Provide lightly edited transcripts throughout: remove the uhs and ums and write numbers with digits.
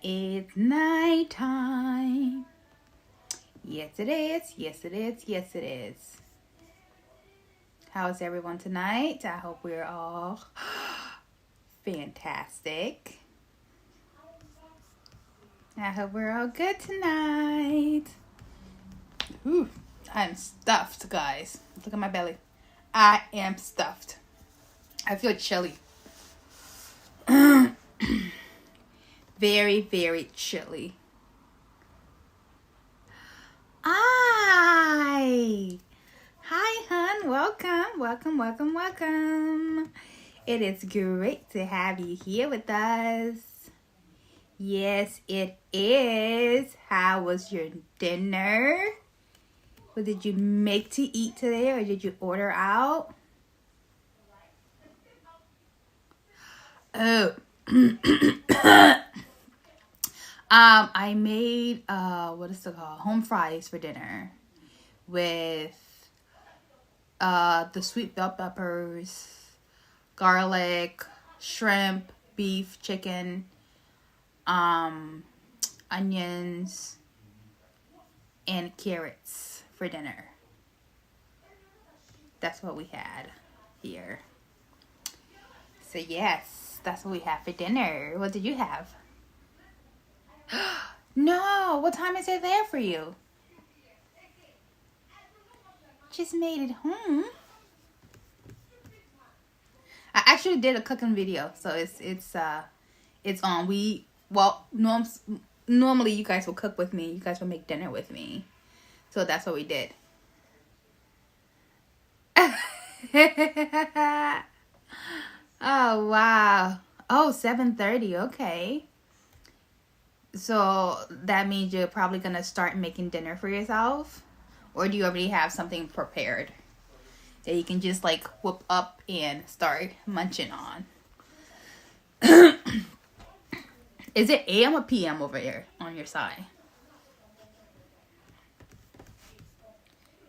It's night time. Yes, it is. Yes, it is. Yes, it is. How's everyone tonight? I hope we're all fantastic. I hope we're all good tonight. Ooh, I'm stuffed, guys. Look at my belly. I am stuffed. I feel chilly. Very, very chilly. Hi, hun. Welcome. It is great to have you here with us. Yes, it is. How was your dinner? What did you make to eat today, or did you order out? Oh. I made what is it called? Home fries for dinner with the sweet bell peppers, garlic, shrimp, beef, chicken, onions, and carrots for dinner. That's what we had here. So yes, that's what we had for dinner. What did you have? No, what time is it there for you? Just made it home. I actually did a cooking video, so it's on. Normally you guys will cook with me. You guys will make dinner with me. So that's what we did. Oh wow. Oh, 7:30. Okay. So that means you're probably gonna start making dinner for yourself, or do you already have something prepared that you can just like whip up and start munching on? Is it AM or PM over here on your side?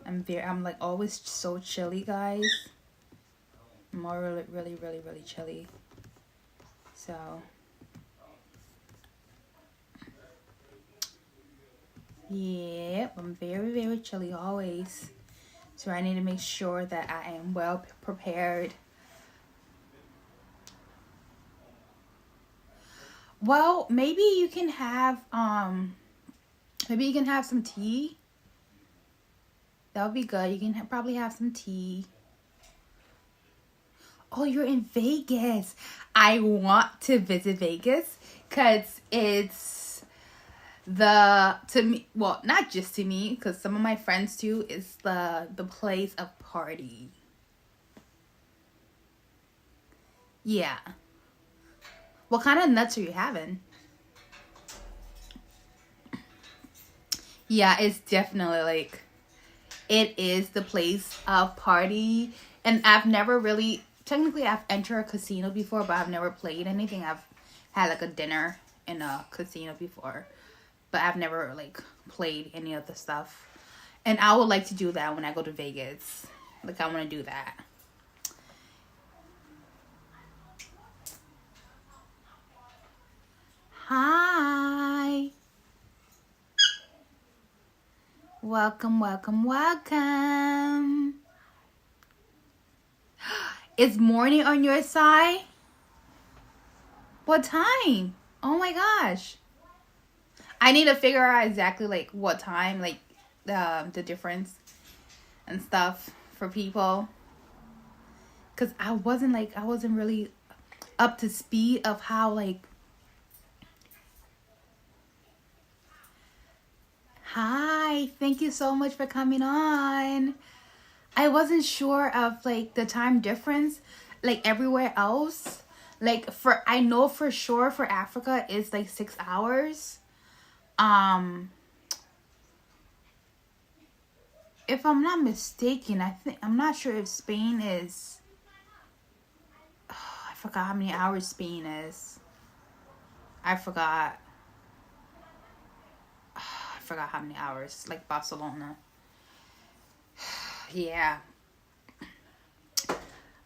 I'm like always so chilly, guys. I'm all really chilly. So yep, I'm very chilly always. So I need to make sure that I am well prepared. Well, maybe you can have some tea. That would be good. You can probably have some tea. Oh, you're in Vegas. I want to visit Vegas because it's not just to me, because some of my friends too, is the place of party. Yeah. What kind of nuts are you having? Yeah, it's definitely like, it is the place of party. And I've never really, technically I've entered a casino before, but I've never played anything. I've had like a dinner in a casino before, but I've never like played any of the stuff. And I would like to do that when I go to Vegas. Like, I want to do that. Hi. Welcome. It's morning on your side? What time? Oh my gosh. I need to figure out exactly like what time, like the difference and stuff for people. Cause I wasn't really up to speed of how like. Hi, thank you so much for coming on. I wasn't sure of like the time difference like everywhere else. Like I know for sure for Africa it's like 6 hours. If I'm not mistaken, I'm not sure if Spain is. I forgot how many hours Spain is. I forgot how many hours, like Barcelona. Yeah.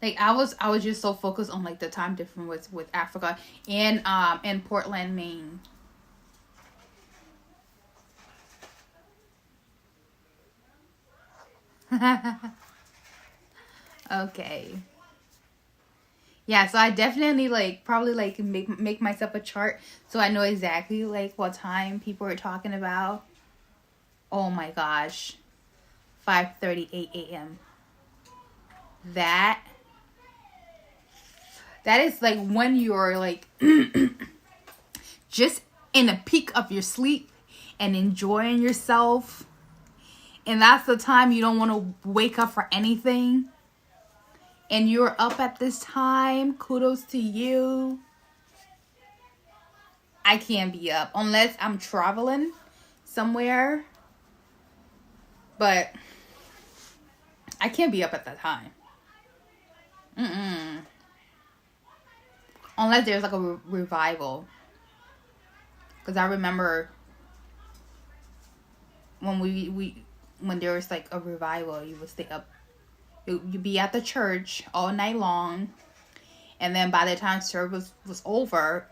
Like I was just so focused on like the time difference with Africa and in Portland, Maine. Okay. Yeah, so I definitely like probably like make myself a chart so I know exactly like what time people are talking about. Oh my gosh. 5:38 a.m. That is like when you're like just in the peak of your sleep and enjoying yourself. And that's the time you don't want to wake up for anything. And you're up at this time. Kudos to you. I can't be up unless I'm traveling somewhere. But I can't be up at that time. Unless there's like a revival. Because I remember when when there was like a revival, you would stay up. You'd be at the church all night long. And then by the time service was over,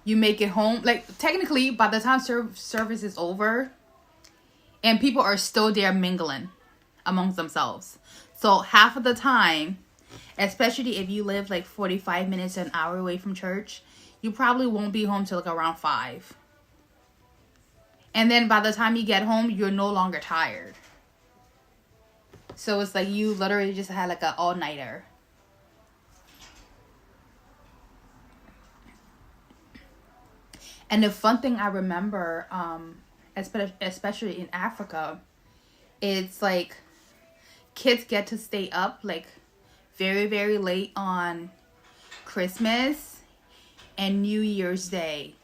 you make it home. Like technically, by the time service is over, and people are still there mingling amongst themselves. So half of the time, especially if you live like 45 minutes to an hour away from church, you probably won't be home till like around 5. And then by the time you get home, you're no longer tired. So it's like you literally just had like an all-nighter. And the fun thing I remember, especially in Africa, it's like kids get to stay up like very, very late on Christmas and New Year's Day.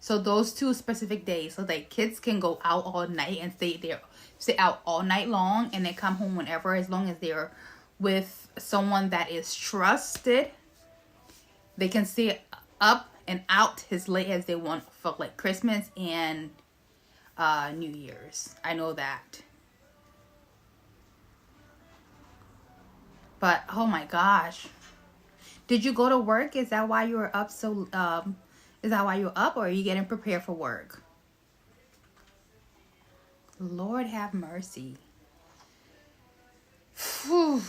So those 2 specific days, so like kids can go out all night and stay out all night long, and then come home whenever, as long as they're with someone that is trusted. They can stay up and out as late as they want for like Christmas and New Year's. I know that. But oh my gosh, did you go to work? Is that why you were up so? Is that why you're up, or are you getting prepared for work? Lord have mercy. Whew.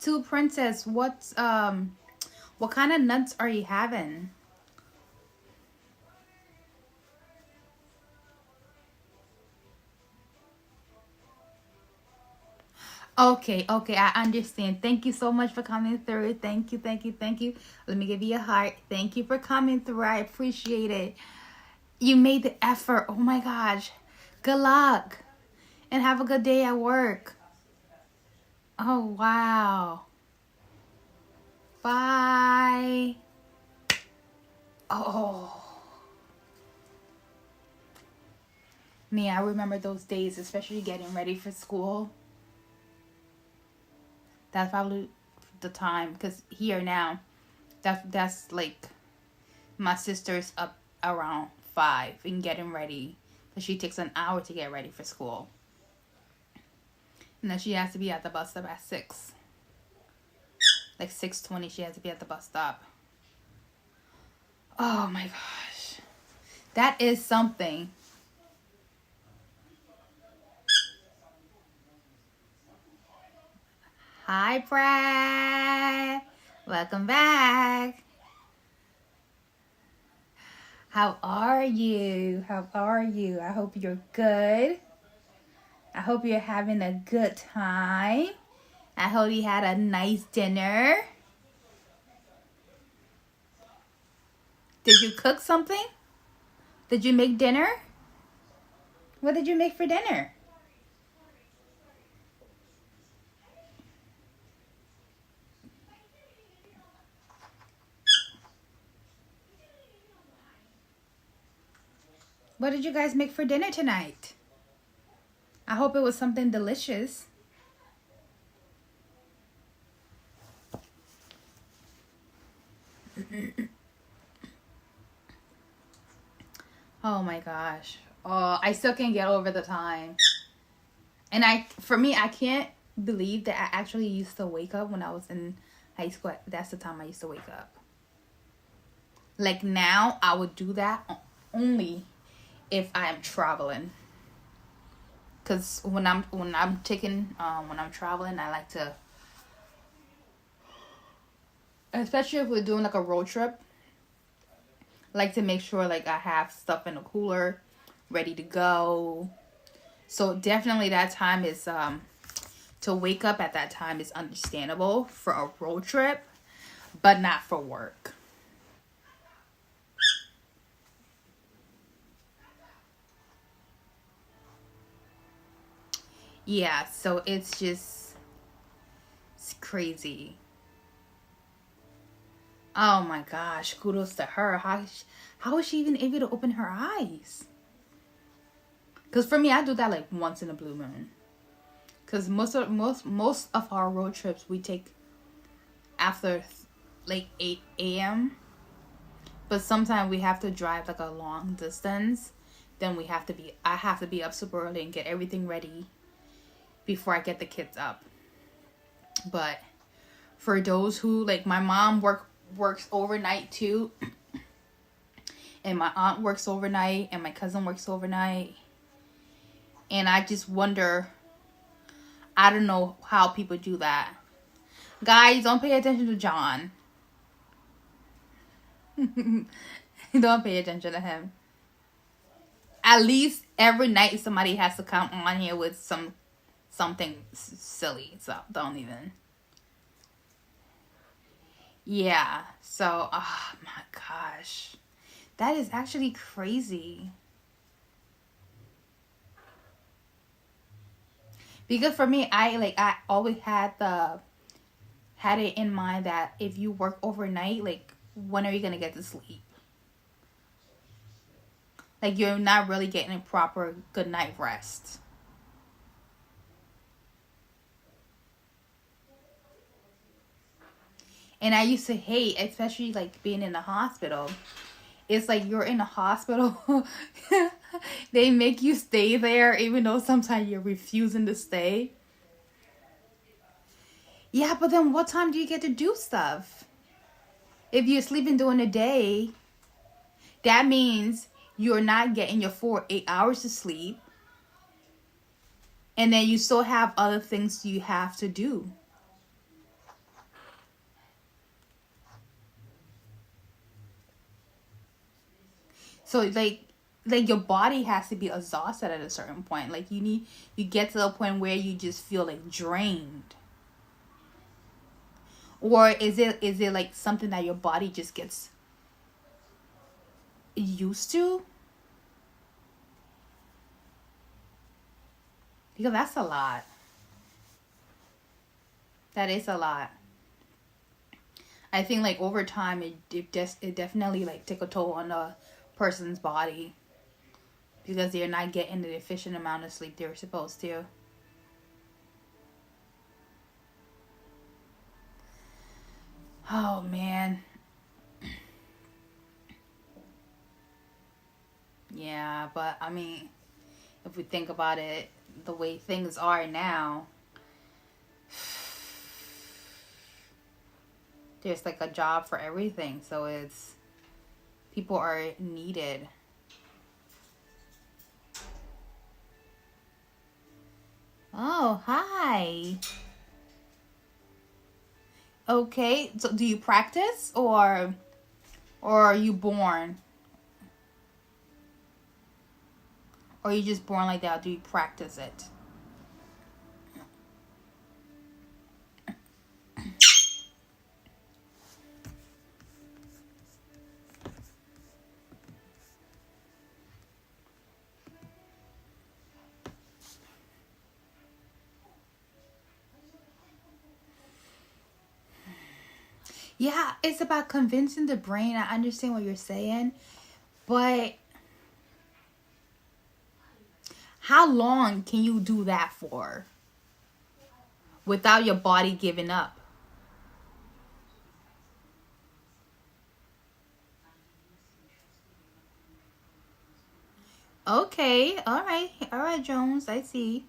To Princess, what kind of nuts are you having? Okay, I understand. Thank you so much for coming through. Thank you. Let me give you a heart. Thank you for coming through. I appreciate it. You made the effort. Oh my gosh. Good luck. And have a good day at work. Oh, wow. Bye. Oh. Me, I remember those days, especially getting ready for school. That's probably the time, because here now, that's like my sister's up around 5 and getting ready, because she takes an hour to get ready for school, and then she has to be at the bus stop at 6, like 6:20. She has to be at the bus stop. Oh my gosh, that is something. Hi, Brad. Welcome back. How are you? I hope you're good. I hope you're having a good time. I hope you had a nice dinner. Did you cook something? Did you make dinner? What did you make for dinner? What did you guys make for dinner tonight? I hope it was something delicious. Oh my gosh. Oh, I still can't get over the time. And for me, I can't believe that I actually used to wake up when I was in high school. That's the time I used to wake up. Like now, I would do that only if I am traveling. Cause when I'm traveling, I like to, especially if we're doing like a road trip, like to make sure like I have stuff in the cooler, ready to go. So definitely that time is to wake up at that time is understandable for a road trip, but not for work. Yeah, so it's crazy. Oh my gosh, kudos to her. How is she even able to open her eyes? Because for me, I do that like once in a blue moon. Because most of our road trips we take after like 8 a.m. But sometimes we have to drive like a long distance. Then I have to be up super early and get everything ready before I get the kids up. But for those who, like my mom works overnight too. And my aunt works overnight and my cousin works overnight. And I just wonder, I don't know how people do that. Guys, don't pay attention to John. Don't pay attention to him. At least every night somebody has to come on here with something silly. So don't even. Yeah. So, oh my gosh. That is actually crazy. Because for me, I always had it in mind that if you work overnight, like when are you gonna get to sleep? Like you're not really getting a proper good night rest. And I used to hate, especially like being in the hospital. It's like you're in a hospital. They make you stay there even though sometimes you're refusing to stay. Yeah, but then what time do you get to do stuff? If you're sleeping during the day, that means you're not getting your 8 hours of sleep. And then you still have other things you have to do. So like your body has to be exhausted at a certain point. Like you get to the point where you just feel like drained. Or is it like something that your body just gets used to? Because that's a lot. That is a lot. I think like over time it definitely like take a toll on a person's body. Because they're not getting the efficient amount of sleep they're supposed to. Oh, man. Yeah, but I mean, if we think about it, the way things are now, there's like a job for everything. So people are needed. Oh, hi. Okay, so do you practice or are you born? Or are you just born like that? Or do you practice it? Yeah, it's about convincing the brain. I understand what you're saying. But how long can you do that for without your body giving up? Okay, all right, Jones, I see.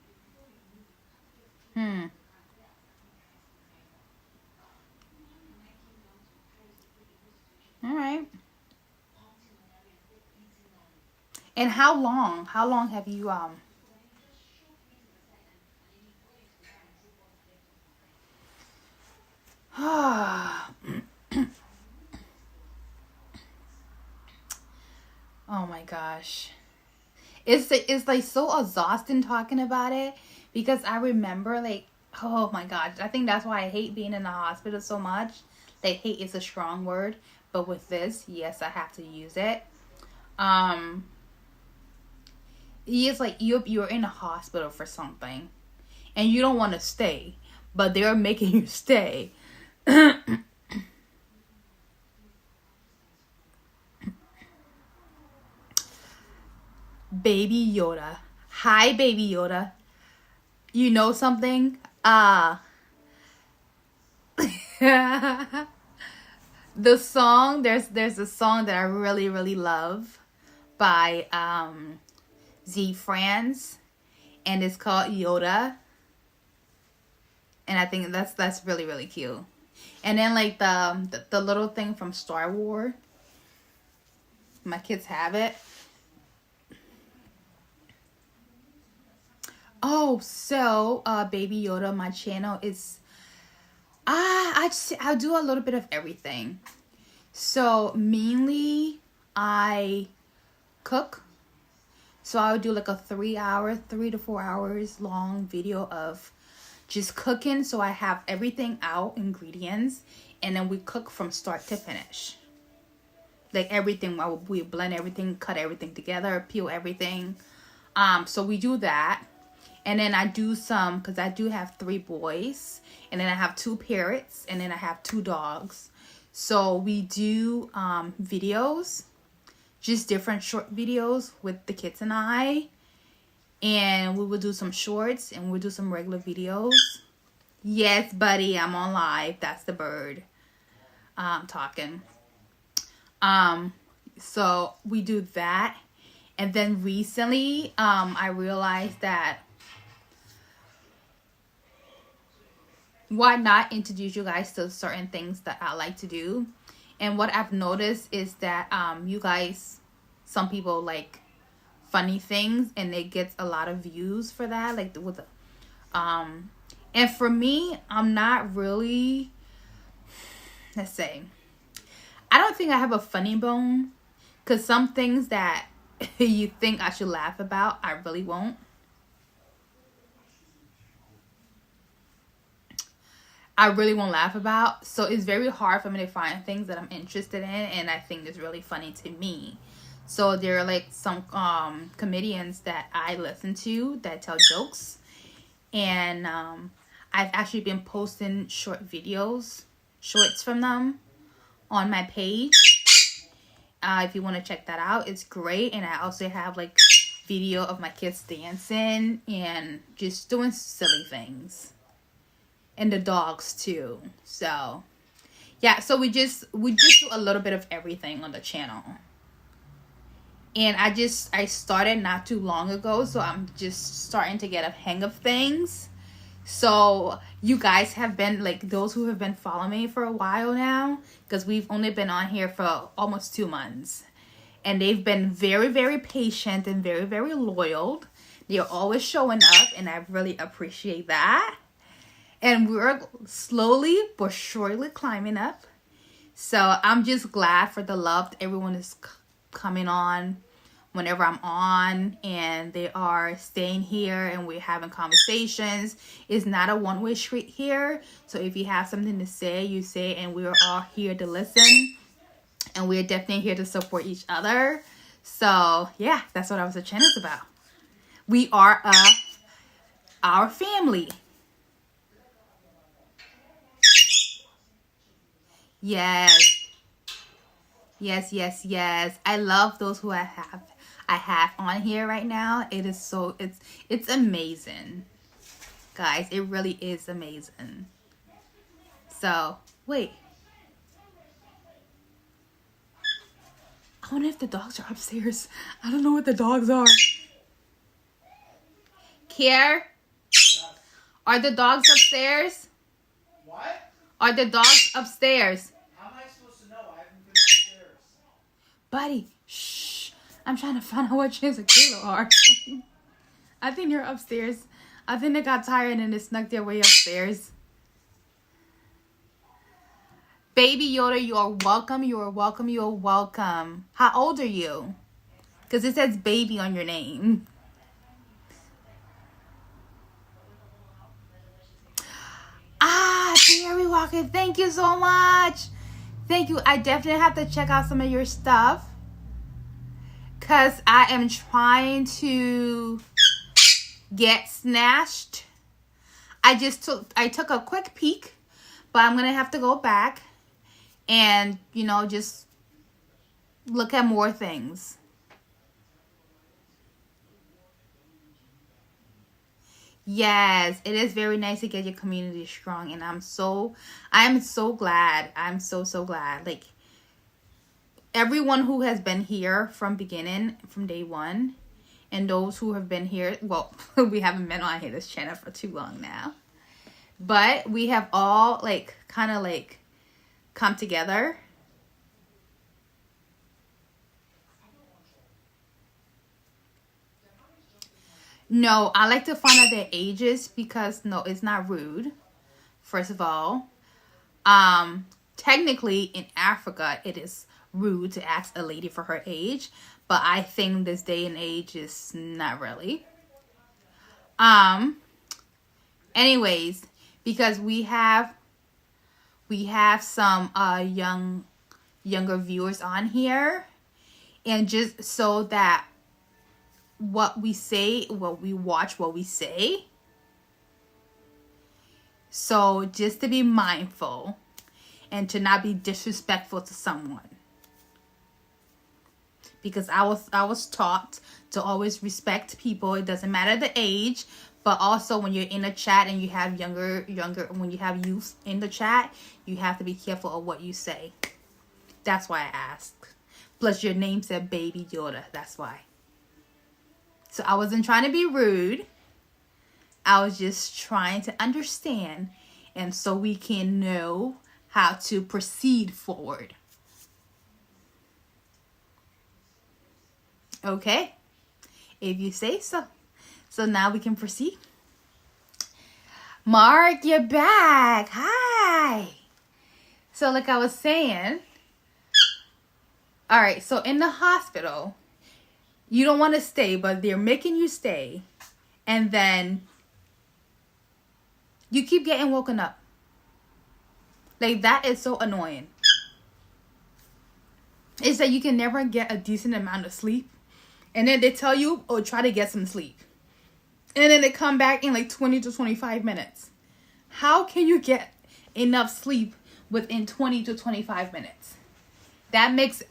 And how long? How long have you Oh my gosh. It's like so exhausting talking about it, because I remember, like, oh my gosh, I think that's why I hate being in the hospital so much. Like, hate is a strong word, but with this, yes, I have to use it. It's like you're in a hospital for something and you don't want to stay, but they're making you stay. Baby Yoda. Hi, Baby Yoda. You know something? The song, there's a song that I really, really love by Z Franz, and it's called Yoda. And I think that's really, really cute. And then like the little thing from Star Wars. My kids have it. Oh, so Baby Yoda, my channel is I do a little bit of everything. So mainly I cook. So I would do like a 3 to 4 hours long video of just cooking. So I have everything out, ingredients, and then we cook from start to finish. Like everything, we blend everything, cut everything together, peel everything. So we do that. And then I do some, because I do have 3 boys. And then I have 2 parrots. And then I have 2 dogs. So we do videos. Just different short videos with the kids and I. And we will do some shorts. And we'll do some regular videos. Yes, buddy, I'm on live. That's the bird talking. So we do that. And then recently, I realized that why not introduce you guys to certain things that I like to do. And what I've noticed is that you guys, some people like funny things, and it gets a lot of views for that. Like with and for me, I'm not really, let's say, I don't think I have a funny bone, because some things that you think I should laugh about, I really won't. I really won't laugh about. So it's very hard for me to find things that I'm interested in and I think is really funny to me. So there are like some comedians that I listen to that tell jokes. And I've actually been posting shorts from them on my page. If you want to check that out, it's great. And I also have like video of my kids dancing and just doing silly things. And the dogs too. So yeah, so we just do a little bit of everything on the channel. And I started not too long ago, so I'm just starting to get a hang of things. So you guys have been, like, those who have been following me for a while now, because we've only been on here for almost 2 months. And they've been very, very patient and very, very loyal. They're always showing up, and I really appreciate that. And we're slowly but surely climbing up. So I'm just glad for the love that everyone is coming on whenever I'm on. And they are staying here and we're having conversations. It's not a one-way street here. So if you have something to say, you say. And we're all here to listen. And we're definitely here to support each other. So yeah, that's what our channel is about. We are our family. Yes. Yes, yes, yes. I love those who I have on here right now. It is so, it's amazing. Guys, it really is amazing. So, wait. I wonder if the dogs are upstairs. I don't know what the dogs are. Care? Are the dogs upstairs? What? Are the dogs upstairs? How am I supposed to know? I haven't been upstairs. Buddy, shh. I'm trying to find out what James and Kayla are. I think they're upstairs. I think they got tired and they snuck their way upstairs. Baby Yoda, you are welcome. You are welcome. You are welcome. How old are you? Because it says baby on your name. Ah, Barry Walker. Thank you so much. Thank you. I definitely have to check out some of your stuff. Because I am trying to get snatched. I took a quick peek. But I'm going to have to go back. And, you know, just look at more things. Yes, it is very nice to get your community strong. And I am so glad. I'm so glad. Like, everyone who has been here from beginning, from day one, and those who have been here, well, we haven't been on here this channel for too long now, but we have all like kind of like come together. No, I like to find out their ages because no, it's not rude. First of all, technically in Africa, it is rude to ask a lady for her age, but I think this day and age is not really. Anyways, because we have some younger viewers on here, and just so that what we say, what we watch, what we say. So just to be mindful and to not be disrespectful to someone. Because I was taught to always respect people. It doesn't matter the age, but also when you're in a chat and you have when you have youth in the chat, you have to be careful of what you say. That's why I asked. Plus your name said Baby Yoda. That's why. So I wasn't trying to be rude. I was just trying to understand, and so we can know how to proceed forward. Okay? If you say so. So now we can proceed. Mark, you're back. Hi. So like I was saying, all right, so in the hospital, you don't want to stay, but they're making you stay. And then you keep getting woken up. Like, that is so annoying. It's that you can never get a decent amount of sleep. And then they tell you, oh, try to get some sleep. And then they come back in like 20 to 25 minutes. How can you get enough sleep within 20 to 25 minutes? That makes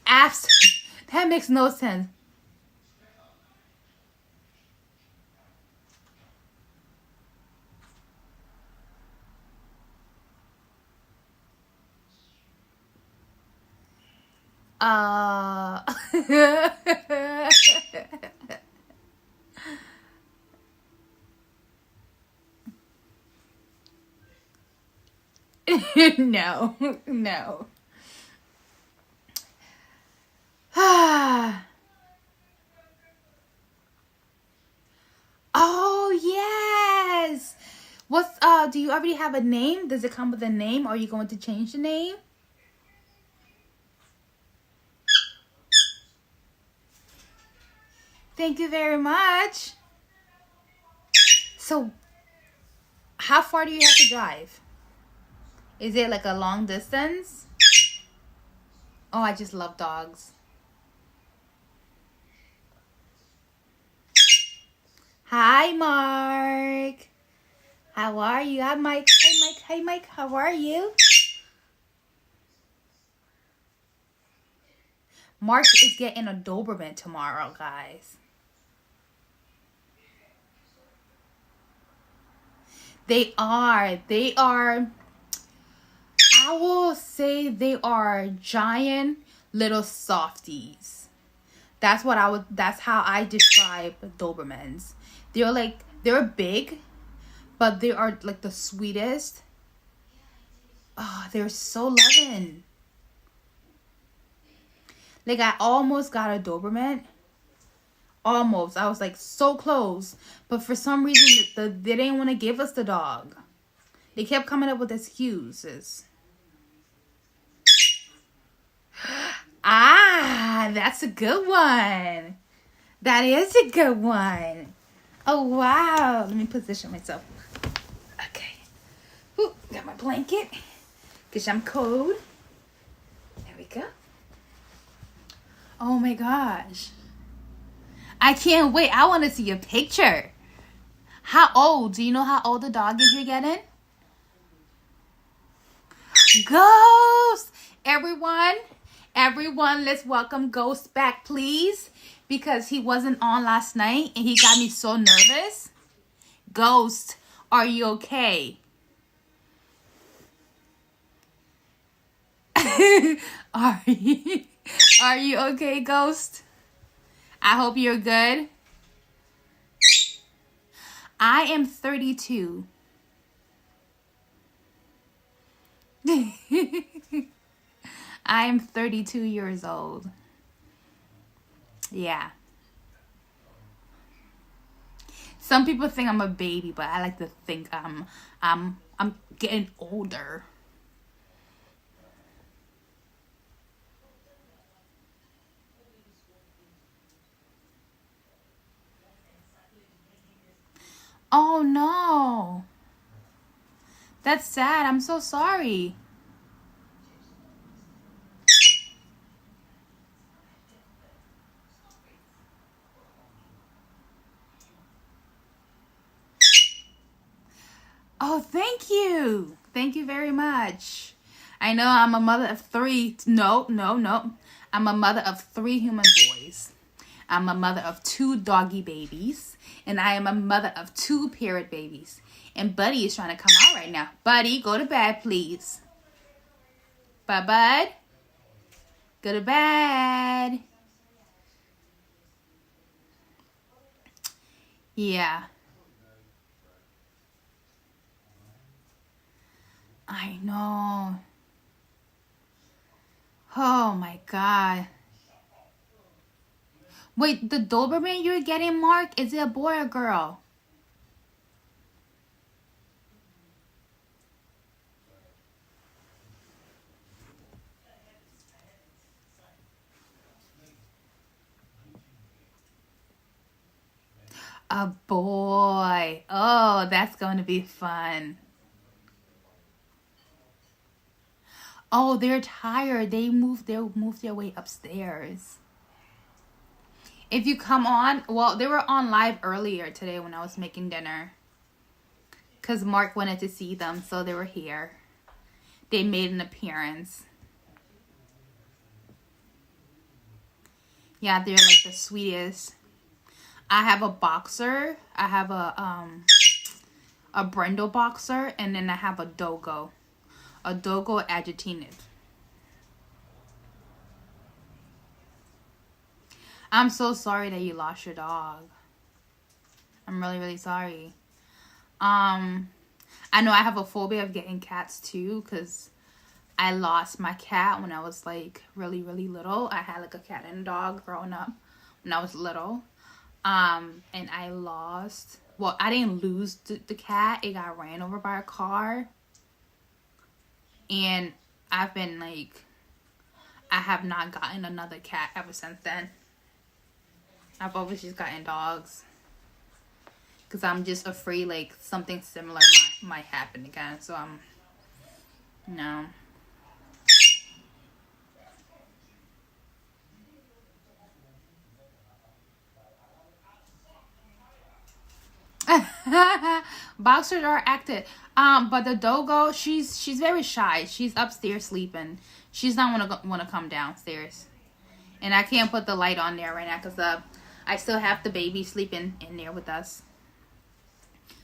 no sense. No. Oh, yes. Do you already have a name? Does it come with a name? Or are you going to change the name? Thank you very much. So, how far do you have to drive? Is it like a long distance? Oh, I just love dogs. Hi, Mark. How are you? Hi, Mike. Hi, Mike. How are you? Mark is getting a Doberman tomorrow, guys. They are. I will say they are giant little softies. That's how I describe Dobermans. They're big, but they are like the sweetest. Oh, they're so loving. Like, I almost got a Doberman, Almost. I was like so close. But for some reason, they didn't want to give us the dog. They kept coming up with excuses. Ah, that's a good one. That is a good one. Oh, wow. Let me position myself. Okay. Ooh, got my blanket. Because I'm cold. There we go. Oh, my gosh. I can't wait. I want to see a picture. How old? Do you know how old the dog is you're getting? Ghost! Everyone, let's welcome Ghost back, please. Because he wasn't on last night and he got me so nervous. Ghost, are you okay? Are you okay, Ghost? I hope you're good. I am 32. I am 32 years old. Yeah. Some people think I'm a baby, but I like to think I'm getting older. Oh no. That's sad. I'm so sorry. Oh, thank you. Thank you very much. I know I'm a mother of 3. No. I'm a mother of 3 human boys. I'm a mother of 2 doggy babies. And I am a mother of 2 parrot babies. And Buddy is trying to come out right now. Buddy, go to bed, please. Bye, bud. Go to bed. Yeah. I know. Oh my God. Wait, the Doberman you're getting, Mark, is it a boy or girl? A boy. Oh, that's going to be fun. Oh, they're tired. They moved their way upstairs. If you come on, well, they were on live earlier today when I was making dinner. Because Mark wanted to see them, so they were here. They made an appearance. Yeah, they're like the sweetest. I have a boxer. I have a brindle boxer, and then I have a dogo. A dogo agitated. I'm so sorry that you lost your dog. I'm really, really sorry. I know I have a phobia of getting cats too, because I lost my cat when I was like really, really little. I had like a cat and a dog growing up when I was little. And I lost, well, I didn't lose the cat. It got ran over by a car. And I've been like, I have not gotten another cat ever since then. I've always just gotten dogs. Because I'm just afraid like something similar might happen again. So no. Boxers are active. But the dogo, she's very shy. She's upstairs sleeping. She's not wanna come downstairs. And I can't put the light on there right now because I still have the baby sleeping in there with us.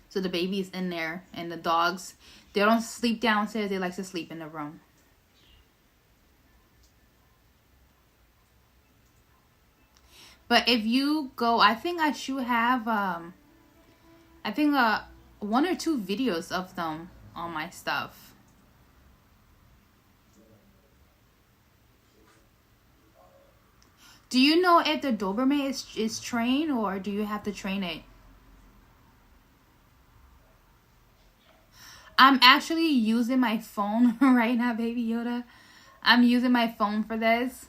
So the baby's in there, and the dogs, they don't sleep downstairs. They like to sleep in the room. But if you go, I think I should have I think 1 or 2 videos of them on my stuff. Do you know if the Doberman is trained, or do you have to train it? I'm actually using my phone right now, baby Yoda. I'm using my phone for this.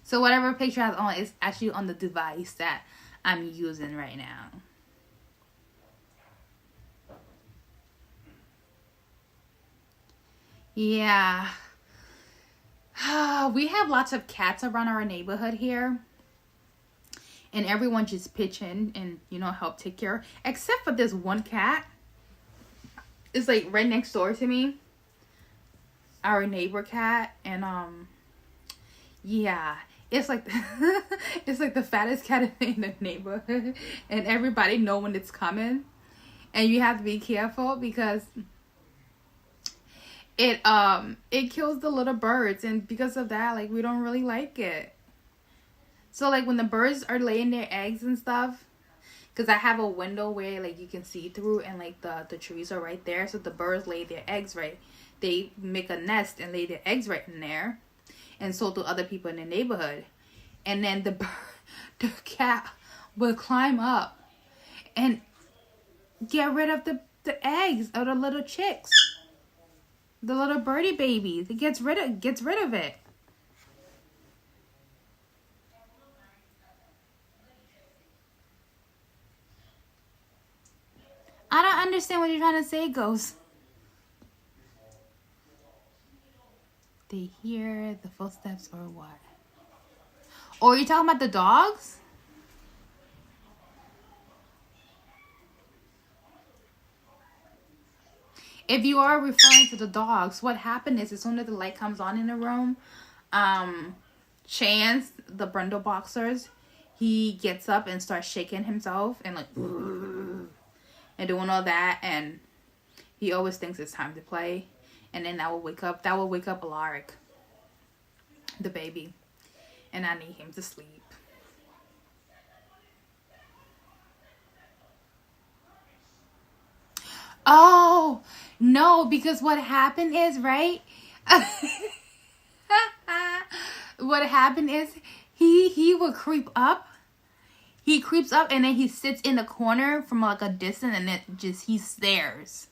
So whatever picture I have on is actually on the device that I'm using right now. Yeah. We have lots of cats around our neighborhood here. And everyone just pitch in and, you know, help take care. Except for this one cat. It's like right next door to me. Our neighbor cat. And, yeah. It's like it's like the fattest cat in the neighborhood, and everybody know when it's coming, and you have to be careful because it kills the little birds, and because of that, like, we don't really like it. So like when the birds are laying their eggs and stuff, because I have a window where like you can see through, and like the trees are right there, so the birds lay their eggs right. They make a nest and lay their eggs right in there. And so do other people in the neighborhood. And then the cat will climb up and get rid of the eggs of the little chicks. The little birdie babies. It gets rid of it. I don't understand what you're trying to say, Ghost. They hear the footsteps or what? Or are you talking about the dogs? If you are referring to the dogs, what happened is as soon as the light comes on in the room, Chance, the brindle boxers, he gets up and starts shaking himself and like and doing all that, and he always thinks it's time to play. And then that will wake up Alaric, the baby. And I need him to sleep. Oh, no, because what happened is, right? What happened is he will creep up. He creeps up and then he sits in the corner from like a distance, and he stares.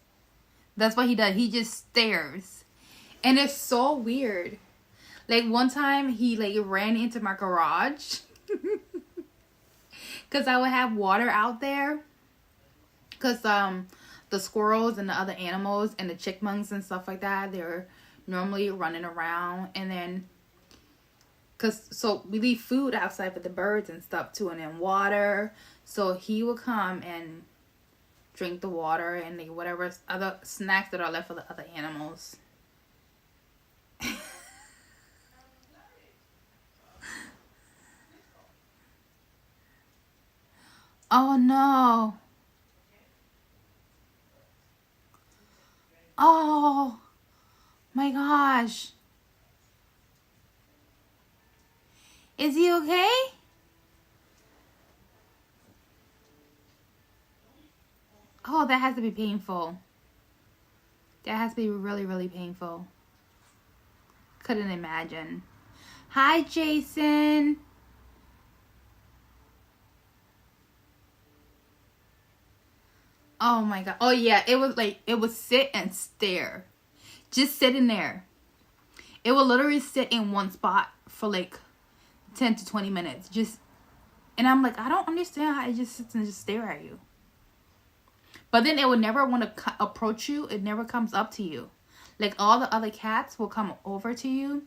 That's what he does. He just stares. And it's so weird. Like one time he like ran into my garage. Cause I would have water out there. Cause the squirrels and the other animals and the chipmunks and stuff like that, they're normally running around. And then so we leave food outside for the birds and stuff too, and then water. So he will come and drink the water and the whatever other snacks that are left for the other animals. Oh no. Oh my gosh. Is he okay? Oh, that has to be painful. That has to be really, really painful. Couldn't imagine. Hi, Jason. Oh my god. Oh yeah, it would sit and stare. Just sitting there. It would literally sit in one spot for like 10 to 20 minutes. And I'm like, I don't understand how it just sits and just stare at you. But then it would never want to approach you. It never comes up to you. Like all the other cats will come over to you.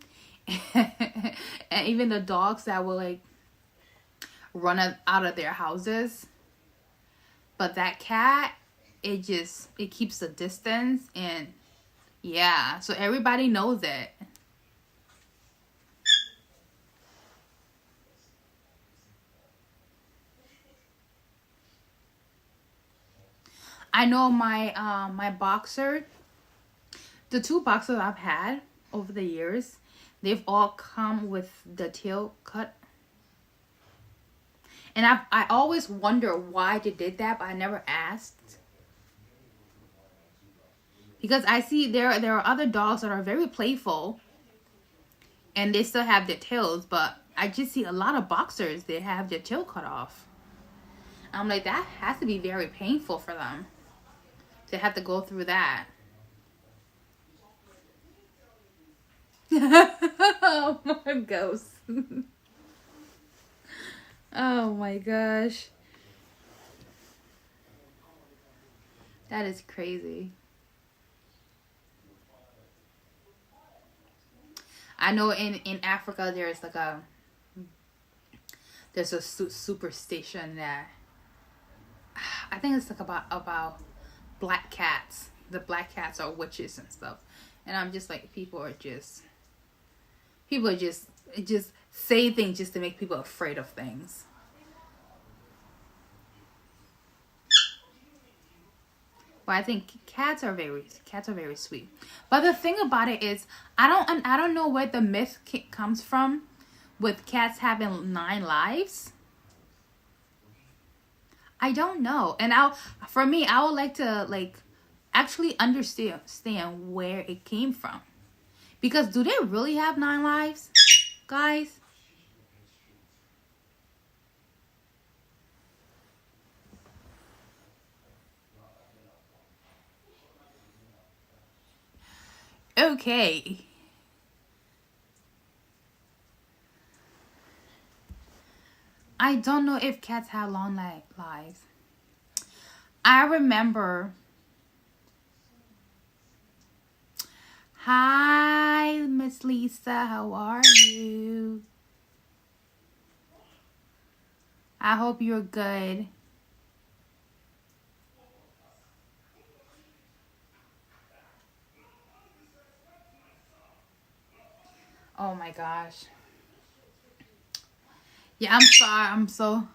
And even the dogs that will like run out of their houses. But that cat, it keeps the distance. And yeah, so everybody knows it. I know my boxer, the two boxers I've had over the years, they've all come with the tail cut. And I always wonder why they did that, but I never asked. Because I see there are other dogs that are very playful and they still have their tails, but I just see a lot of boxers, they have their tail cut off. I'm like, that has to be very painful for them to have to go through that. Oh my ghost. Oh my gosh. That is crazy. I know in Africa there's like there's a superstition that I think it's like about black cats. The black cats are witches and stuff. And I'm just like, people are just say things just to make people afraid of things. But I think cats are very sweet. But the thing about it is, I don't know where the myth comes from with cats having 9 lives. I don't know. And I would like to actually understand where it came from. Because do they really have 9 lives, guys? Okay. I don't know if cats have long lives. I remember. Hi, Miss Lisa. How are you? I hope you're good. Oh my gosh. Yeah, I'm sorry. I'm so...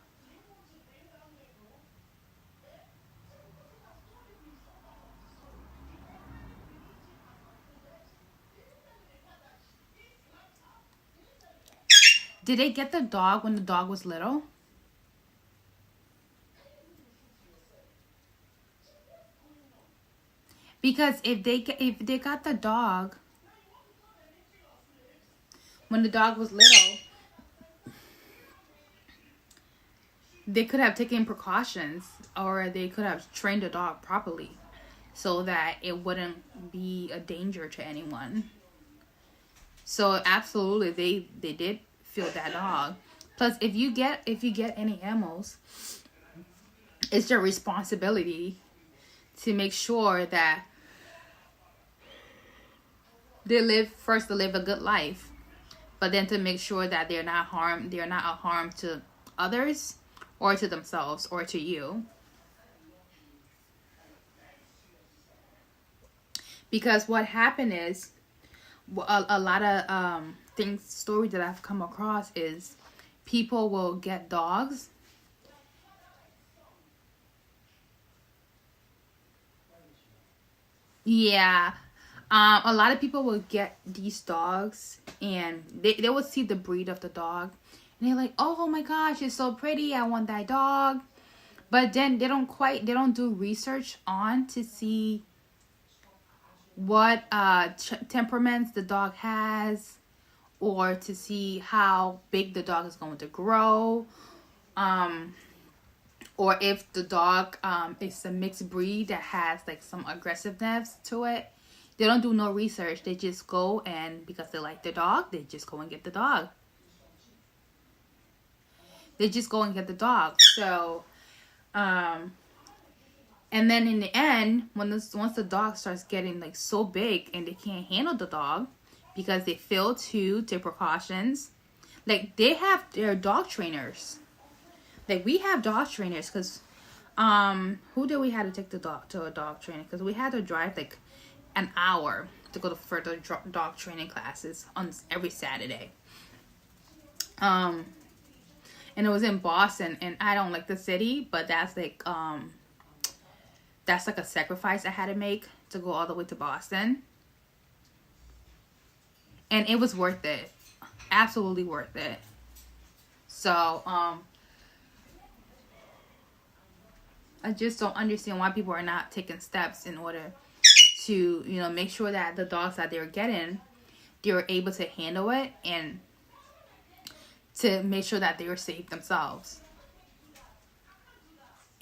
Did they get the dog when the dog was little? Because if they got the dog when the dog was little, they could have taken precautions, or they could have trained the dog properly so that it wouldn't be a danger to anyone. So absolutely, they did feel that dog. Plus, if you get any animals, it's your responsibility to make sure that they live a good life, but then to make sure that they're not a harm to others or to themselves or to you. Because what happened is, a lot of stories that I've come across is people will get dogs yeah. A lot of people will get these dogs and they will see the breed of the dog and they're like, oh my gosh, it's so pretty, I want that dog. But then they don't do research on to see what temperaments the dog has, or to see how big the dog is going to grow, or if the dog is a mixed breed that has like some aggressiveness to it. They don't do no research. They just go, and because they like the dog, they just go and get the dog. So, and then in the end, once the dog starts getting like so big and they can't handle the dog because they fail to take precautions, like they have their dog trainers. Like we have dog trainers because, who did we have to take the dog to a dog trainer? Because we had to drive like an hour to go to further dog training classes on every Saturday. And it was in Boston, and I don't like the city, but that's like a sacrifice I had to make to go all the way to Boston. And it was worth it. Absolutely worth it. So, I just don't understand why people are not taking steps in order to, you know, make sure that the dogs that they're getting, they're able to handle it and to make sure that they're safe themselves.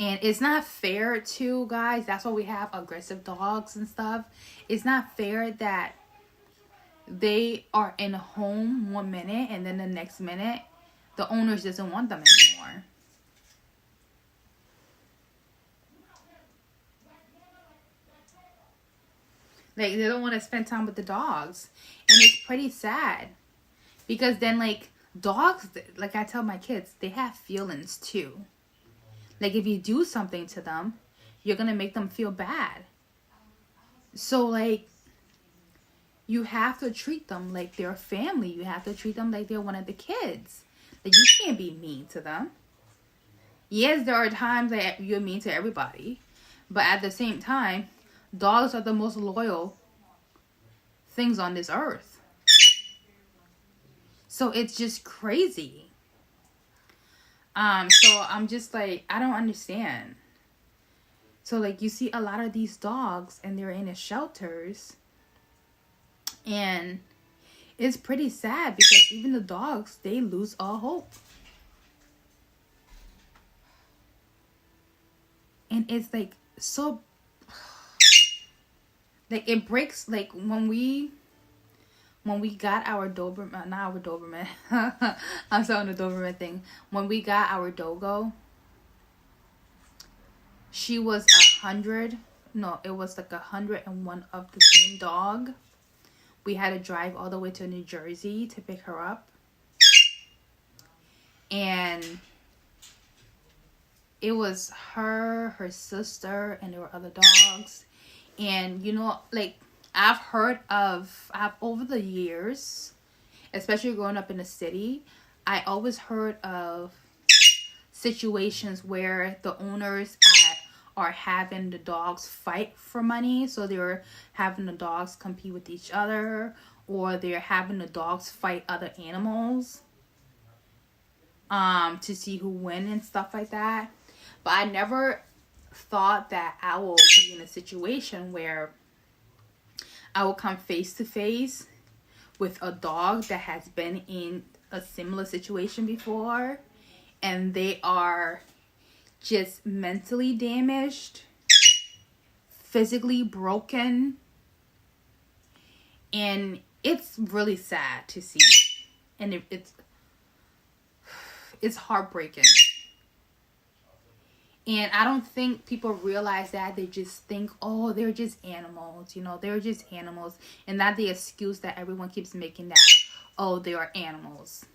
And it's not fair to, guys, that's why we have aggressive dogs and stuff. It's not fair that they are in a home 1 minute and then the next minute the owners doesn't want them anymore. Like, they don't want to spend time with the dogs. And it's pretty sad. Because then, like, dogs, like I tell my kids, they have feelings too. Like, if you do something to them, you're going to make them feel bad. So, like, you have to treat them like they're family. You have to treat them like they're one of the kids. Like, you can't be mean to them. Yes, there are times that you're mean to everybody. But at the same time, dogs are the most loyal things on this earth. So it's just crazy. So I'm just like, I don't understand. So, like, you see a lot of these dogs and they're in the shelters. And it's pretty sad because even the dogs, they lose all hope. And it's like so, like, it breaks, like, when we got our Doberman, not our Doberman, I'm saying the Doberman thing. When we got our Dogo, she was 100. No, it was like 101 of the same dog. We had to drive all the way to New Jersey to pick her up. And it was her sister, and there were other dogs. And, you know, like, I've over the years, especially growing up in the city, I always heard of situations where the owners are having the dogs fight for money. So they're having the dogs compete with each other, or they're having the dogs fight other animals to see who win and stuff like that. But I never thought that I will be in a situation where I will come face to face with a dog that has been in a similar situation before, and they are just mentally damaged, physically broken, and it's really sad to see, and it's heartbreaking. And I don't think people realize that. They just think, oh, they're just animals. You know, they're just animals. And that's the excuse that everyone keeps making, that, oh, they are animals.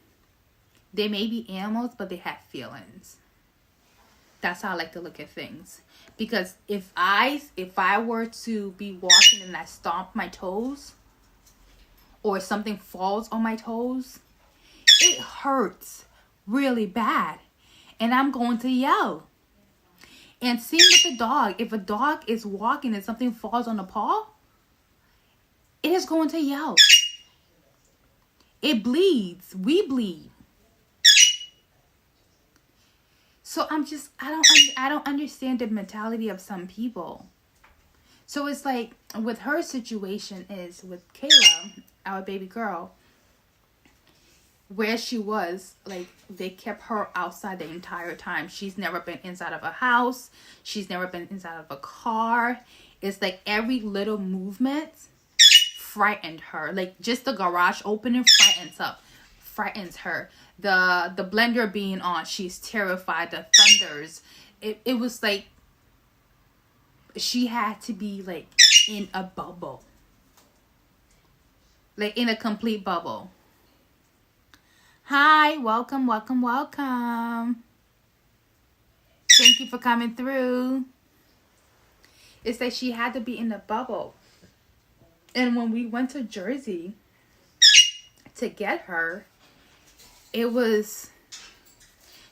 They may be animals, but they have feelings. That's how I like to look at things. Because if I were to be walking and I stomp my toes, or something falls on my toes, it hurts really bad. And I'm going to yell. And same with the dog. If a dog is walking and something falls on the paw, it is going to yell. It bleeds. We bleed. So I don't understand the mentality of some people. So it's like, with her situation is with Kayla, our baby girl, where she was, like, they kept her outside the entire time. She's never been inside of a house. She's never been inside of a car. It's like every little movement frightened her. Like, just the garage opening frightens her. The blender being on, she's terrified. The thunders. It was like she had to be, like, in a bubble. Like, in a complete bubble. Hi, welcome. Thank you for coming through. It's like she had to be in the bubble. And when we went to Jersey to get her, it was,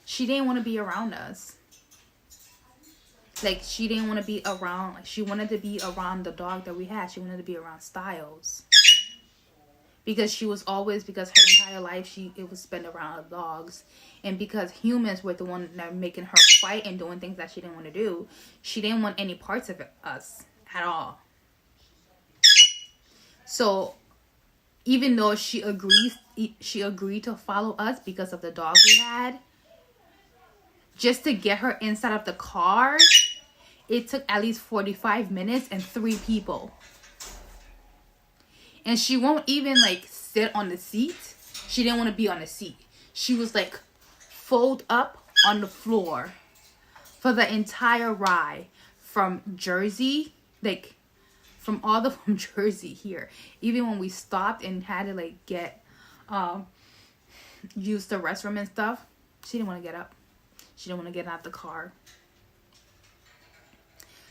she didn't want to be around us. Like, she didn't want to be around, like, she wanted to be around the dog that we had. She wanted to be around Styles. Because because her entire life it was spent around dogs. And because humans were the one that were making her fight and doing things that she didn't want to do, she didn't want any parts of us at all. So even though she agreed to follow us because of the dog we had, just to get her inside of the car, it took at least 45 minutes and 3 people. And she won't even like sit on the seat. She didn't want to be on the seat. She was like fold up on the floor for the entire ride from Jersey, like from Jersey here. Even when we stopped and had to like get use the restroom and stuff, she didn't want to get up. She didn't want to get out the car.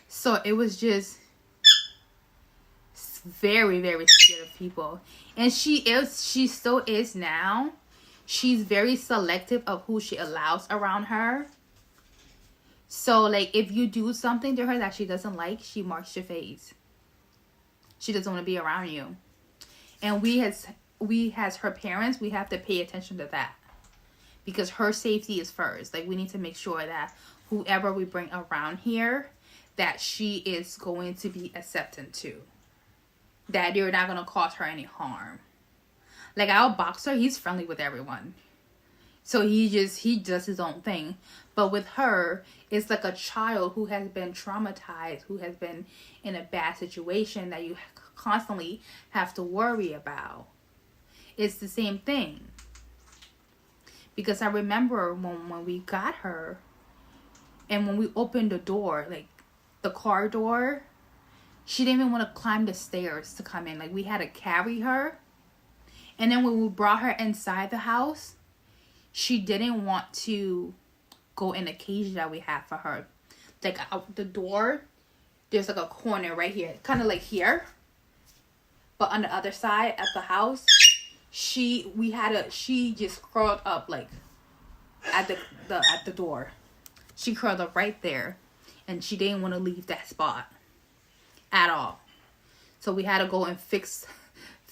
So it was just very, very scared of people. And she still is now. She's very selective of who she allows around her. So like if you do something to her that she doesn't like, she marks your face. She doesn't want to be around you. And we as her parents, we have to pay attention to that. Because her safety is first. Like we need to make sure that whoever we bring around here, that she is going to be accepting to. That you're not going to cause her any harm. Like our boxer, he's friendly with everyone. So he does his own thing. But with her, it's like a child who has been traumatized, who has been in a bad situation that you constantly have to worry about. It's the same thing. Because I remember when we got her, and when we opened the door, like the car door, she didn't even want to climb the stairs to come in. Like we had to carry her. And then when we brought her inside the house, she didn't want to go in the cage that we had for her. Like out the door, there's like a corner right here. Kind of like here. But on the other side at the house, she just curled up like at the door. She curled up right there. And she didn't want to leave that spot at all. So we had to go and fix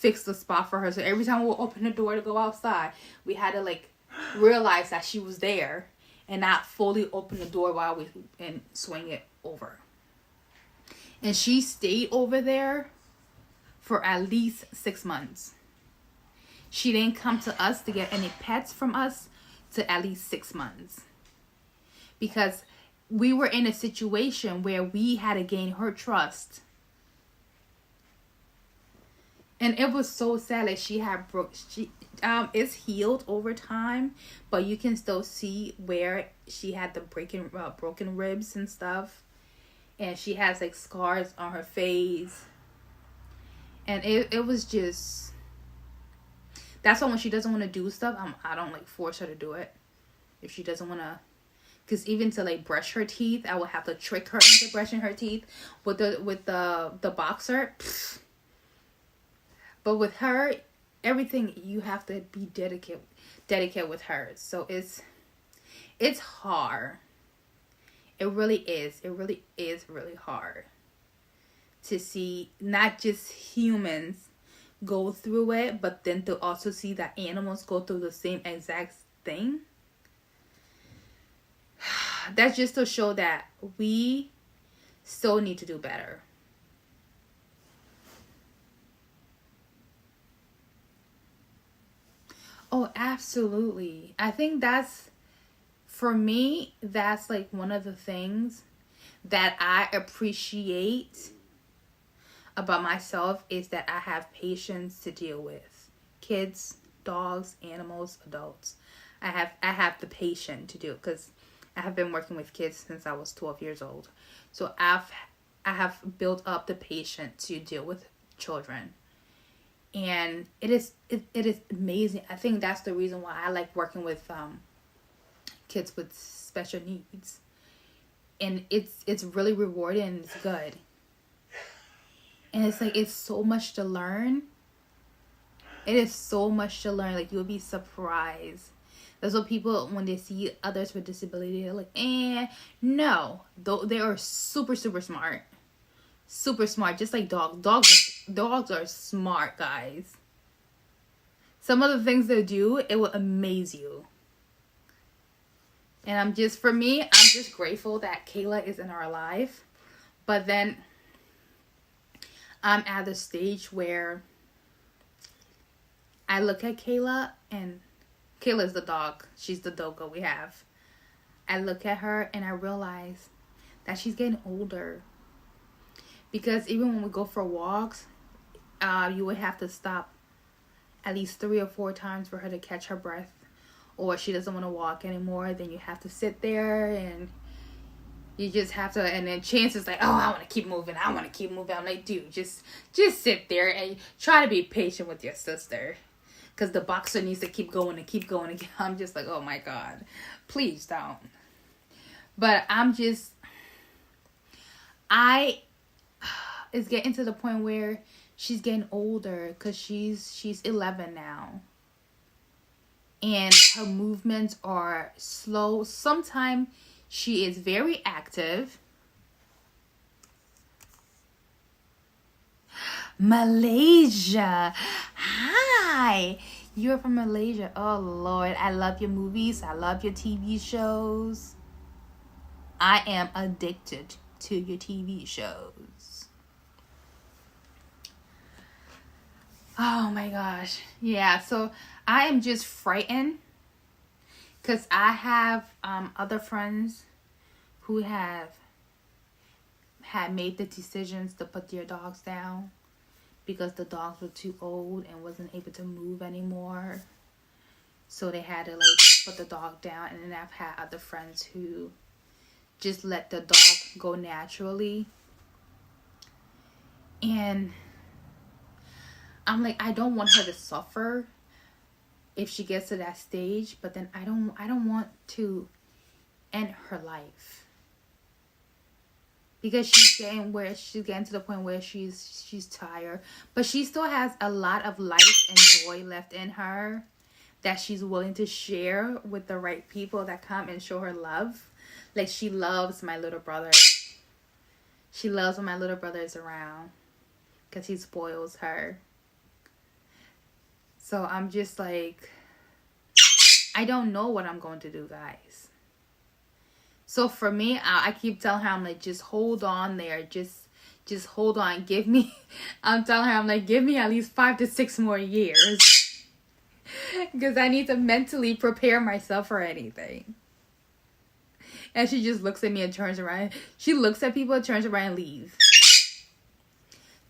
the spot for her. So every time we would open the door to go outside, we had to like realize that she was there and not fully open the door while we and swing it over. And she stayed over there for at least 6 months. She didn't come to us to get any pets from us to at least 6 months. Because we were in a situation where we had to gain her trust. And it was so sad. Like it's healed over time, but you can still see where she had the broken ribs and stuff. And she has like scars on her face. And it was just, that's why when she doesn't want to do stuff, I don't like force her to do it. If she doesn't want to, because even to like brush her teeth, I would have to trick her into brushing her teeth with the boxer. Pfft. But with her, everything you have to be dedicated with her. So it's hard. It really is. It really is really hard to see not just humans go through it, but then to also see that animals go through the same exact thing. That's just to show that we still need to do better. Oh, absolutely. I think for me, that's like one of the things that I appreciate about myself is that I have patience to deal with kids, dogs, animals, adults. I have the patience to do it because I have been working with kids since I was 12 years old. So I have built up the patience to deal with children. And it is amazing. I think that's the reason why I like working with kids with special needs. And it's really rewarding and it's good. And it's like, it's so much to learn. It is so much to learn. Like, you'll be surprised. That's what people, when they see others with disability, they're like, no. They are super, super smart. Super smart. Just like dogs. Dogs are smart, guys. Some of the things they do, it will amaze you. And I'm just grateful that Kayla is in our life. But then I'm at the stage where I look at Kayla, and Kayla's the dog. She's the doggo we have. I look at her and I realize that she's getting older. Because even when we go for walks, you would have to stop at least 3 or 4 times for her to catch her breath. Or if she doesn't want to walk anymore, then you have to sit there and you just have to, and then Chance is like, oh, I want to keep moving. I'm like, dude, just sit there and try to be patient with your sister. Because the boxer needs to keep going and keep going again. I'm just like, oh my God, please don't. But it's getting to the point where she's getting older, because she's 11 now. And her movements are slow. Sometimes she is very active. Malaysia. Hi. You're from Malaysia. Oh, Lord. I love your movies. I love your TV shows. I am addicted to your TV shows. Oh, my gosh. Yeah, so I am just frightened. Because I have other friends who had made the decisions to put their dogs down because the dogs were too old and wasn't able to move anymore. So they had to put the dog down. And then I've had other friends who just let the dog go naturally. And I'm like, I don't want her to suffer if she gets to that stage, but then I don't want to end her life, because she's getting to the point where she's tired, but she still has a lot of life and joy left in her that she's willing to share with the right people that come and show her love. Like, she loves my little brother. She loves when my little brother is around because he spoils her. So I'm just like, I don't know what I'm going to do, guys. So for me, I keep telling her, I'm like, just hold on there. Just hold on. I'm telling her, I'm like, give me at least 5 to 6 more years. Because I need to mentally prepare myself for anything. And she just looks at me and turns around. She looks at people, turns around and leaves.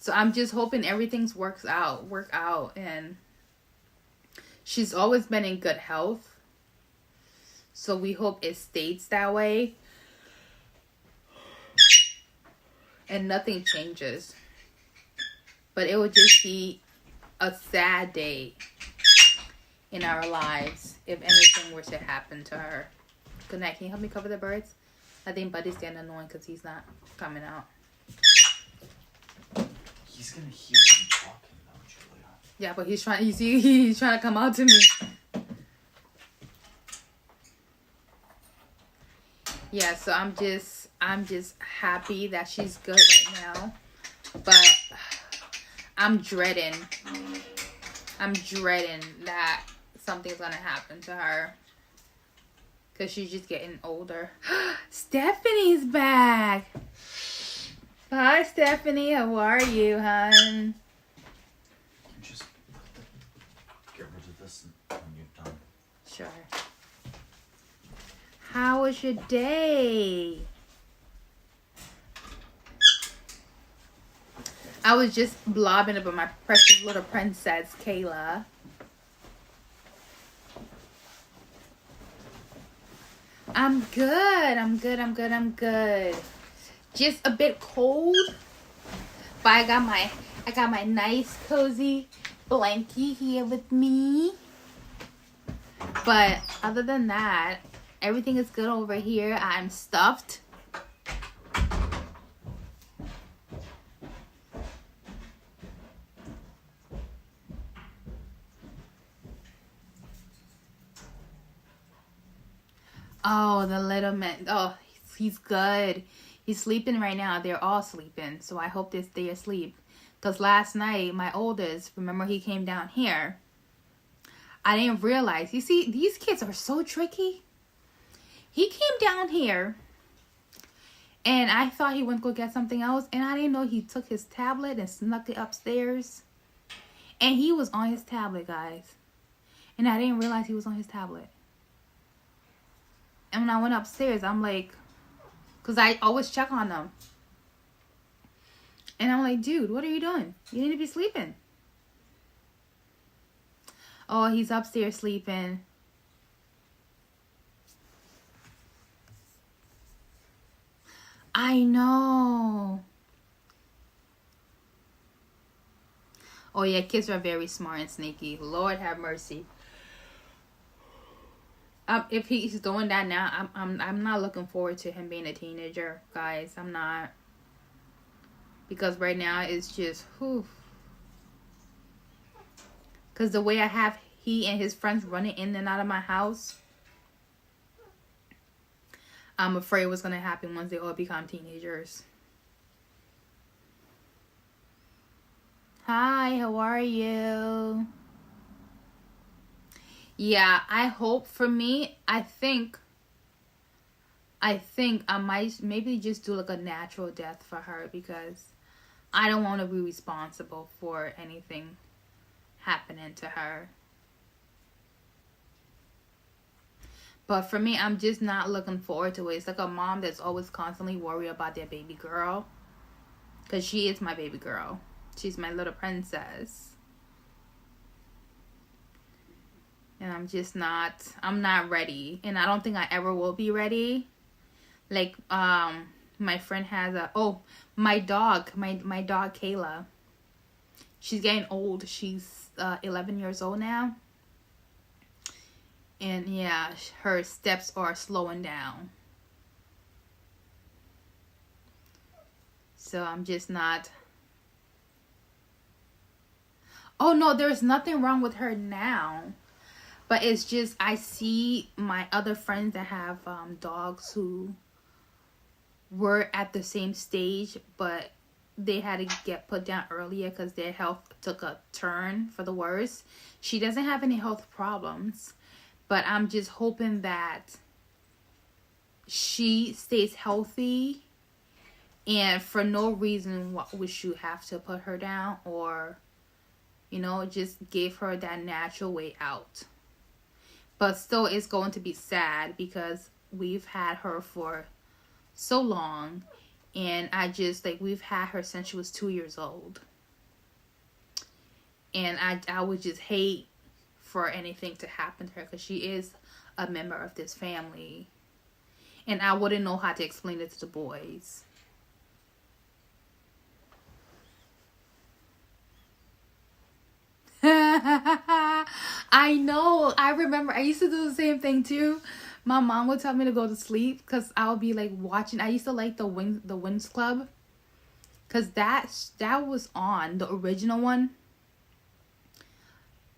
So I'm just hoping everything work out. And she's always been in good health. So we hope it stays that way. And nothing changes. But it would just be a sad day in our lives if anything were to happen to her. Good night. Can you help me cover the birds? I think Buddy's getting annoying because he's not coming out. He's going to hear you talking though, Julia. Yeah, but he's trying to come out to me. Yeah, so I'm just happy that she's good right now. But I'm dreading that something's gonna happen to her. Because she's just getting older. Stephanie's back. Hi, Stephanie. How are you, hon? Just get rid of this when you're done. Sure. How was your day? I was just blobbing about my precious little princess, Kayla. I'm good. Just a bit cold, but I got my nice cozy blankie here with me. But other than that, everything is good over here. I'm stuffed. Oh, the little man. Oh, he's good. He's sleeping right now. They're all sleeping. So I hope they stay asleep. Because last night, my oldest, remember he came down here. I didn't realize. You see, these kids are so tricky. He came down here. And I thought he went to go get something else. And I didn't know he took his tablet and snuck it upstairs. And he was on his tablet, guys. And I didn't realize he was on his tablet. And when I went upstairs, I'm like, because I always check on them. And I'm like, dude, what are you doing? You need to be sleeping. Oh, he's upstairs sleeping. I know. Oh yeah, kids are very smart and sneaky. Lord have mercy. If he's doing that now, I'm not looking forward to him being a teenager, guys. I'm not. Because right now it's just, whew. Because the way I have he and his friends running in and out of my house, I'm afraid what's going to happen once they all become teenagers. Hi, how are you? Yeah, I hope for me, I think I might maybe just do like a natural death for her because I don't want to be responsible for anything happening to her. But for me, I'm just not looking forward to it. It's like a mom that's always constantly worried about their baby girl. Because she is my baby girl. She's my little princess. And I'm not ready. And I don't think I ever will be ready. Like, my friend has my dog Kayla. She's getting old. She's 11 years old now. And yeah, her steps are slowing down. So I'm just not. Oh no, there's nothing wrong with her now. But it's just, I see my other friends that have dogs who were at the same stage, but they had to get put down earlier because their health took a turn for the worse. She doesn't have any health problems, but I'm just hoping that she stays healthy, and for no reason would you have to put her down, or, you know, just give her that natural way out. But still, it's going to be sad because we've had her for so long. And we've had her since she was 2 years old. And I would just hate for anything to happen to her because she is a member of this family. And I wouldn't know how to explain it to the boys. I know. I remember I used to do the same thing too. My mom would tell me to go to sleep because I would be like watching. I used to like the Wings Club because that was on the original one.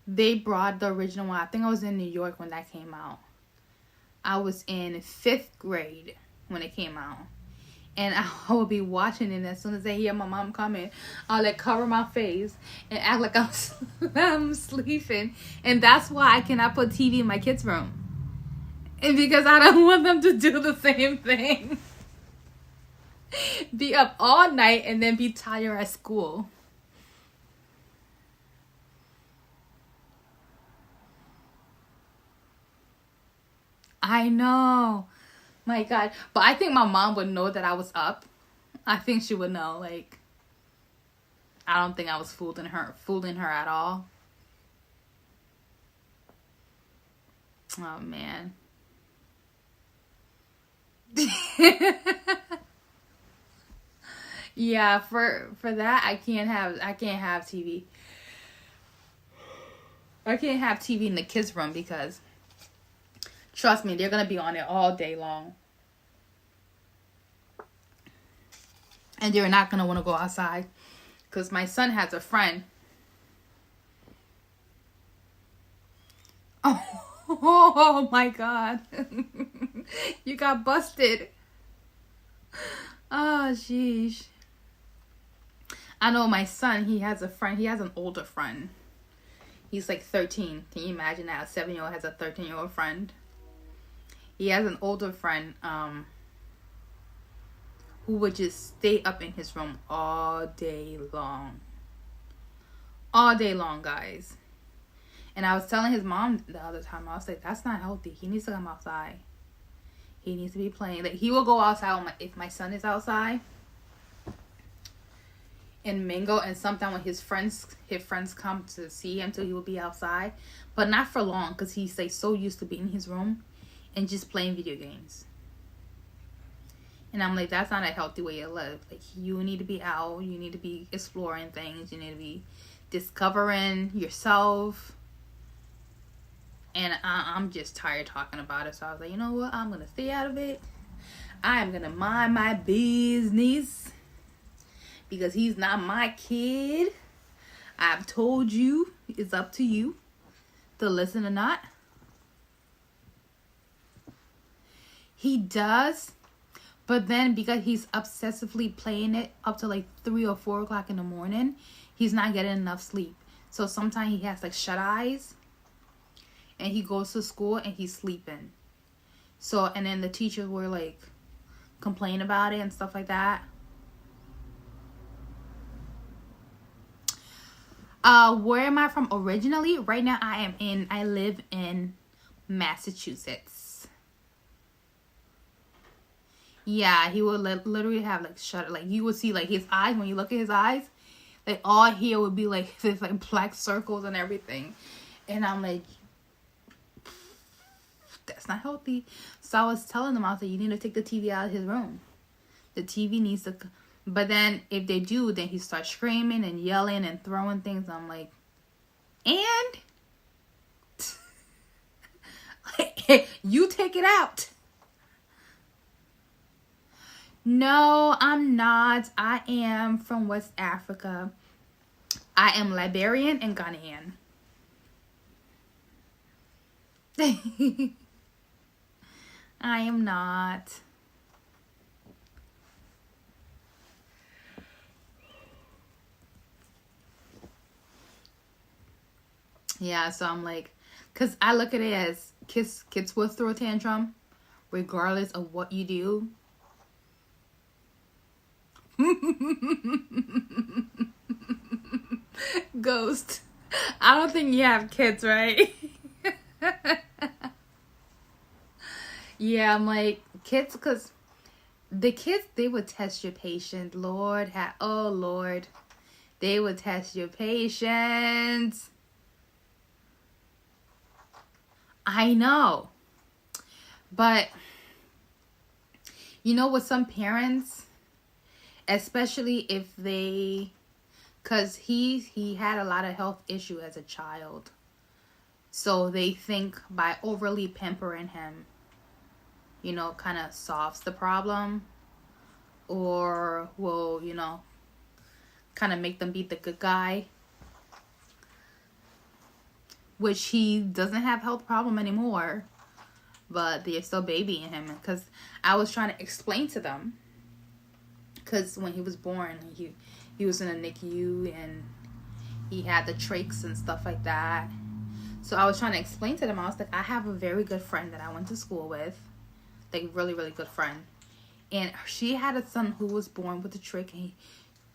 They brought the original one. I think I was in New York when that came out. I was in 5th grade when it came out. And I would be watching it, and as soon as I hear my mom coming, I'll like cover my face and act like I'm sleeping. And that's why I cannot put TV in my kids' room. And because I don't want them to do the same thing. Be up all night and then be tired at school. I know. My God. But I think my mom would know that I was up. I think she would know. Like, I don't think I was fooling her at all. Oh, man. Yeah, for that, I can't have TV. I can't have TV in the kids' room because, trust me, they're going to be on it all day long. And they're not going to want to go outside. Because my son has a friend. Oh my God. You got busted. Oh, sheesh. I know my son, he has a friend. He has an older friend. He's like 13. Can you imagine that? A 7-year-old has a 13-year-old friend. He has an older friend who would just stay up in his room all day long. all day long, guys. And I was telling his mom the other time, I was like, that's not healthy. He needs to come outside. He needs to be playing. Like, he will go outside if my son is outside and mingle. And sometimes when his friends come to see him, so he will be outside. But not for long, because he's like so used to being in his room and just playing video games. And I'm like, that's not a healthy way to live. Like, you need to be out. You need to be exploring things. You need to be discovering yourself. And I'm just tired talking about it. So I was like, you know what? I'm going to stay out of it. I am going to mind my business. Because he's not my kid. I've told you. It's up to you to listen or not. He does. But then because he's obsessively playing it up to like 3 or 4 o'clock in the morning, he's not getting enough sleep. So sometimes he has like shut eyes. And he goes to school and he's sleeping. So, and then the teachers were like complain about it and stuff like that. Where am I from originally? Right now I live in Massachusetts. Yeah, he would literally have like like you would see like his eyes, when you look at his eyes, like all here would be like this like black circles and everything. And I'm like, that's not healthy. So I was telling them, I was like, you need to take the TV out of his room. The TV needs to. But then if they do, then he starts screaming and yelling and throwing things. I'm like, and you take it out. No, I'm not. I am from West Africa. I am Liberian and Ghanaian. I am not. Yeah, so I'm like, because I look at it as kids will throw a tantrum regardless of what you do. Ghost. I don't think you have kids, right? Yeah, I'm like, kids, because the kids, they would test your patience. Lord, oh Lord. They would test your patience. I know. But, you know, with some parents, especially if they, because he had a lot of health issue as a child. So they think by overly pampering him, you know, kind of solves the problem. Or will, you know, kind of make them be the good guy. Which he doesn't have health problem anymore. But they're still babying him. Because I was trying to explain to them. Because when he was born, he was in a NICU and he had the trachs and stuff like that. So I was trying to explain to them. I was like, I have a very good friend that I went to school with. Like, really, really good friend. And she had a son who was born with a trach. And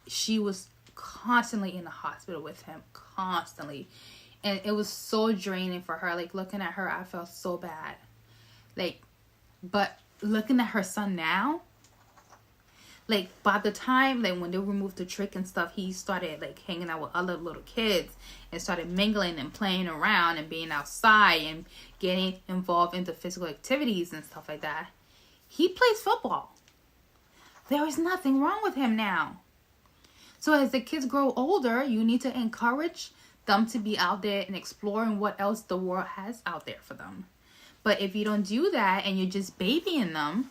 she was constantly in the hospital with him. Constantly. And it was so draining for her. Like, looking at her, I felt so bad. Like, but looking at her son now, like, by the time, like, when they removed the trach and stuff, he started, like, hanging out with other little kids and started mingling and playing around and being outside and getting involved into physical activities and stuff like that. He plays football. There is nothing wrong with him now. So as the kids grow older, you need to encourage them to be out there and exploring what else the world has out there for them. But if you don't do that and you're just babying them,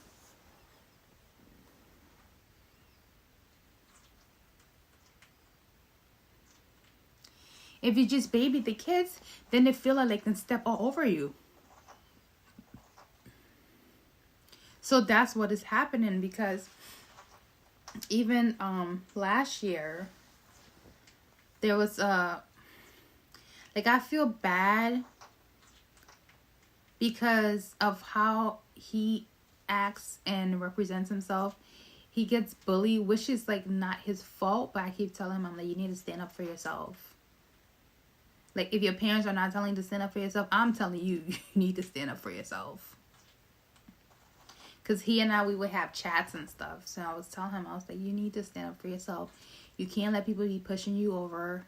if you just baby the kids, then they feel like they can step all over you. So that's what is happening, because even last year, there was like, I feel bad because of how he acts and represents himself. He gets bullied, which is like not his fault, but I keep telling him, I'm like, you need to stand up for yourself. Like, if your parents are not telling you to stand up for yourself, I'm telling you, you need to stand up for yourself. Because he and I, we would have chats and stuff. So I was telling him, I was like, you need to stand up for yourself. You can't let people be pushing you over.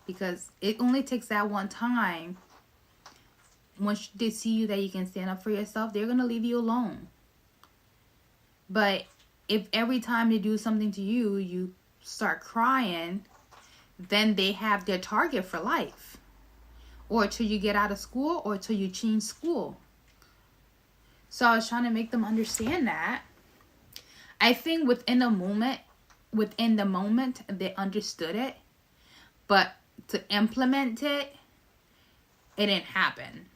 Because it only takes that one time. Once they see you that you can stand up for yourself, they're going to leave you alone. But if every time they do something to you, you start crying, then they have their target for life. Or till you get out of school, or till you change school. So I was trying to make them understand that. I think within the moment, they understood it. But to implement it, it didn't happen.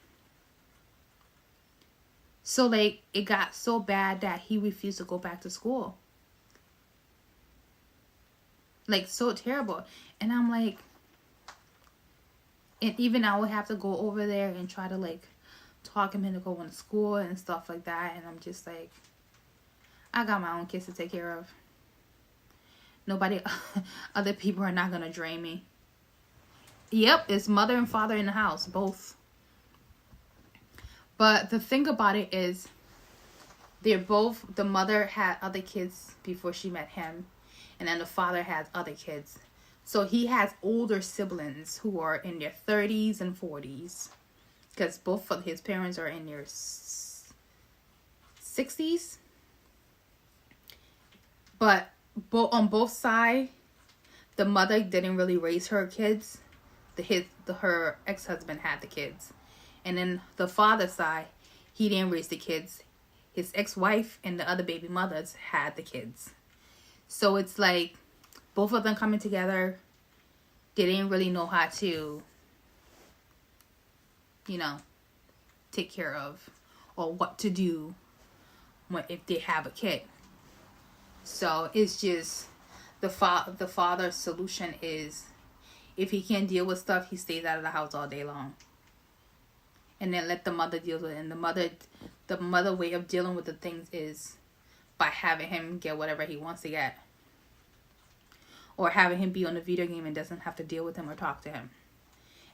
So, like, it got so bad that he refused to go back to school. Like, so terrible. And I'm like, and even I would have to go over there and try to, like, talk him into going to school and stuff like that. And I'm just like, I got my own kids to take care of. Nobody, other people are not going to drain me. Yep, it's mother and father in the house, both. But the thing about it is, they're both, the mother had other kids before she met him. And then the father has other kids. So he has older siblings who are in their 30s and 40s. Because both of his parents are in their 60s. But on both sides, the mother didn't really raise her kids. Her ex-husband had the kids. And then the father's side, he didn't raise the kids. His ex-wife and the other baby mothers had the kids. So it's like, both of them coming together, they didn't really know how to, take care of, or what to do if they have a kid. So it's just, the father's solution is, if he can't deal with stuff, he stays out of the house all day long. And then let the mother deal with it. And the mother way of dealing with the things is by having him get whatever he wants to get. Or having him be on the video game and doesn't have to deal with him or talk to him.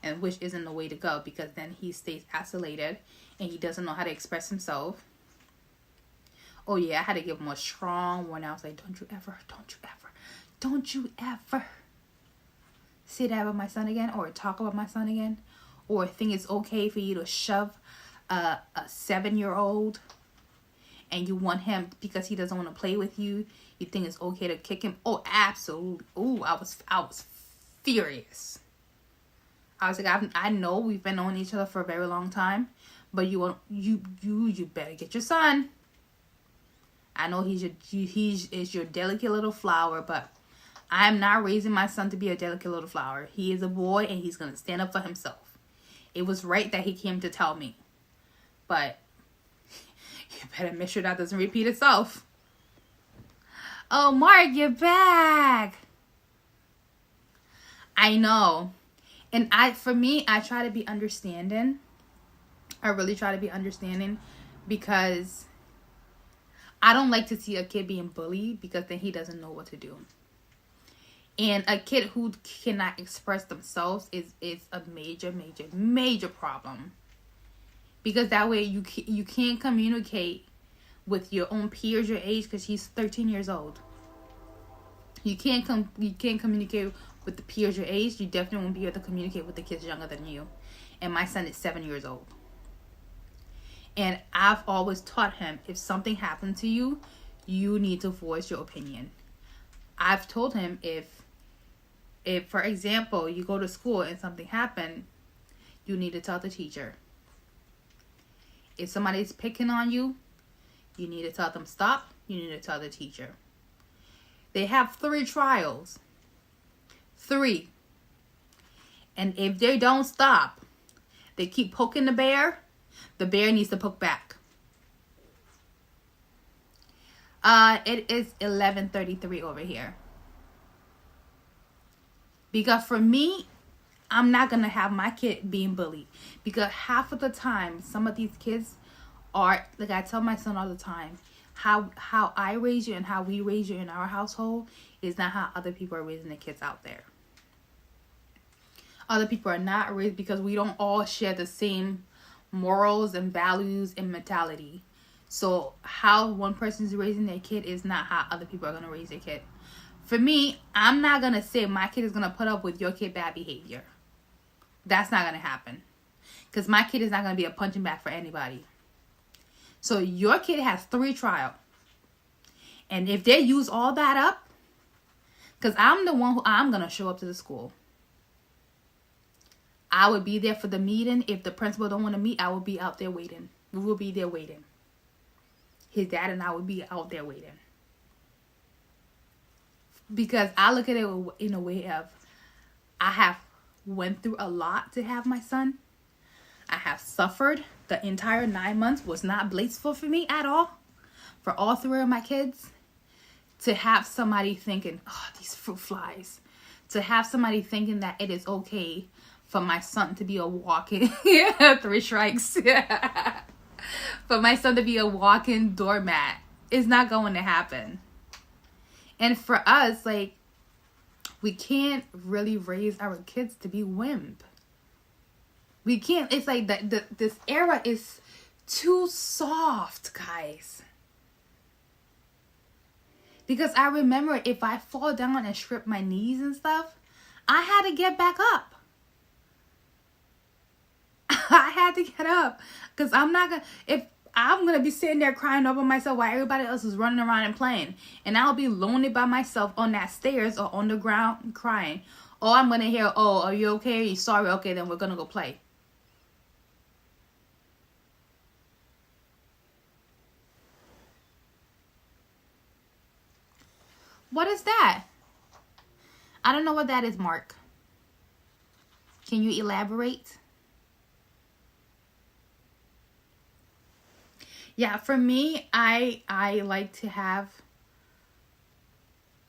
And which isn't the way to go, because then he stays isolated and he doesn't know how to express himself. Oh yeah, I had to give him a strong one. I was like, don't you ever say that about my son again, or talk about my son again, or think it's okay for you to shove a 7-year-old and you want him because he doesn't want to play with you. You think it's okay to kick him? Oh, absolutely. Oh, I was furious. I was like, I know we've been knowing each other for a very long time, but you better get your son. I know he's your delicate little flower, but I'm not raising my son to be a delicate little flower. He is a boy and he's going to stand up for himself. It was right that he came to tell me. But you better make sure that doesn't repeat itself. Oh, Mark, you're back. I know. And for me, I try to be understanding. I really try to be understanding, because I don't like to see a kid being bullied, because then he doesn't know what to do. And a kid who cannot express themselves is a major problem. Because that way you can't communicate with your own peers your age, because he's 13 years old. You can't communicate with the peers your age. You definitely won't be able to communicate with the kids younger than you. And my son is 7 years old. And I've always taught him, if something happened to you, you need to voice your opinion. I've told him, if for example, you go to school and something happened, you need to tell the teacher. If somebody's picking on you, you need to tell them stop. You need to tell the teacher. They have 3 trials. 3. And if they don't stop, they keep poking the bear needs to poke back. It is 11:33 over here. Because for me, I'm not going to have my kid being bullied. Because half of the time, some of these kids are, like I tell my son all the time, how I raise you and how we raise you in our household is not how other people are raising the kids out there. other people are not raised, because we don't all share the same morals and values and mentality. So how one person's raising their kid is not how other people are going to raise their kid. For me, I'm not going to say my kid is going to put up with your kid bad behavior. That's not going to happen. Because my kid is not going to be a punching bag for anybody. So your kid has 3 trial. And if they use all that up, because I'm the one who, I'm going to show up to the school. I would be there for the meeting. If the principal don't want to meet, I will be out there waiting. We will be there waiting. His dad and I would be out there waiting. Because I look at it in a way of, I have went through a lot to have my son. I have suffered. The entire 9 months was not blissful for me at all. For all 3 of my kids. To have somebody thinking, oh, these fruit flies. To have somebody thinking that it is okay for my son to be a walking 3 strikes. For my son to be a walking doormat. It's not going to happen. And for us, like, we can't really raise our kids to be wimp. We can't. It's like this era is too soft, guys. Because I remember if I fall down and strip my knees and stuff, I had to get back up. I had to get up. Because I'm not going to... If I'm going to be sitting there crying over myself while everybody else is running around and playing. And I'll be lonely by myself on that stairs or on the ground crying. Or I'm going to hear, oh, are you okay? Are you sorry? Okay, then we're going to go play. What is that? I don't know what that is, Mark. Can you elaborate? Yeah, for me, I like to have...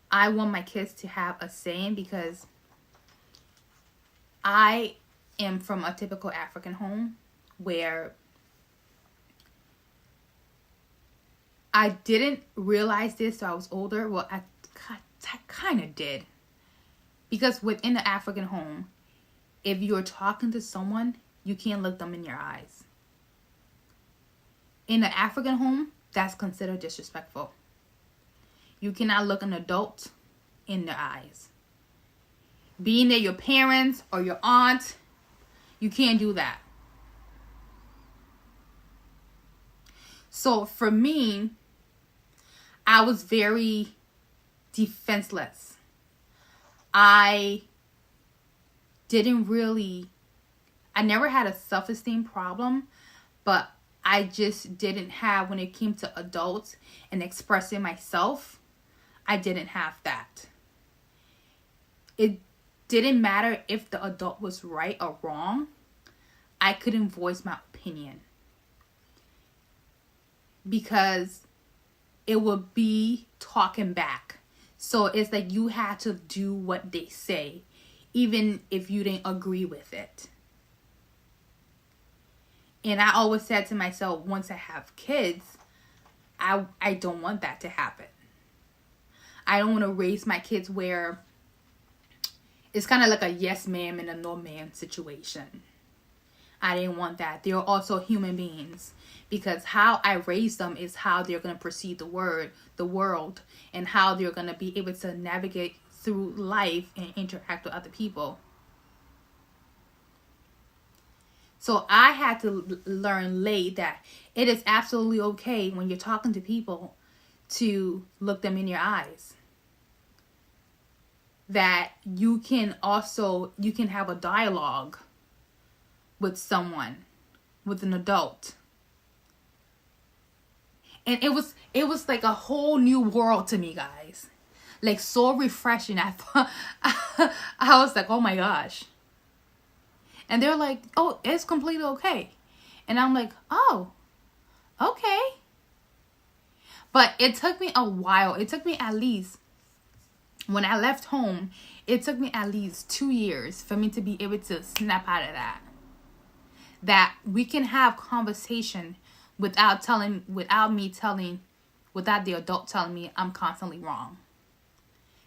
I want my kids to have a saying because I am from a typical African home where I didn't realize this till I was older. Well, I kind of did. Because within the African home, if you're talking to someone, you can't look them in your eyes. In the African home, that's considered disrespectful. You cannot look an adult in the eyes. Being they're your parents or your aunt, you can't do that. So for me, I was very defenseless. I never had a self-esteem problem, but I just didn't have, when it came to adults and expressing myself, I didn't have that. It didn't matter if the adult was right or wrong. I couldn't voice my opinion. Because it would be talking back. So it's like you had to do what they say, even if you didn't agree with it. And I always said to myself, once I have kids, I don't want that to happen. I don't want to raise my kids where it's kind of like a yes ma'am and a no ma'am situation. I didn't want that. They're also human beings. Because how I raise them is how they're going to perceive the world, and how they're going to be able to navigate through life and interact with other people. So I had to learn late that it is absolutely okay when you're talking to people to look them in your eyes. That you can have a dialogue with someone, with an adult. And it was like a whole new world to me, guys. Like, so refreshing. I thought, I was like, oh my gosh. And they're like, oh, it's completely okay. And I'm like, oh, okay. But it took me a while. It took me at least, when I left home, it took me at least 2 years for me to be able to snap out of that. That we can have conversation without the adult telling me I'm constantly wrong.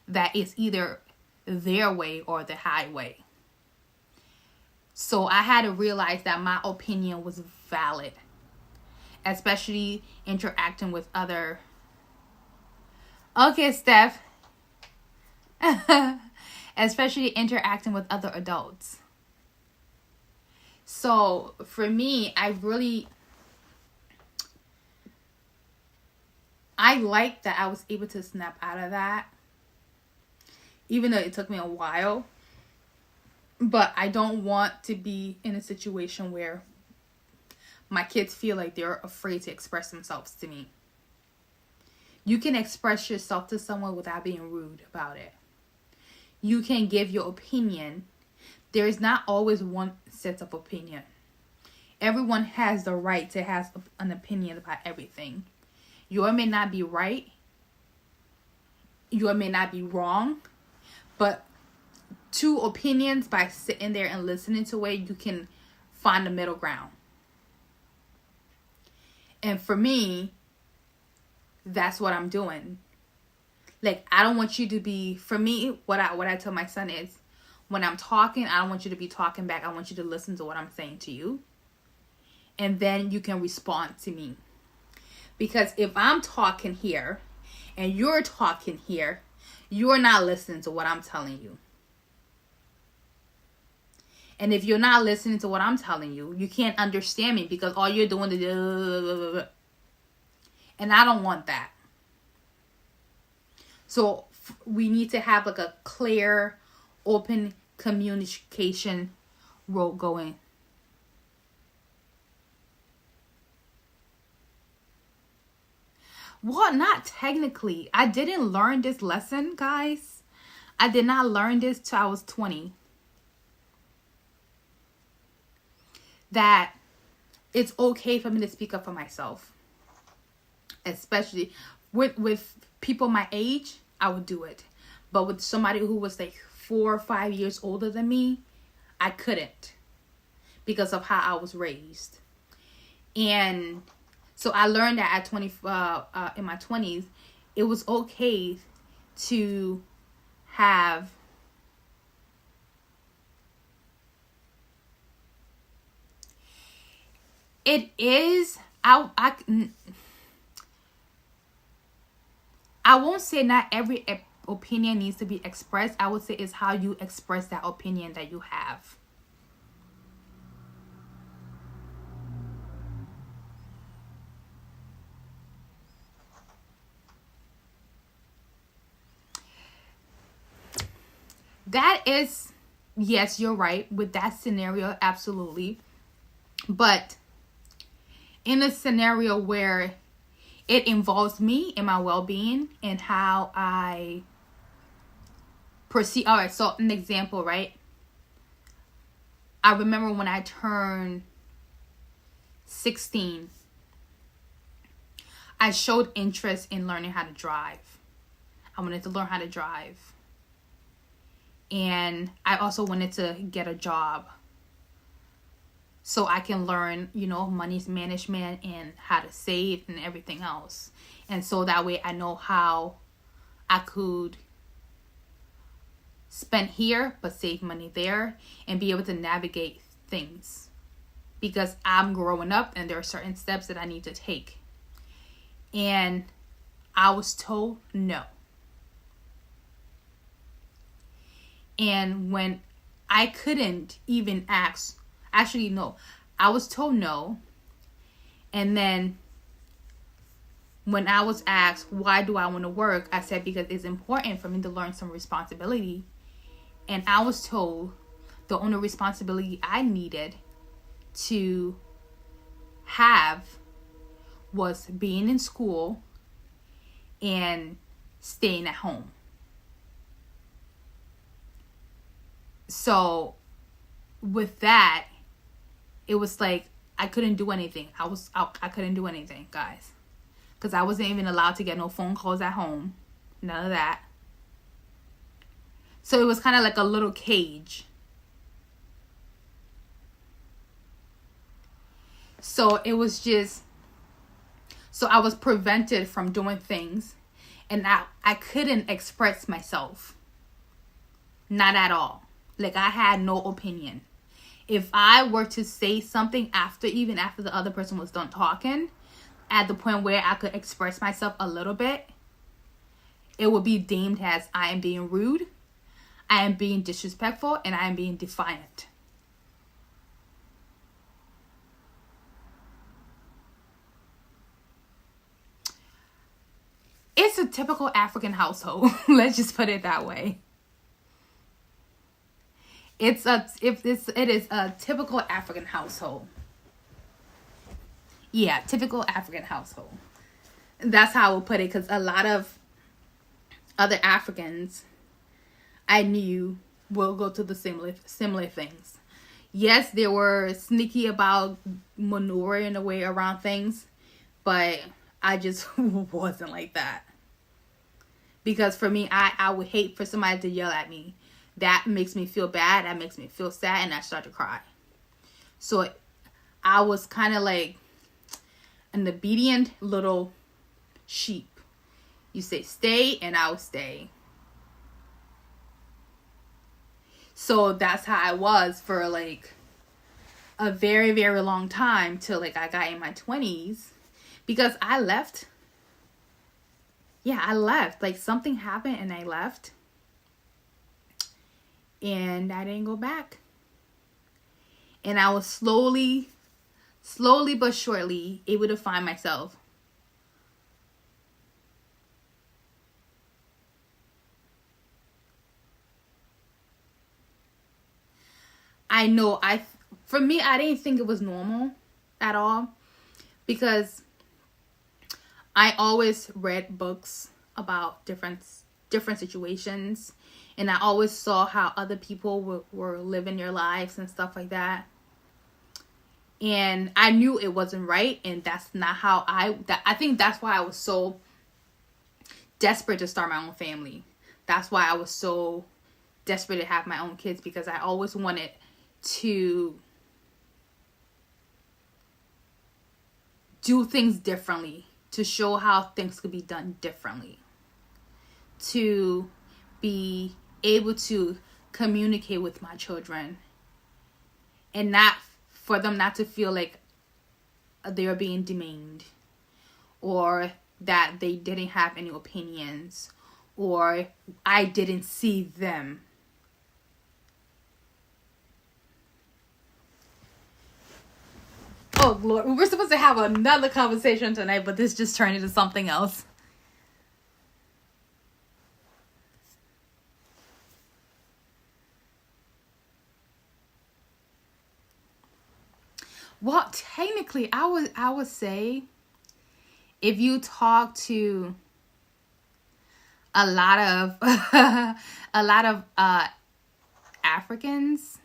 That it's either their way or the highway. So I had to realize that my opinion was valid, especially interacting with other. Okay, Steph. Especially interacting with other adults. So for me, I like that I was able to snap out of that, even though it took me a while. But I don't want to be in a situation where my kids feel like they're afraid to express themselves to me. You can express yourself to someone without being rude about it. You can give your opinion. There is not always one set of opinion. Everyone has the right to have an opinion about everything. Yours may not be right. Yours may not be wrong. But two opinions, by sitting there and listening to it, you can find the middle ground. And for me, that's what I'm doing. Like, I don't want you to be, for me, what I tell my son is, when I'm talking, I don't want you to be talking back. I want you to listen to what I'm saying to you. And then you can respond to me. Because if I'm talking here and you're talking here, you're not listening to what I'm telling you. And if you're not listening to what I'm telling you, you can't understand me because all you're doing is... And I don't want that. So we need to have like a clear, open communication road going. Well, not technically. I didn't learn this lesson, guys. I did not learn this till I was 20. That it's okay for me to speak up for myself. Especially with people my age, I would do it. But with somebody who was like 4 or 5 years older than me, I couldn't. Because of how I was raised. And so I learned that at in my 20s, it was okay to have it is I won't say not every opinion needs to be expressed. I would say it's how you express that opinion that you have. That is, yes, you're right. With that scenario, absolutely. But in a scenario where it involves me and my well-being and how I perceive. All right, so an example, right? I remember when I turned 16, I showed interest in learning how to drive. I wanted to learn how to drive. And I also wanted to get a job so I can learn, money management and how to save and everything else. And so that way I know how I could spend here but save money there and be able to navigate things. Because I'm growing up and there are certain steps that I need to take. And I was told no. And when I couldn't even ask, actually, no, I was told no. And then when I was asked, why do I want to work? I said, because it's important for me to learn some responsibility. And I was told the only responsibility I needed to have was being in school and staying at home. So with that, it was like I couldn't do anything. I couldn't do anything, guys. Because I wasn't even allowed to get no phone calls at home. None of that. So it was kind of like a little cage. So it was just... So I was prevented from doing things. And I couldn't express myself. Not at all. Like, I had no opinion. if I were to say something even after the other person was done talking, at the point where I could express myself a little bit, it would be deemed as I am being rude, I am being disrespectful, and I am being defiant. It's a typical African household. Let's just put it that way. It is a typical African household. Yeah, typical African household. That's how I would put it, because a lot of other Africans I knew will go to the similar things. Yes, they were sneaky about maneuvering their way around things, but I just wasn't like that. Because for me, I would hate for somebody to yell at me. That makes me feel bad. That makes me feel sad. And I start to cry. So I was kind of like an obedient little sheep. You say stay and I'll stay. So that's how I was for like a very, very long time till like I got in my 20s. Because I left. Yeah, I left. Like something happened and I left. And I didn't go back. And I was slowly but surely able to find myself. I know for me, I didn't think it was normal at all, because I always read books about different situations, and I always saw how other people were living their lives and stuff like that. And I knew it wasn't right, and that's not how I think that's why I was so desperate to start my own family. That's why I was so desperate to have my own kids, because I always wanted to do things differently, to show how things could be done differently, to be able to communicate with my children, and not for them not to feel like they're being demeaned, or that they didn't have any opinions, or I didn't see them. Oh, Lord. We were supposed to have another conversation tonight, but this just turned into something else. Well, technically, I would say if you talk to a lot of Africans,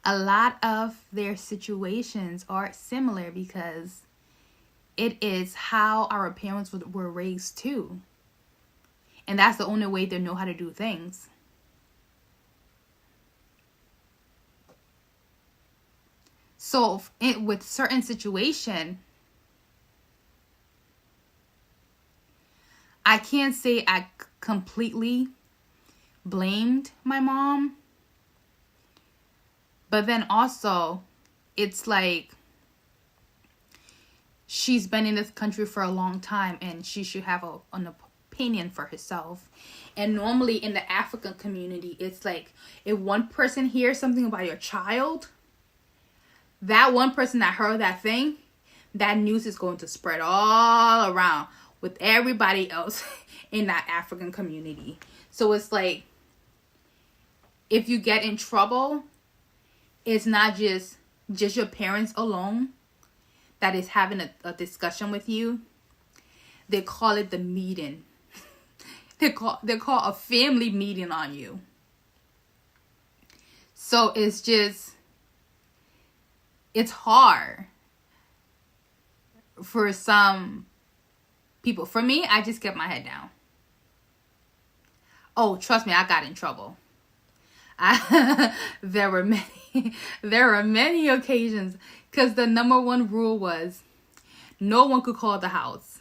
a lot of their situations are similar, because it is how our parents were raised too. And that's the only way they know how to do things. So with certain situation, I can't say I completely blamed my mom. But then also, it's like she's been in this country for a long time, and she should have an opinion for herself. And normally in the African community, it's like if one person hears something about your child, that one person that heard that thing, that news is going to spread all around with everybody else in that African community. So it's like, if you get in trouble, it's not just your parents alone that is having a discussion with you. They call it the meeting. They call a family meeting on you. So it's hard for some people. For me, I just kept my head down. Oh, trust me, I got in trouble. There were many occasions, because the number one rule was no one could call the house.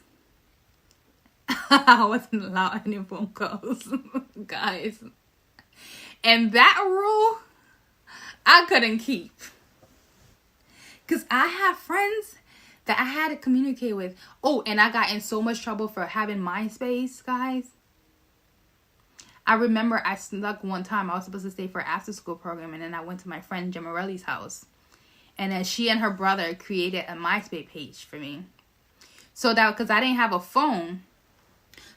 I wasn't allowed any phone calls, guys. And that rule, I couldn't keep. Because I have friends that I had to communicate with. Oh, and I got in so much trouble for having MySpace, guys. I remember I snuck one time. I was supposed to stay for an after-school program, and then I went to my friend Jamarelli's house. And then she and her brother created a MySpace page for me. So that, because I didn't have a phone,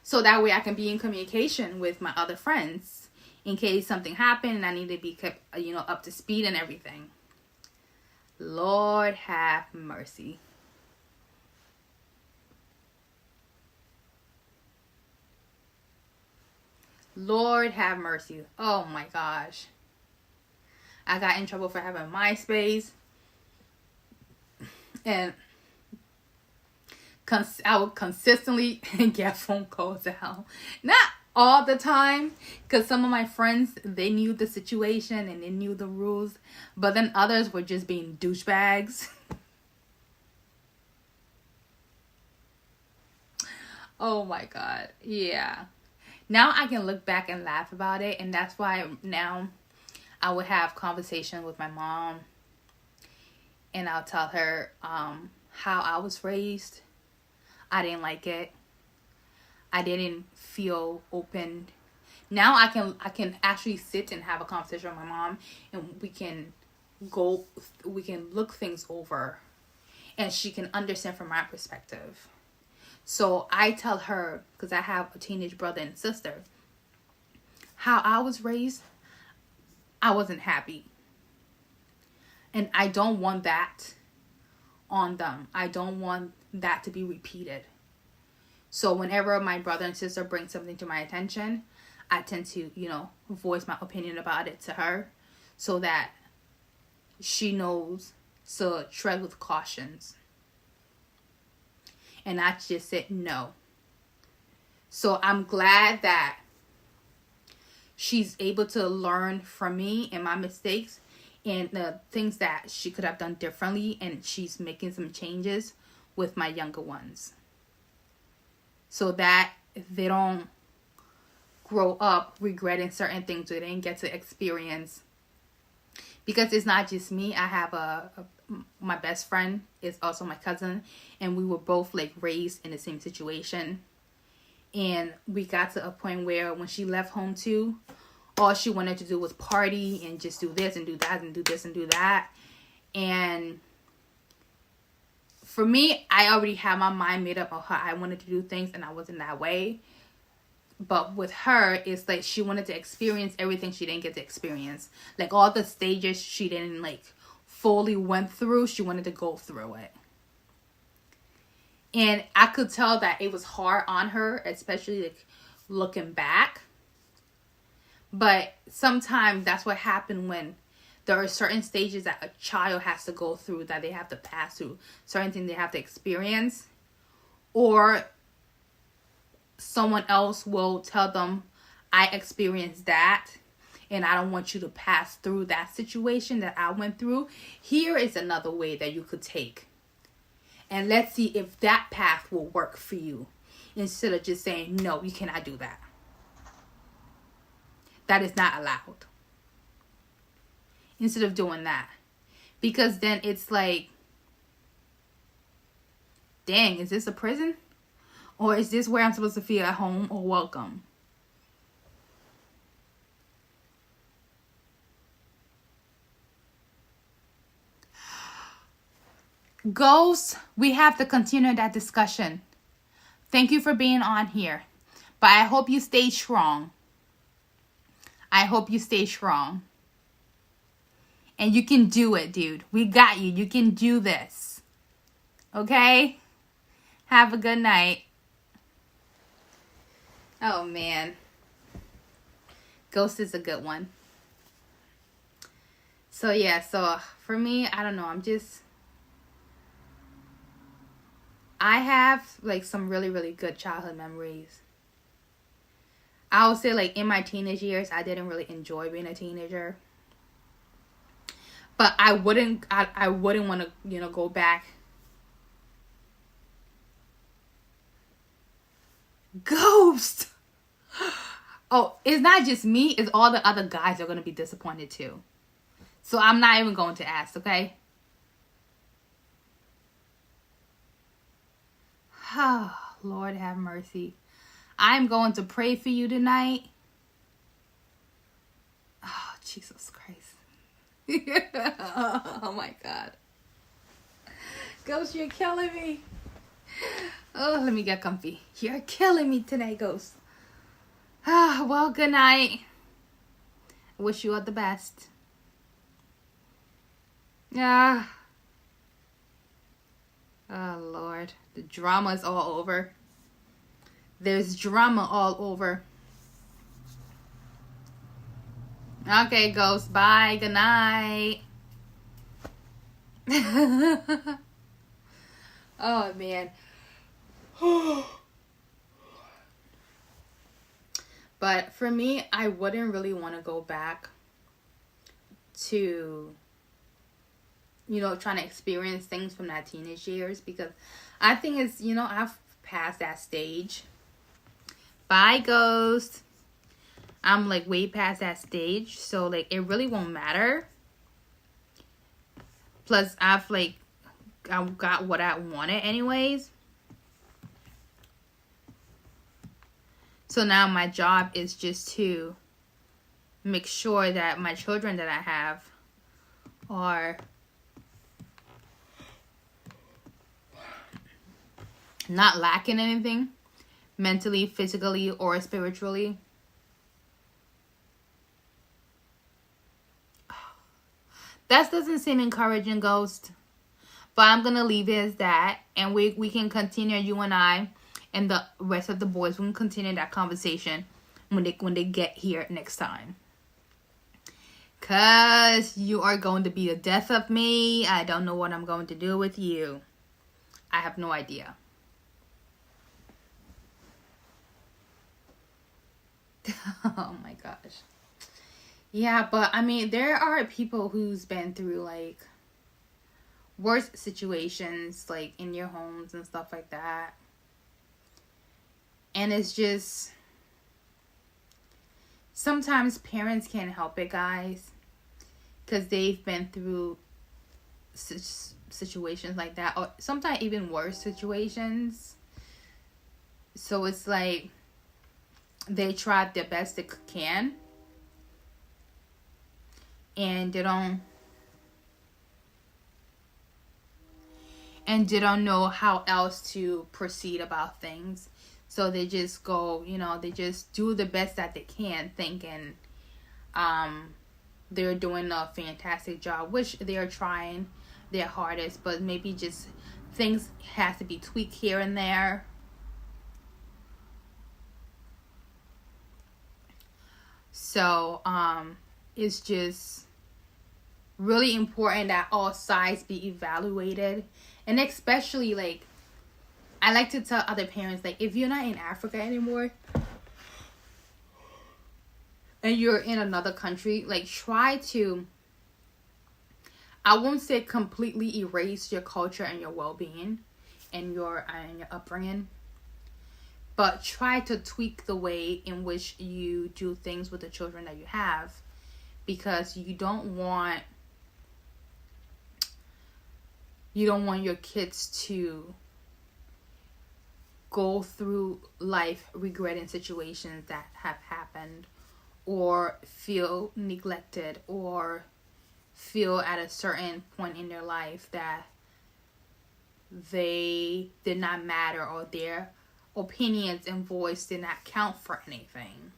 so that way I can be in communication with my other friends in case something happened and I need to be kept, up to speed and everything. Lord have mercy. Lord have mercy. Oh my gosh. I got in trouble for having MySpace. And I would consistently get phone calls out. Not all the time, because some of my friends, they knew the situation and they knew the rules. But then others were just being douchebags. Oh my God. Yeah. Now I can look back and laugh about it. And that's why now I would have conversation with my mom. And I'll tell her how I was raised. I didn't like it. I didn't feel open. Now I can actually sit and have a conversation with my mom, and we can look things over, and she can understand from my perspective. So I tell her, because I have a teenage brother and sister, how I was raised, I wasn't happy. And I don't want that on them. I don't want that to be repeated. So whenever my brother and sister bring something to my attention, I tend to, voice my opinion about it to her so that she knows to tread with cautions. And I just said no. So I'm glad that she's able to learn from me and my mistakes and the things that she could have done differently, and she's making some changes with my younger ones so that they don't grow up regretting certain things they didn't get to experience. Because it's not just me. I have my best friend is also my cousin, and we were both raised in the same situation. And we got to a point where when she left home too, all she wanted to do was party and just do this and do that and do this and do that. And for me, I already had my mind made up of how I wanted to do things, and I wasn't that way. But with her, it's she wanted to experience everything she didn't get to experience. All the stages she didn't fully went through, she wanted to go through it. And I could tell that it was hard on her, especially looking back. But sometimes that's what happened when there are certain stages that a child has to go through, that they have to pass through, certain things they have to experience, or someone else will tell them, I experienced that, and I don't want you to pass through that situation that I went through. Here is another way that you could take, and let's see if that path will work for you, instead of just saying, no, you cannot do that. That is not allowed. Instead of doing that. Because then it's dang, is this a prison? Or is this where I'm supposed to feel at home or welcome? Ghosts, we have to continue that discussion. Thank you for being on here. But I hope you stay strong. I hope you stay strong. And you can do it, dude. We got you. You can do this. Okay? Have a good night. Oh, man. Ghost is a good one. So, yeah. So, for me, I don't know. I have, some really, really good childhood memories. I would say, in my teenage years, I didn't really enjoy being a teenager. But I wouldn't want to, go back. Ghost! Oh, it's not just me. It's all the other guys are going to be disappointed too. So I'm not even going to ask, okay? Oh, Lord have mercy. I'm going to pray for you tonight. Oh, Jesus Christ. Oh, my God. Ghost, you're killing me. Oh, let me get comfy. You're killing me tonight, Ghost. Ah, well, good night. Wish you all the best. Ah. Oh, Lord. The drama's all over. There's drama all over. Okay, Ghost. Bye. Good night. Oh, man. But for me, I wouldn't really want to go back to, you know, trying to experience things from that teenage years, because I think it's, you know, I've passed that stage. Bye, Ghost. I'm like way past that stage, so like it really won't matter. Plus, I got what I wanted anyways. So now my job is just to make sure that my children that I have are not lacking anything mentally, physically, or spiritually. That doesn't seem encouraging, Ghost. But I'm going to leave it as that. And we can continue, you and I, and the rest of the boys. We can continue that conversation when they get here next time. Because you are going to be the death of me. I don't know what I'm going to do with you. I have no idea. Oh my gosh. Yeah, but I mean, there are people who's been through like worse situations, like in your homes and stuff like that. And it's just, sometimes parents can't help it, guys, because they've been through situations like that, or sometimes even worse situations. So it's like they tried their best they can, and they don't know how else to proceed about things. So they just go, you know, they just do the best that they can, thinking they're doing a fantastic job, which they are trying their hardest, but maybe just things have to be tweaked here and there. So it's just really important that all sides be evaluated. And especially, like, I like to tell other parents, like, if you're not in Africa anymore and you're in another country, like, try to, I won't say completely erase your culture and your well-being and your upbringing, but try to tweak the way in which you do things with the children that you have, because you don't want your kids to go through life regretting situations that have happened, or feel neglected, or feel at a certain point in their life that they did not matter, or their opinions and voice did not count for anything.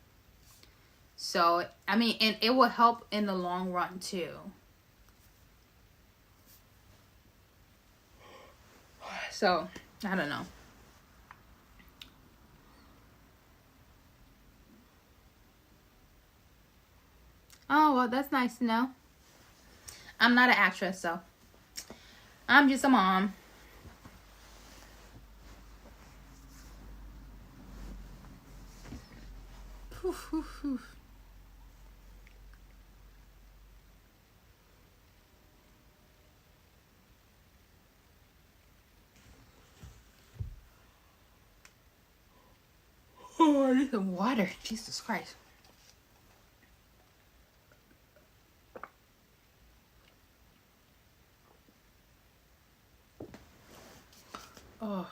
So, I mean, and it will help in the long run too. So, I don't know. Oh, well, that's nice to know. I'm not an actress, so I'm just a mom. Poof, poof, poof. Oh, I need some water. Jesus Christ. Oh.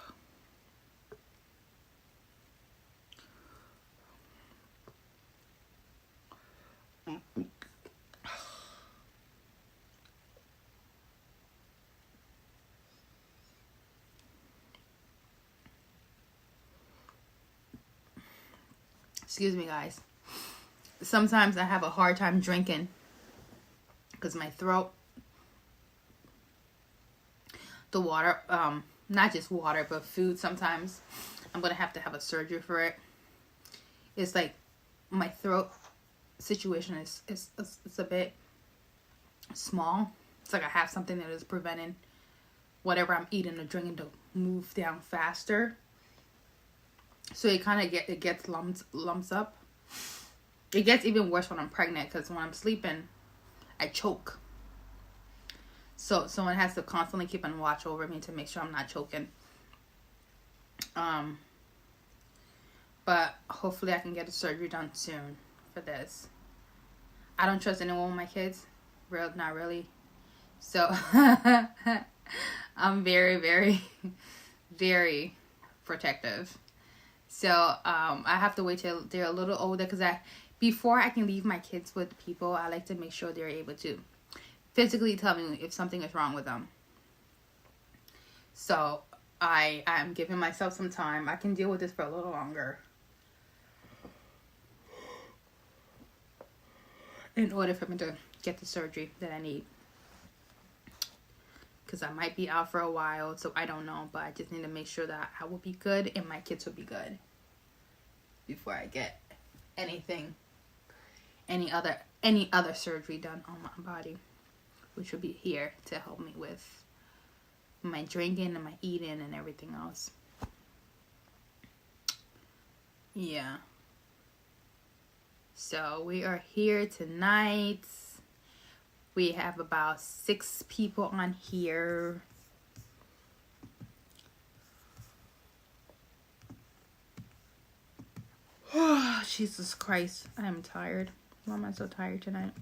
Excuse me, guys. Sometimes I have a hard time drinking because my throat, the water, not just water, but food, sometimes I'm going to have a surgery for it. It's like my throat situation is a bit small. It's like I have something that is preventing whatever I'm eating or drinking to move down faster. So it kind of gets lumps up. It gets even worse when I'm pregnant because when I'm sleeping, I choke. So someone has to constantly keep on watch over me to make sure I'm not choking. But hopefully I can get a surgery done soon for this. I don't trust anyone with my kids. Not really. So I'm very, very, very protective. So I have to wait till they're a little older because before I can leave my kids with people, I like to make sure they're able to physically tell me if something is wrong with them. So I'm giving myself some time. I can deal with this for a little longer in order for me to get the surgery that I need. Because I might be out for a while, so I don't know. But I just need to make sure that I will be good and my kids will be good before I get any other surgery done on my body, which will be here to help me with my drinking and my eating and everything else. Yeah. So we are here tonight. We have about 6 people on here. Oh, Jesus Christ. I am tired. Why am I so tired tonight?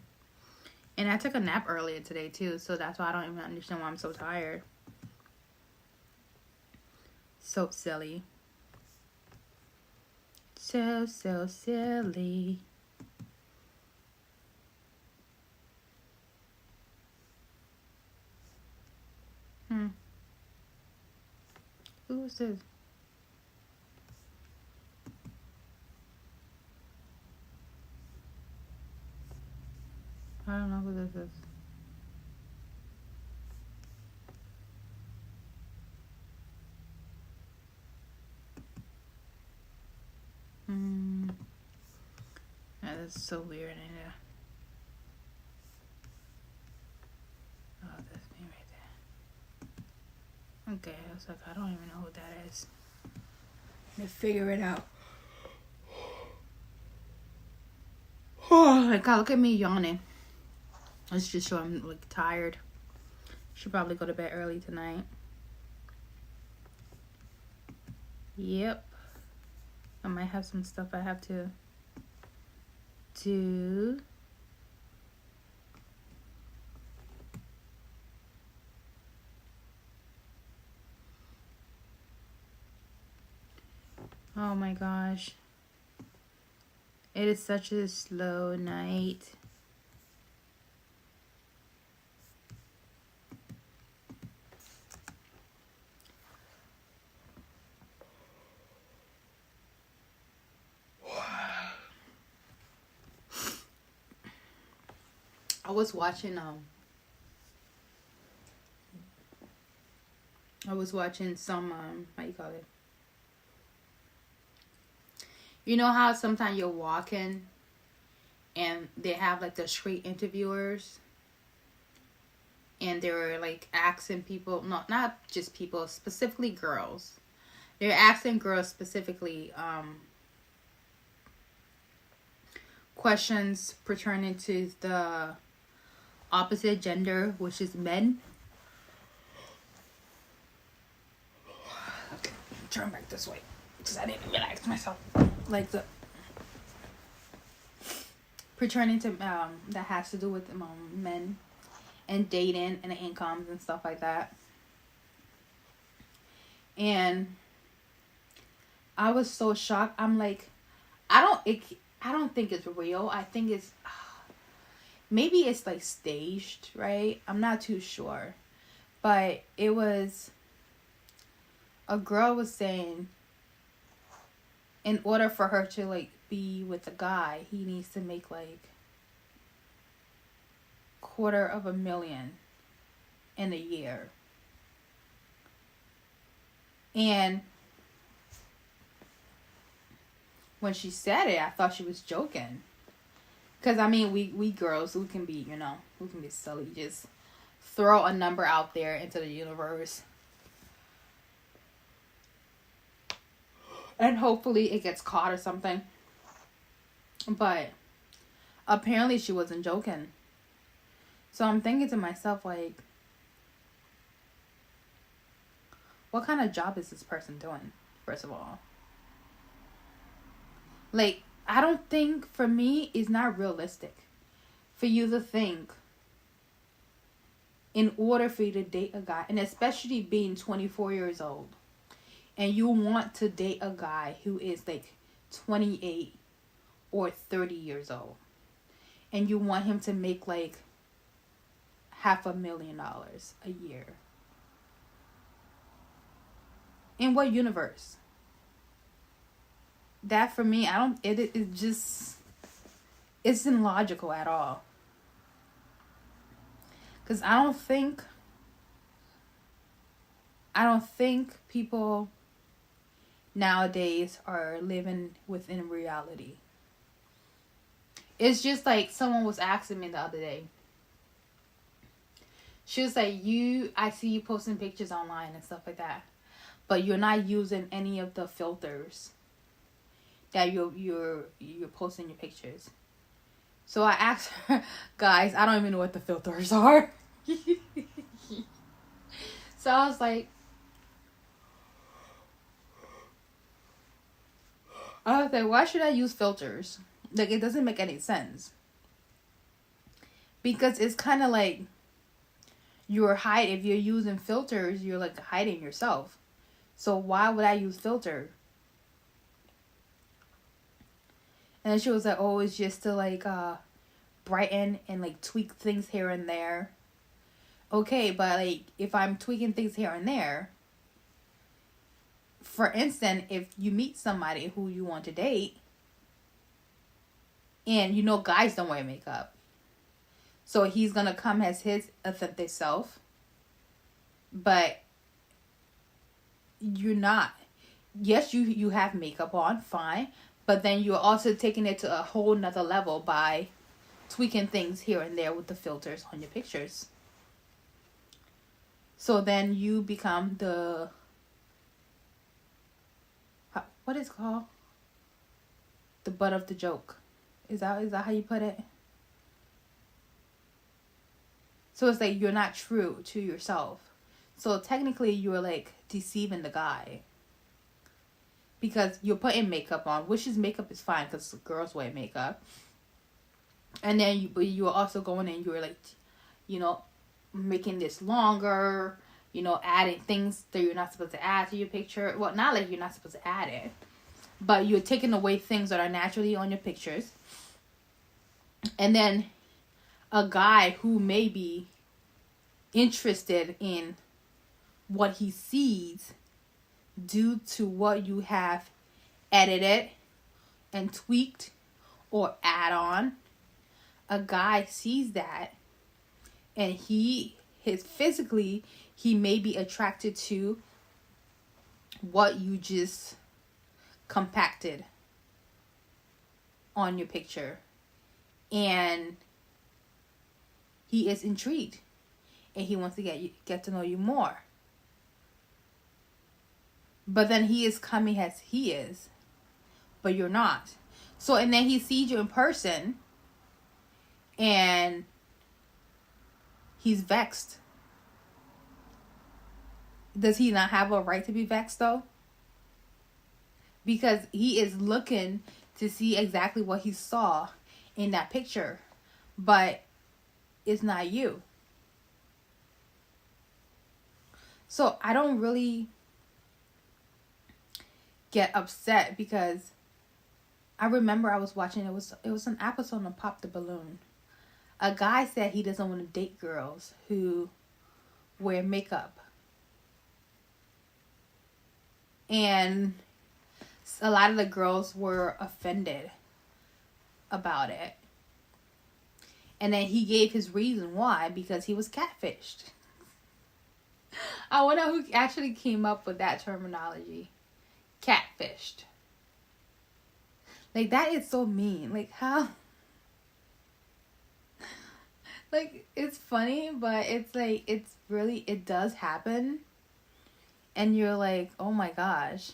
And I took a nap earlier today too, so that's why I don't even understand why I'm so tired. So silly. So silly. Who is this? I don't know who this is. That is so weird. Oh, that's me right there. Okay, I was like, I don't even know who that is. Let me figure it out. Oh my God, look at me yawning. Let's just show I'm like tired. Should probably go to bed early tonight. Yep. I might have some stuff I have to do. Oh my gosh. It is such a slow night. I was watching some how you call it? You know how sometimes you're walking and they have like the street interviewers and they're like asking people, not just people, specifically girls. They're asking girls specifically questions pertaining to the opposite gender, which is men. Okay, turn back this way because I didn't relax myself. Like the pertaining to that has to do with men and dating and incomes and stuff like that. And I was so shocked. I'm like, I don't think it's real. I think it's maybe it's like staged, right? I'm not too sure. But it was a girl was saying in order for her to like be with a guy, he needs to make like $250,000 in a year. And when she said it, I thought she was joking. Because, I mean, we girls, we can be, we can be silly. Just throw a number out there into the universe. And hopefully it gets caught or something. But apparently she wasn't joking. So I'm thinking to myself, like, what kind of job is this person doing, first of all? Like, I don't think, for me, it's not realistic for you to think in order for you to date a guy, and especially being 24 years old, and you want to date a guy who is like 28 or 30 years old, and you want him to make like $500,000 a year. In what universe? That for me, it's illogical at all. Because I don't think people nowadays are living within reality. It's just like someone was asking me the other day. She was like, I see you posting pictures online and stuff like that, but you're not using any of the filters that you're posting your pictures. So I asked her, guys, I don't even know what the filters are. So I was like, why should I use filters? Like, it doesn't make any sense. Because it's kind of like if you're using filters, you're like hiding yourself. So why would I use filter? And then she was like, oh, it's just to like brighten and like tweak things here and there. Okay, but like if I'm tweaking things here and there, for instance, if you meet somebody who you want to date, and guys don't wear makeup, so he's gonna come as his authentic self, but you're not. Yes, you have makeup on, fine, but then you're also taking it to a whole nother level by tweaking things here and there with the filters on your pictures. So then you become what is it called? The butt of the joke. Is that how you put it? So it's like you're not true to yourself. So technically you're like deceiving the guy. Because you're putting makeup on, makeup is fine because girls wear makeup. And then you're also going and you're like, making this longer, adding things that you're not supposed to add to your picture. Well, not like you're not supposed to add it, but you're taking away things that are naturally on your pictures. And then a guy who may be interested in what he sees due to what you have edited and tweaked or add on, a guy sees that and physically he may be attracted to what you just compacted on your picture, and he is intrigued and he wants to get to know you more. But then he is coming as he is, but you're not. So, and then he sees you in person and he's vexed. Does he not have a right to be vexed though? Because he is looking to see exactly what he saw in that picture, but it's not you. So I don't really get upset because I remember I was watching, it was an episode of Pop the Balloon. A guy said he doesn't want to date girls who wear makeup. And a lot of the girls were offended about it. And then he gave his reason why, because he was catfished. I wonder who actually came up with that terminology. Catfished. Like, that is so mean. Like, how? Like, it's funny, but it's like, it's really, it does happen. And you're like, oh my gosh.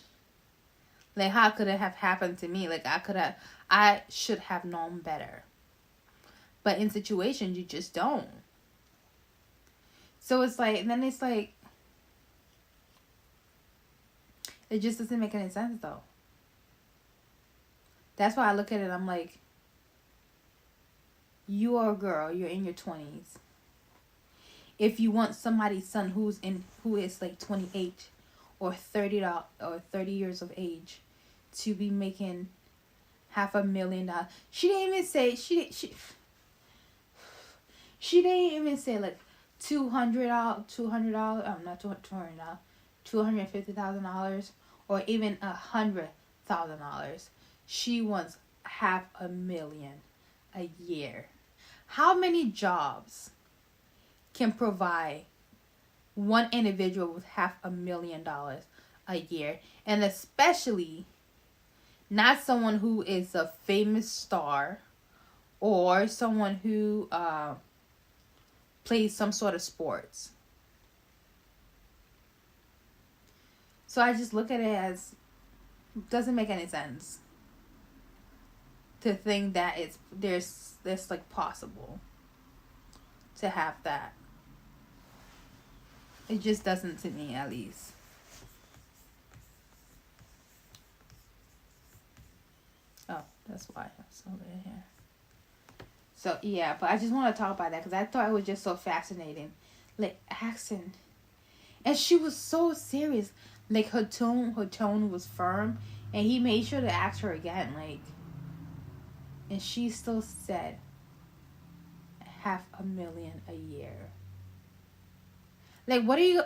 Like, how could it have happened to me? Like, I should have known better. But in situations, you just don't. So it's like, and then it's like, it just doesn't make any sense, though. That's why I look at it, I'm like, you are a girl, you're in your 20s. If you want somebody's son who is like 28 or 30 years of age to be making $500,000, she didn't even say she didn't even say like $200, not $200, $250,000 or even $100,000. She wants $500,000 a year. How many jobs can provide one individual with $500,000 a year? And especially not someone who is a famous star or someone who plays some sort of sports. So I just look at it as, doesn't make any sense to think that there's like possible to have that. It just doesn't, to me at least. Oh, that's why it's over here. So yeah, but I just want to talk about that because I thought it was just so fascinating. Like, accent, and she was so serious. Like, her tone was firm, and he made sure to ask her again. Like, and she still said $500,000 a year. Like, what are you...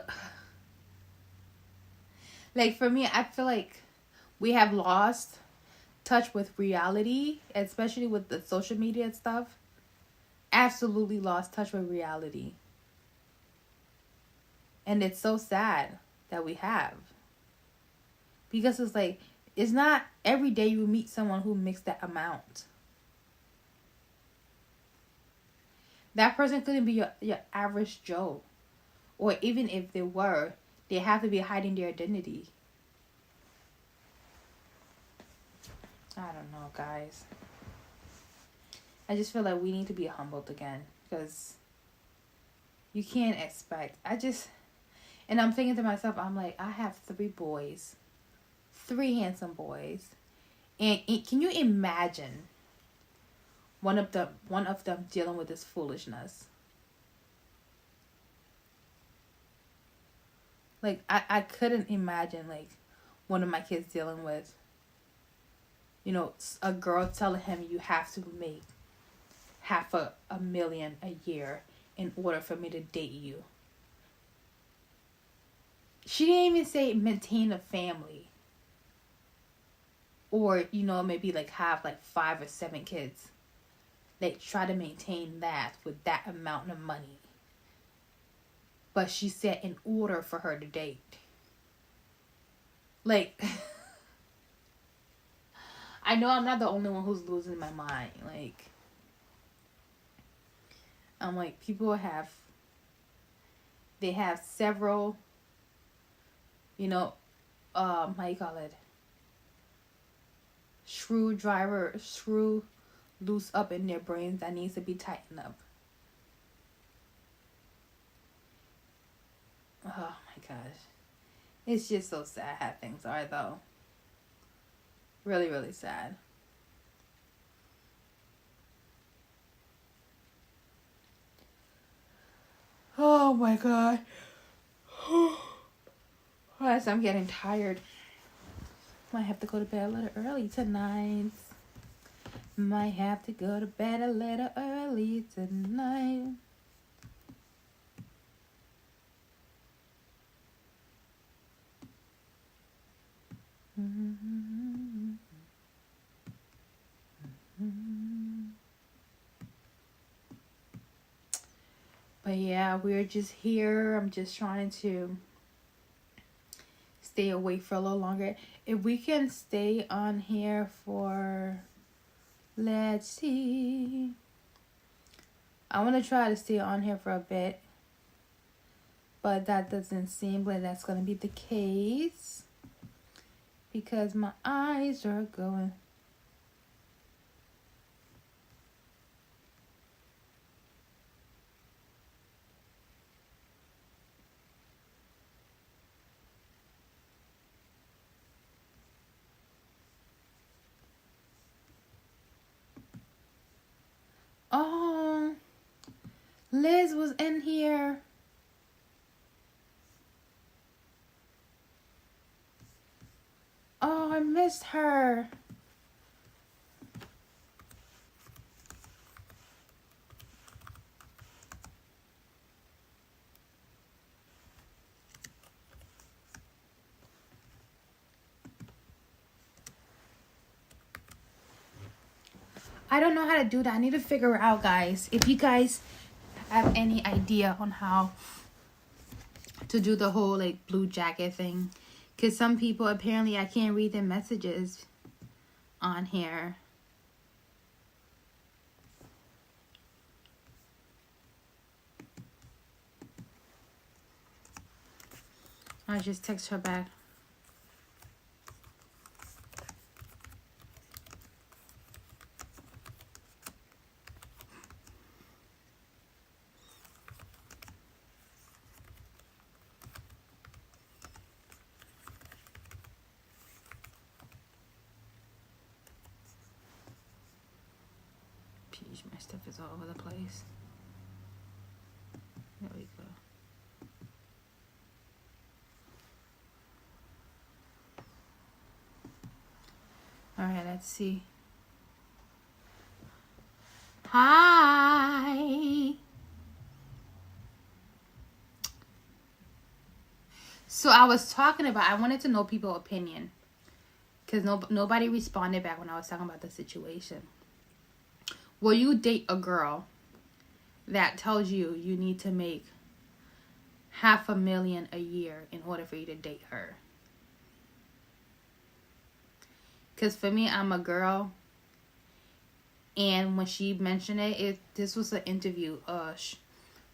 Like, for me, I feel like we have lost touch with reality, especially with the social media stuff. Absolutely lost touch with reality. And it's so sad that we have. Because it's like, it's not every day you meet someone who makes that amount. That person couldn't be your average Joe. Or even if they were, they have to be hiding their identity. I don't know, guys. I just feel like we need to be humbled again. Because you can't expect. And I'm thinking to myself, I'm like, I have 3 boys. 3 handsome boys. And can you imagine one of them dealing with this foolishness? Like, I couldn't imagine, like, one of my kids dealing with, you know, a girl telling him you have to make $500,000 a year in order for me to date you. She didn't even say maintain a family. Or, you know, maybe like have like 5 or 7 kids. Like, try to maintain that with that amount of money. But she said in order for her to date. Like, I know I'm not the only one who's losing my mind. Like, I'm like, people have several, you know, how you call it? Screw loose up in their brains that needs to be tightened up. Oh my gosh. It's just so sad how things are, though. Really, really sad. Oh my god. Alright, so I'm getting tired. Might have to go to bed a little early tonight. Might have to go to bed a little early tonight. But yeah, we're just here. I'm just trying to stay awake for a little longer. If we can stay on here for, let's see, I want to try to stay on here for a bit, but that doesn't seem like that's going to be the case because my eyes are going. Oh, Liz was in here. Oh, I missed her. I don't know how to do that. I need to figure out, guys. If you guys have any idea on how to do the whole like blue jacket thing, because some people apparently I can't read their messages on here. I just text her back. Peach, my stuff is all over the place. There we go. Alright, let's see. Hi. So I was talking about, I wanted to know people's opinion. Because nobody responded back when I was talking about the situation. Will you date a girl that tells you you need to make $500,000 a year in order for you to date her? Because for me, I'm a girl. And when she mentioned it, this was an interview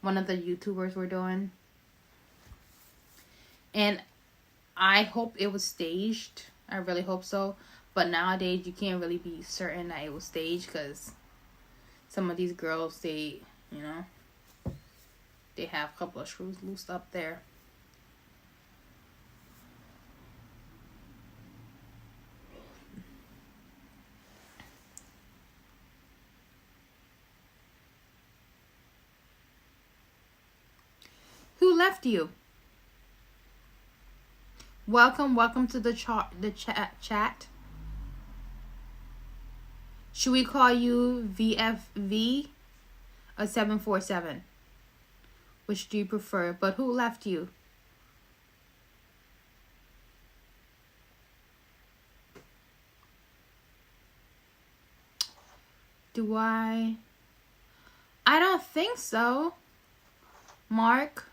one of the YouTubers were doing. And I hope it was staged. I really hope so. But nowadays, you can't really be certain that it was staged because some of these girls, they, you know, they have a couple of screws loosed up there. Who left you? Welcome to the chat. Should we call you VFV or 747? Which do you prefer? But who left you? Do I don't think so. Mark,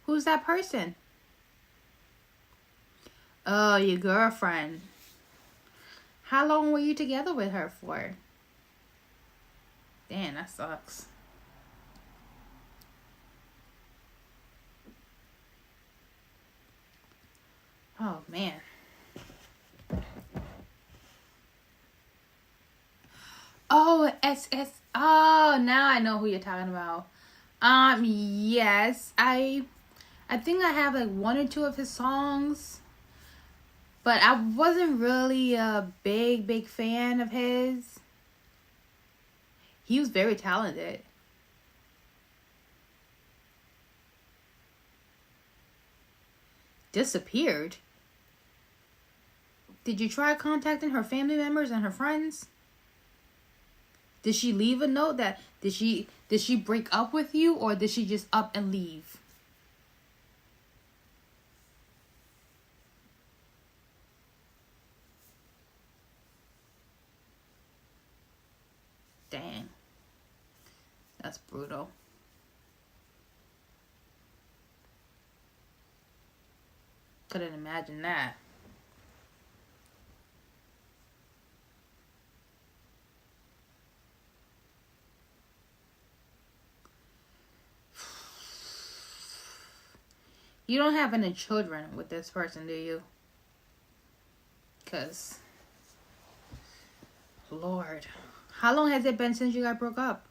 who's that person? Oh, your girlfriend. How long were you together with her for? Damn, that sucks. Oh, man. Oh, SS. Oh, now I know who you're talking about. Yes. I think I have like one or two of his songs. But I wasn't really a big fan of his. He was very talented. Disappeared. Did you try contacting her family members and her friends? Did she leave a note that did she break up with you, or did she just up and leave? Dang. That's brutal. Couldn't imagine that. You don't have any children with this person, do you? Because, Lord, how long has it been since you guys broke up?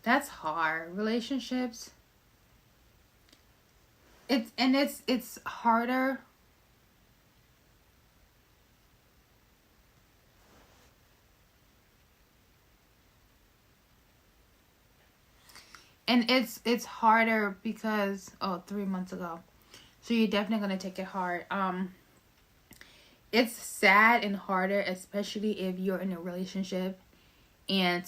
That's hard. Relationships. It's harder. And it's harder because 3 months ago. So you're definitely gonna take it hard. It's sad and harder, especially if you're in a relationship and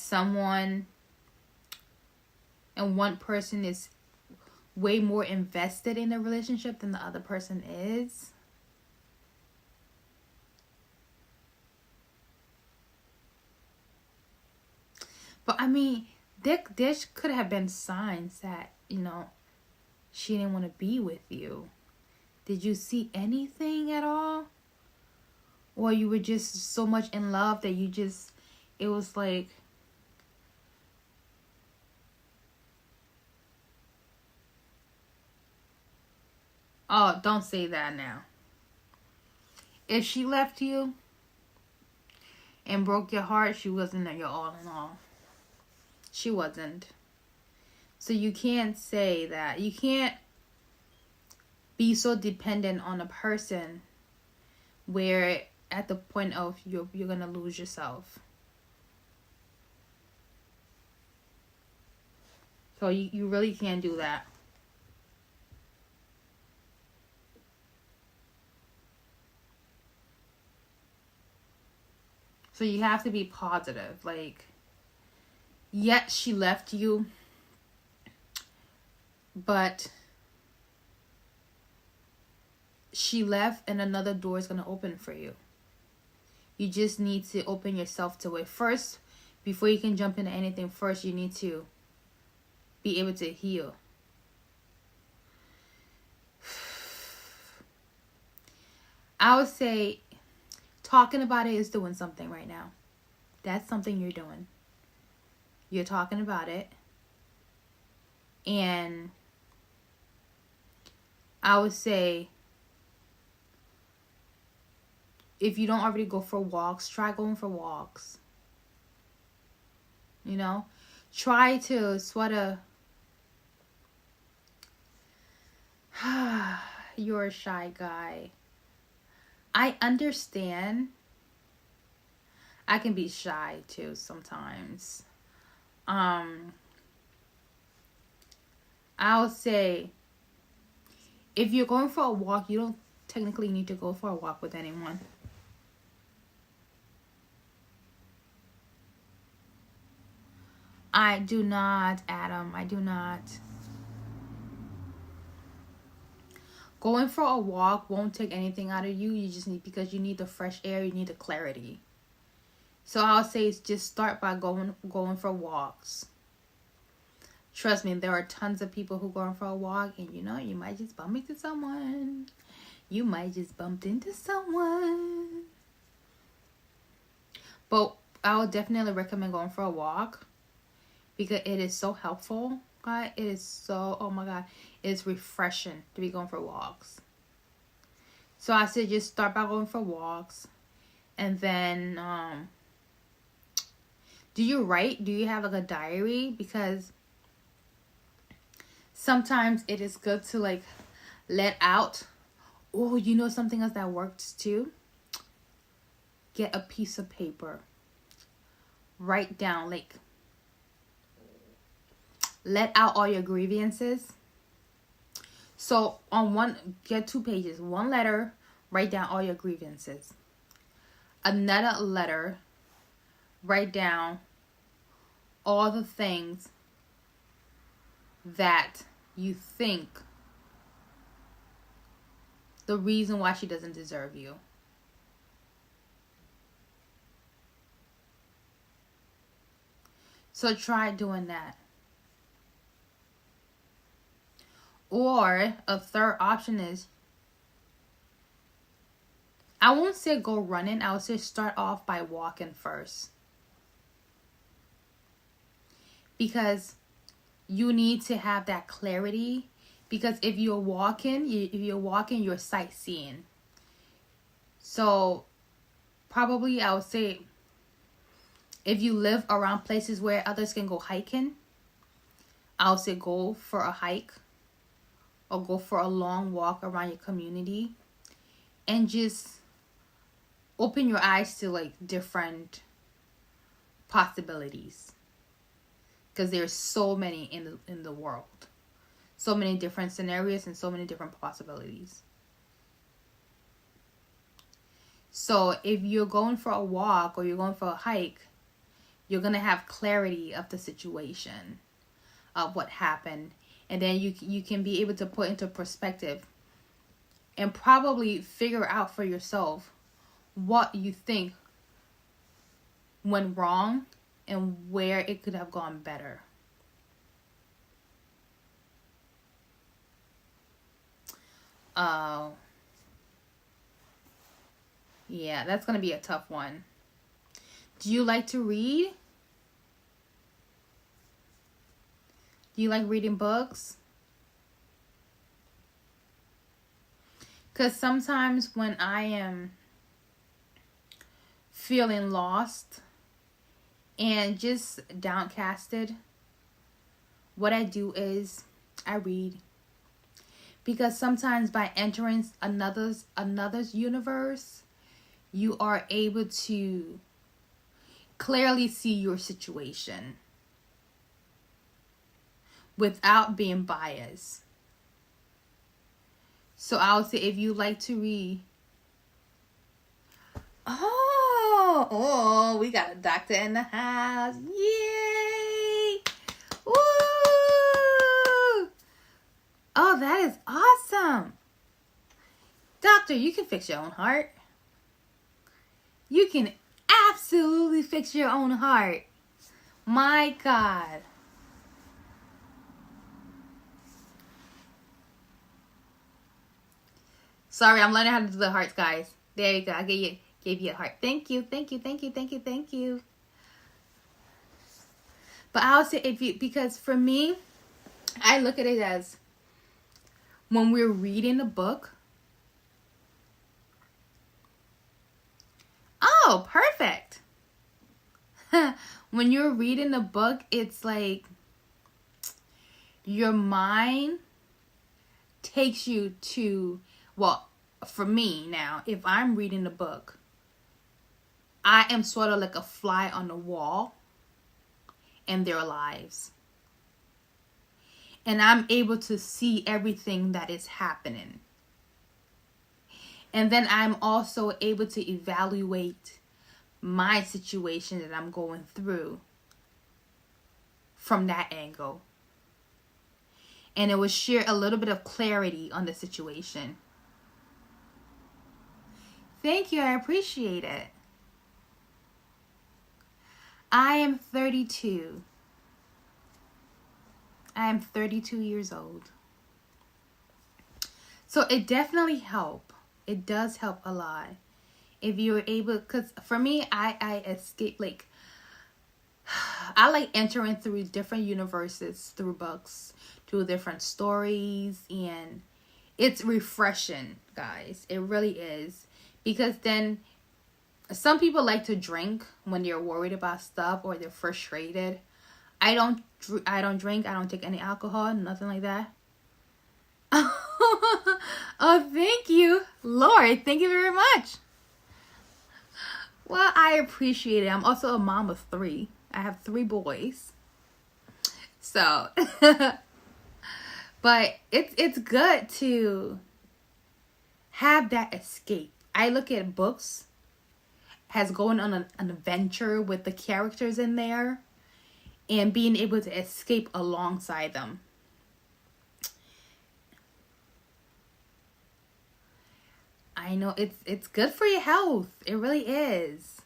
one person is way more invested in the relationship than the other person is. But I mean, there could have been signs that, she didn't want to be with you. Did you see anything at all? Or you were just so much in love that it was like, oh, don't say that now. If she left you and broke your heart, she wasn't your all in all. She wasn't. So you can't say that. You can't be so dependent on a person where at the point of you're going to lose yourself. So you really can't do that. So you have to be positive. Like, yes, she left you, but she left and another door is going to open for you. You just need to open yourself to it. First, before you can jump into anything, first you need to be able to heal. I would say talking about it is doing something right now. That's something you're doing. You're talking about it. And I would say, if you don't already go for walks, try going for walks. Try to sort of... You're a shy guy. I understand. I can be shy too sometimes. I'll say, if you're going for a walk, you don't technically need to go for a walk with anyone. I do not, Adam. I do not. Going for a walk won't take anything out of you. Because you need the fresh air, you need the clarity. So I'll say just start by going for walks. Trust me, there are tons of people who go for a walk, and you might just bump into someone. But I would definitely recommend going for a walk because it is so helpful. God, it is so, oh my God, it's refreshing to be going for walks. So I said just start by going for walks. And then, do you write? Do you have like a diary? Because sometimes it is good to like let out Oh, you know something else that works too? Get a piece of paper. Write down, like, let out all your grievances. So get 2 pages. One letter, write down all your grievances. Another letter, write down all the things that you think the reason why she doesn't deserve you. So try doing that. Or a third option is, I won't say go running. I would say start off by walking first. Because you need to have that clarity. Because if you're walking, you're sightseeing. So probably I would say, if you live around places where others can go hiking, I would say go for a hike or go for a long walk around your community and just open your eyes to like different possibilities, because there's so many in the world, so many different scenarios and so many different possibilities. So if you're going for a walk or you're going for a hike, you're gonna have clarity of the situation, of what happened, and then you can be able to put into perspective and probably figure out for yourself what you think went wrong and where it could have gone better. Yeah, that's gonna be a tough one. Do you like to read? Do you like reading books? Because sometimes when I am feeling lost and just downcasted, what I do is I read. Because sometimes by entering another's universe, you are able to clearly see your situation without being biased. So I would say, if you like to read, oh, we got a doctor in the house. Yay! Woo! Oh, that is awesome. Doctor, you can fix your own heart. You can absolutely fix your own heart. My God. Sorry, I'm learning how to do the hearts, guys. There you go. I gave you a heart. Thank you. But I'll say, because for me, I look at it as when we're reading a book. Oh, perfect. When you're reading a book, it's like your mind takes you to, well, for me now, if I'm reading a book, I am sort of like a fly on the wall in their lives. And I'm able to see everything that is happening. And then I'm also able to evaluate my situation that I'm going through from that angle. And it will share a little bit of clarity on the situation. Thank you. I appreciate it. I am 32. I am 32 years old. So it definitely helps. It does help a lot. If you're able, because for me, I escape, like, I like entering through different universes, through books, through different stories, and it's refreshing, guys. It really is. Because then some people like to drink when they're worried about stuff or they're frustrated. I don't drink. I don't take any alcohol, nothing like that. Oh, thank you, Lord. Thank you very much. Well, I appreciate it. I'm also a mom of 3. I have 3 boys. So, but it's good to have that escape. I look at books as going on an adventure with the characters in there and being able to escape alongside them. I know it's good for your health. It really is.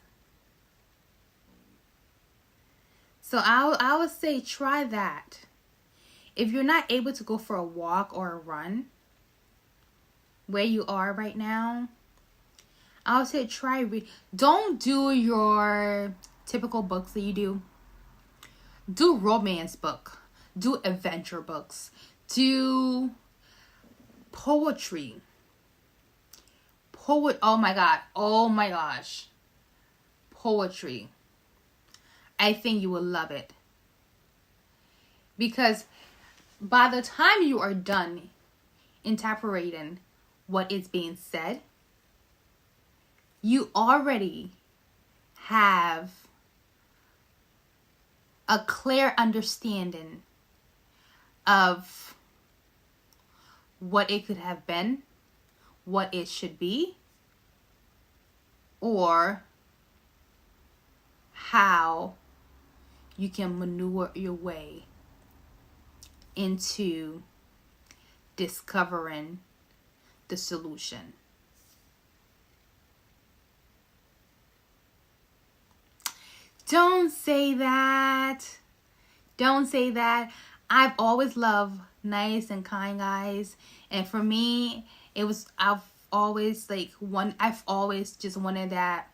So I would say try that. If you're not able to go for a walk or a run where you are right now, I would say try don't do your typical books that you do. Do romance book. Do adventure books. Do poetry. Oh my god. Oh my gosh. Poetry. I think you will love it. Because by the time you are done interpreting what is being said, you already have a clear understanding of what it could have been, what it should be, or how you can maneuver your way into discovering the solution. Don't say that. Don't say that. I've always loved nice and kind guys. And for me, I've always just wanted that.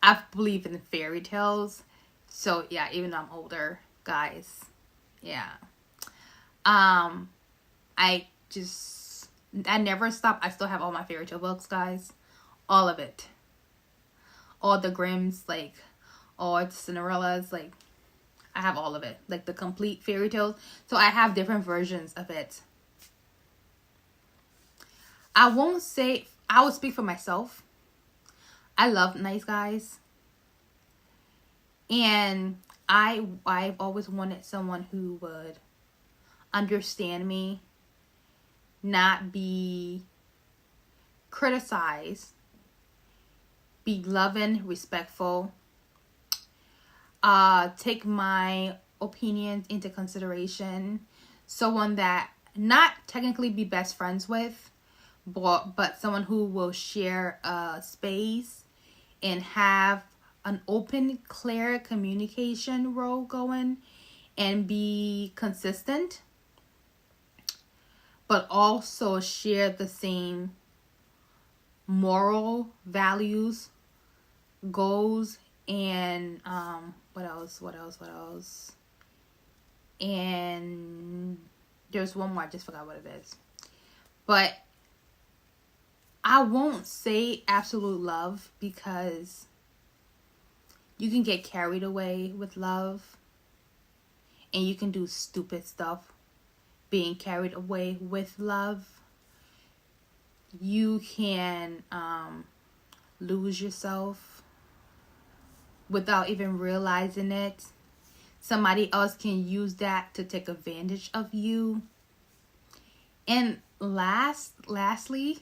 I believe in fairy tales. So yeah, even though I'm older, guys. Yeah. I never stop. I still have all my fairy tale books, guys. All of it. All the Grimms, all the Cinderellas, I have all of it. The complete fairy tales. So I have different versions of it. I would speak for myself. I love nice guys. And I've always wanted someone who would understand me, not be criticized, be loving, respectful, take my opinions into consideration, someone that not technically be best friends with, but someone who will share a space and have an open, clear communication role going and be consistent, but also share the same moral values, goals, and what else? And there's one more, I just forgot what it is. But I won't say absolute love, because you can get carried away with love and you can do stupid stuff being carried away with love. You can lose yourself without even realizing it. Somebody else can use that to take advantage of you. And lastly,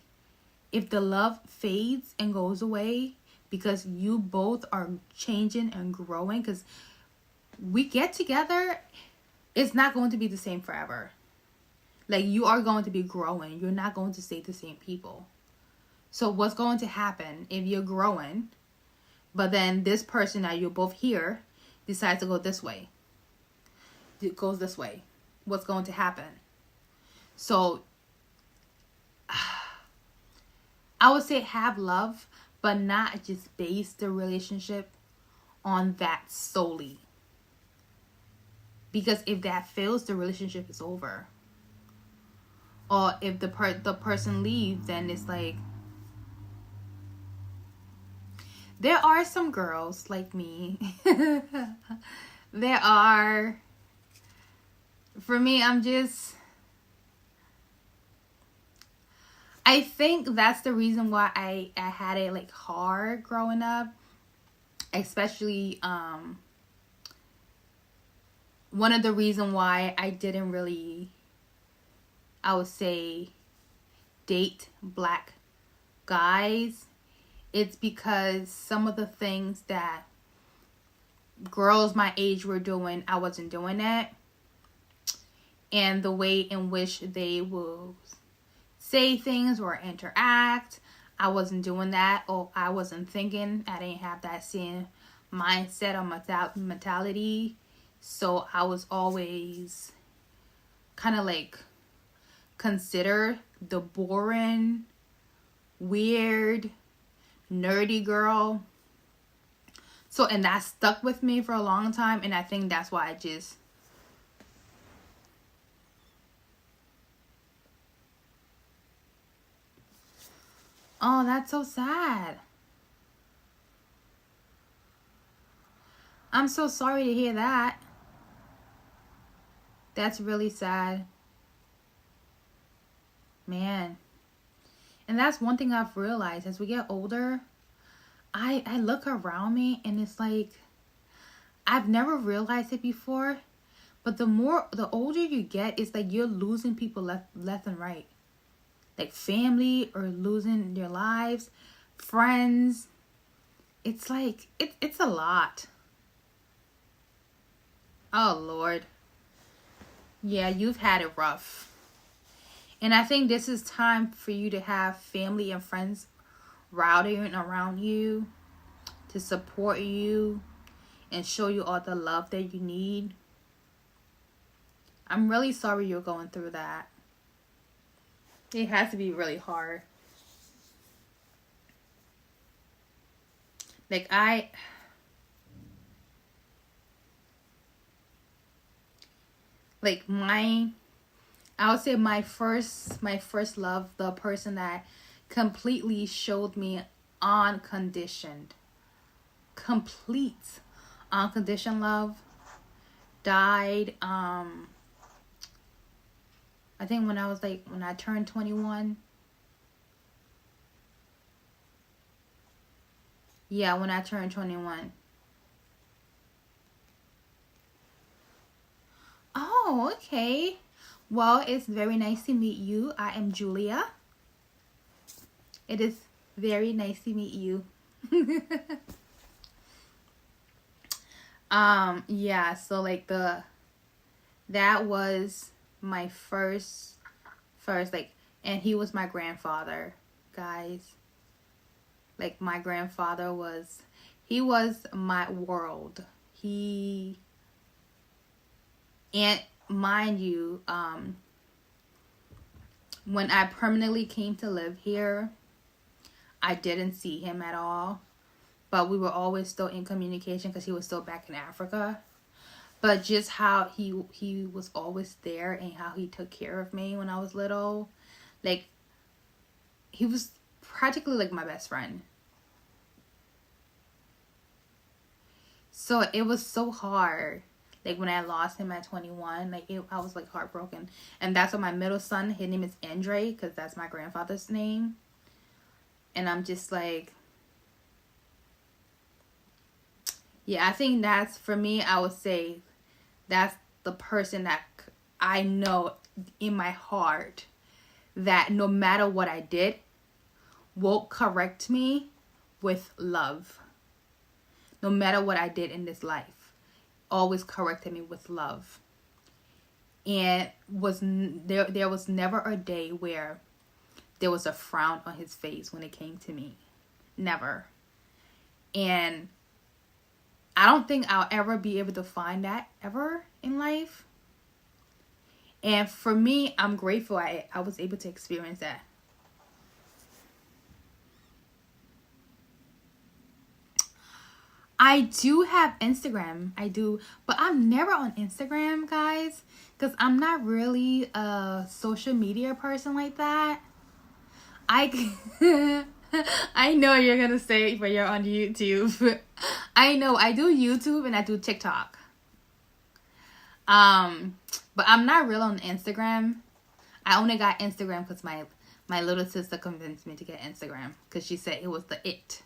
if the love fades and goes away because you both are changing and growing, because we get together, it's not going to be the same forever. You are going to be growing. You're not going to stay the same people. So what's going to happen if you're growing, but then this person that you're both here decides to go this way? It goes this way. What's going to happen? So I would say have love, but not just base the relationship on that solely. Because if that fails, the relationship is over. Or if the person leaves, then it's there are some girls like me. There are. For me, I'm just I think that's the reason why I had it like hard growing up. Especially one of the reasons why I didn't really, I would say, date black guys. It's because some of the things that girls my age were doing, I wasn't doing it. And the way in which they will say things or interact, I wasn't doing that, or I wasn't thinking. I didn't have that same mindset or mentality. So I was always kind of like considered the boring, weird, nerdy girl. So, and that stuck with me for a long time. And I think that's why I just... Oh, that's so sad. I'm so sorry to hear that. That's really sad. Man. And that's one thing I've realized as we get older. I look around me and it's like, I've never realized it before. But the older you get, it's like you're losing people left and right. Like family, or losing their lives, friends. It's like, it's a lot. Oh, Lord. Yeah, you've had it rough. And I think this is time for you to have family and friends rallying around you to support you and show you all the love that you need. I'm really sorry you're going through that. It has to be really hard. Like I would say my first love, the person that completely showed me complete unconditioned love, died I think when I turned 21. Yeah, when I turned 21. Oh, okay. Well, it's very nice to meet you. I am Julia. It is very nice to meet you. Yeah, so like that was my first, like, and he was my grandfather, guys. Like, my grandfather he was my world. And mind you, when I permanently came to live here, I didn't see him at all. But we were always still in communication because he was still back in Africa. But just how he was always there and how he took care of me when I was little. Like, he was practically like my best friend. So it was so hard. Like, when I lost him at 21, like, I was like heartbroken. And that's what my middle son, his name is Andre, because that's my grandfather's name. And I'm just like, yeah, I think that's, for me, I would say, that's the person that I know in my heart that no matter what I did, will correct me with love. No matter what I did in this life, always corrected me with love. And there was never a day where there was a frown on his face when it came to me. Never. And I don't think I'll ever be able to find that ever in life. And for me, I'm grateful I was able to experience that. I do have Instagram. I do. But I'm never on Instagram, guys. Because I'm not really a social media person like that. I know you're going to say, but you're on YouTube. I know. I do YouTube and I do TikTok. But I'm not real on Instagram. I only got Instagram because My little sister convinced me to get Instagram because she said it was the it.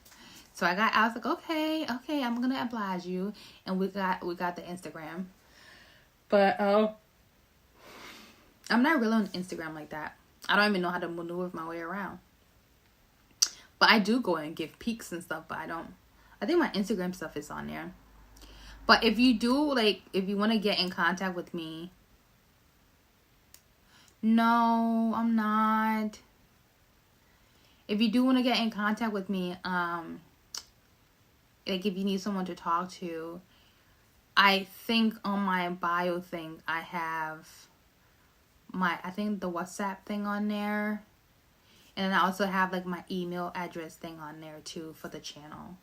So I was like, okay, I'm gonna oblige you, and we got the Instagram. But I'm not really on Instagram like that. I don't even know how to maneuver my way around. But I do go and give peeks and stuff, but I don't. I think my Instagram stuff is on there. But if you do, like, if you want to get in contact with me, no, I'm not. If you do want to get in contact with me, like if you need someone to talk to, I think on my bio thing, I have I think the WhatsApp thing on there. And I also have like my email address thing on there too for the channel.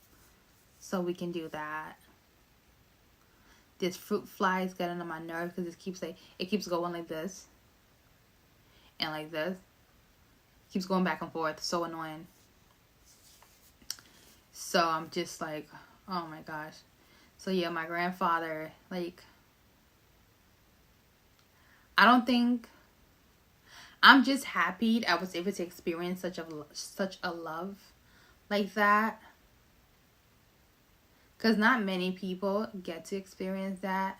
So we can do that. This fruit fly is getting on my nerves because it keeps going like this. And like this. Keeps going back and forth. So annoying. So I'm just like, oh my gosh. So yeah, my grandfather, like, I'm just happy I was able to experience such a love like that. Because not many people get to experience that.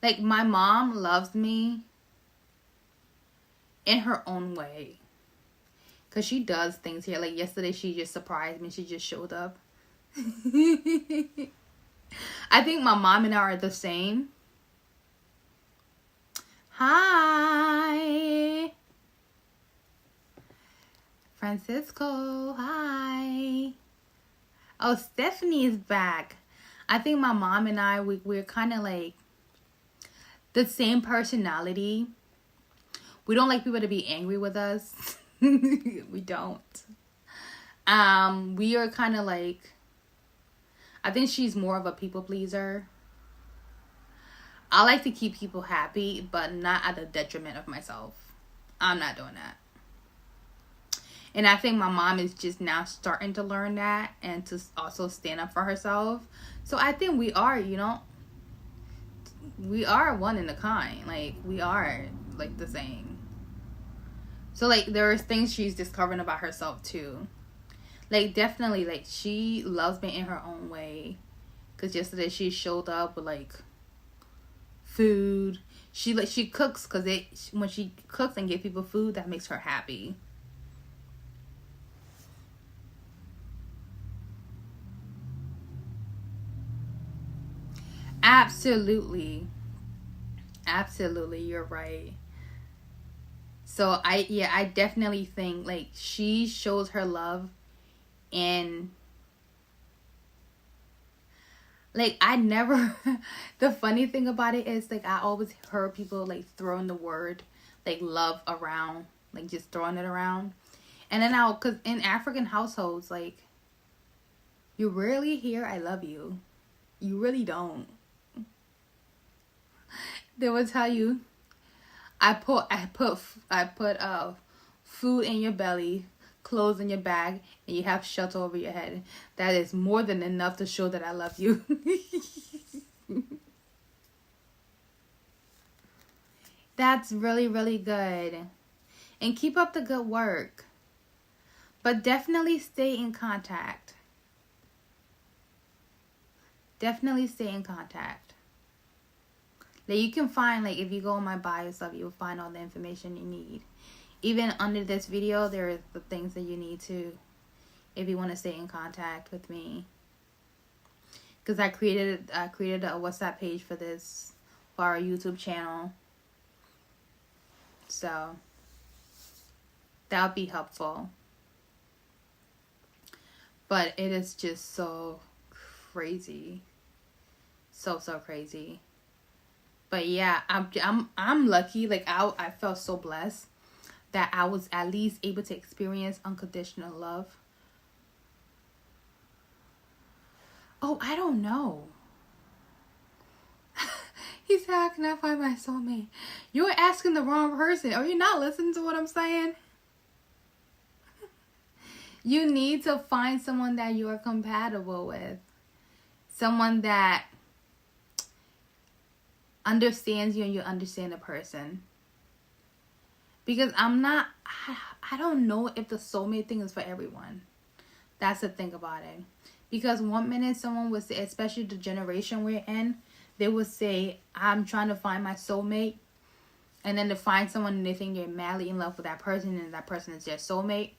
Like, my mom loves me in her own way. Because she does things here. Like, yesterday she just surprised me. She just showed up. I think my mom and I are the same. Hi. Francisco, hi. Oh, Stephanie is back. I think my mom and I, we're kind of like the same personality. We don't like people to be angry with us. We don't. We are kind of like, I think she's more of a people pleaser. I like to keep people happy, but not at the detriment of myself. I'm not doing that. And I think my mom is just now starting to learn that and to also stand up for herself. So I think we are, we are one in a kind. Like, we are, like, the same. So, like, there's things she's discovering about herself, too. Like, definitely, like, she loves me in her own way. Because yesterday she showed up with, like, food. She cooks because when she cooks and gives people food, that makes her happy. Absolutely, you're right. So I definitely think like she shows her love, and like I never the funny thing about it is like I always heard people like throwing the word like love around, like just throwing it around. And then cause in African households, like, you rarely hear I love you. You really don't. They will tell you, I put food in your belly, clothes in your bag, and you have shelter over your head. That is more than enough to show that I love you. That's really, really good. And keep up the good work. But definitely stay in contact. Definitely stay in contact. Like, you can find, like, if you go on my bio stuff, you'll find all the information you need. Even under this video, there are the things that you need to, if you want to stay in contact with me. Because I created a WhatsApp page for this, for our YouTube channel. So, that would be helpful. But it is just so crazy. So crazy. But yeah, I'm lucky. Like I felt so blessed that I was at least able to experience unconditional love. Oh, I don't know. He said, "How can I find my soulmate?" You're asking the wrong person. Are you not listening to what I'm saying? You need to find someone that you are compatible with. Someone that understands you and you understand the person. Because I don't know if the soulmate thing is for everyone. That's the thing about it. Because one minute someone would say, especially the generation we're in, they would say, I'm trying to find my soulmate. And then to find someone and they think they're madly in love with that person and that person is their soulmate.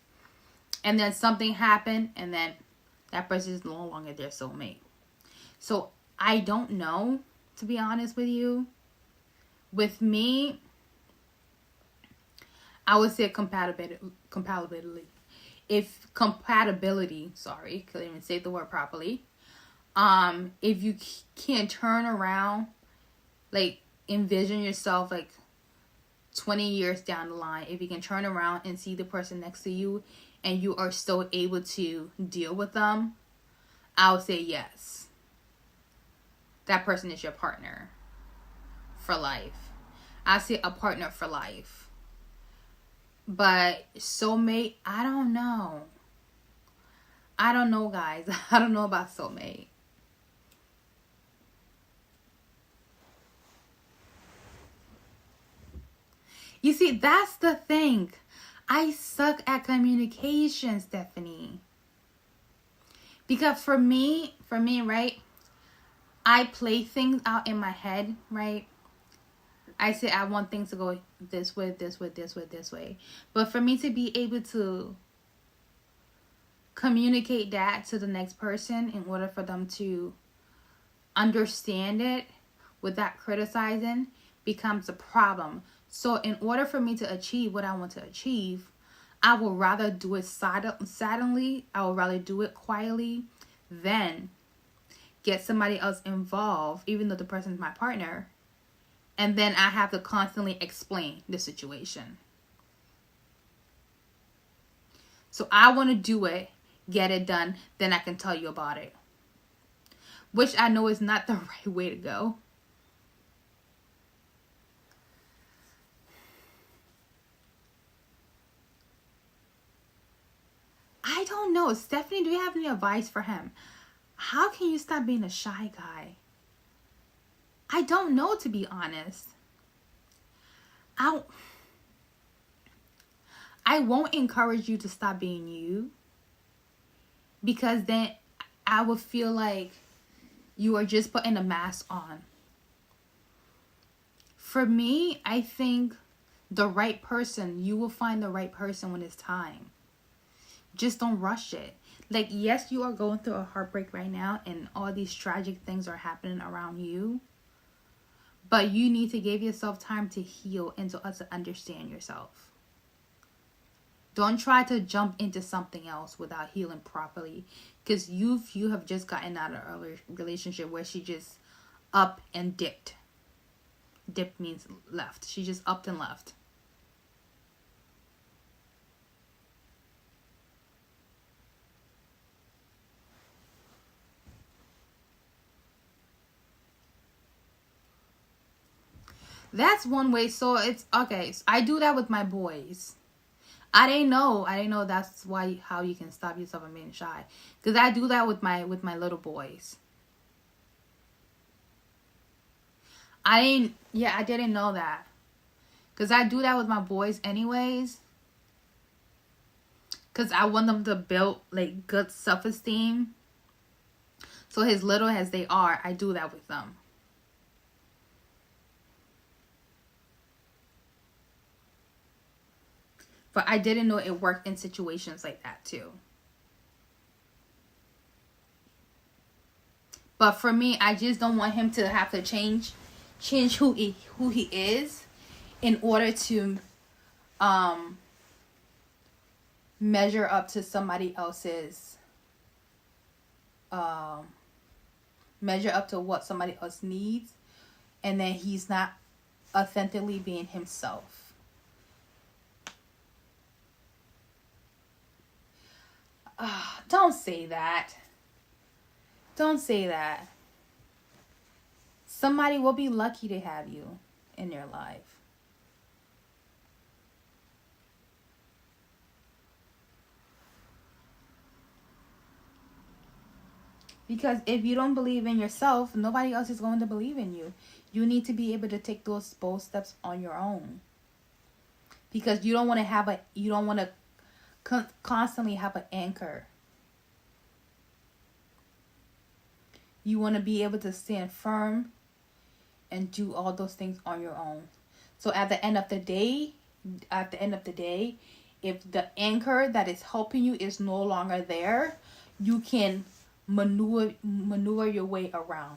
And then something happened and then that person is no longer their soulmate. So I don't know, to be honest with you. With me, I would say compatibility. If compatibility, sorry, couldn't even say the word properly. If you can't turn around, like envision yourself like 20 years down the line, if you can turn around and see the person next to you and you are still able to deal with them, I would say yes. That person is your partner for life. I say a partner for life. But soulmate, I don't know. I don't know, guys. I don't know about soulmate. You see, that's the thing. I suck at communication, Stephanie. Because for me, right, I play things out in my head, right? I say I want things to go this way, this way, this way, this way. But for me to be able to communicate that to the next person in order for them to understand it without criticizing becomes a problem. So in order for me to achieve what I want to achieve, I would rather do it silently. I would rather do it quietly than get somebody else involved, even though the person is my partner. And then I have to constantly explain the situation. So I want to do it, get it done, then I can tell you about it. Which I know is not the right way to go. I don't know. Stephanie, do you have any advice for him? How can you stop being a shy guy? I don't know, to be honest. I won't encourage you to stop being you. Because then I would feel like you are just putting a mask on. For me, I think the right person, you will find the right person when it's time. Just don't rush it. Like, yes, you are going through a heartbreak right now and all these tragic things are happening around you. But you need to give yourself time to heal and to understand yourself. Don't try to jump into something else without healing properly. Because you have just gotten out of a relationship where she just up and dipped. Dipped means left. She just upped and left. That's one way. So it's okay. So I do that with my boys. I didn't know that's how you can stop yourself from being shy. Because I do that with my little boys. I didn't know that. Because I do that with my boys anyways. Because I want them to build like good self-esteem. So as little as they are, I do that with them. But I didn't know it worked in situations like that too. But for me, I just don't want him to have to change who he is in order to measure up to somebody else's measure up to what somebody else needs, and then he's not authentically being himself. Don't say that. Don't say that. Somebody will be lucky to have you in their life. Because if you don't believe in yourself, nobody else is going to believe in you. You need to be able to take those bold steps on your own. because you don't want to constantly have an anchor. You want to be able to stand firm and do all those things on your own. So at the end of the day, if the anchor that is helping you is no longer there, you can maneuver your way around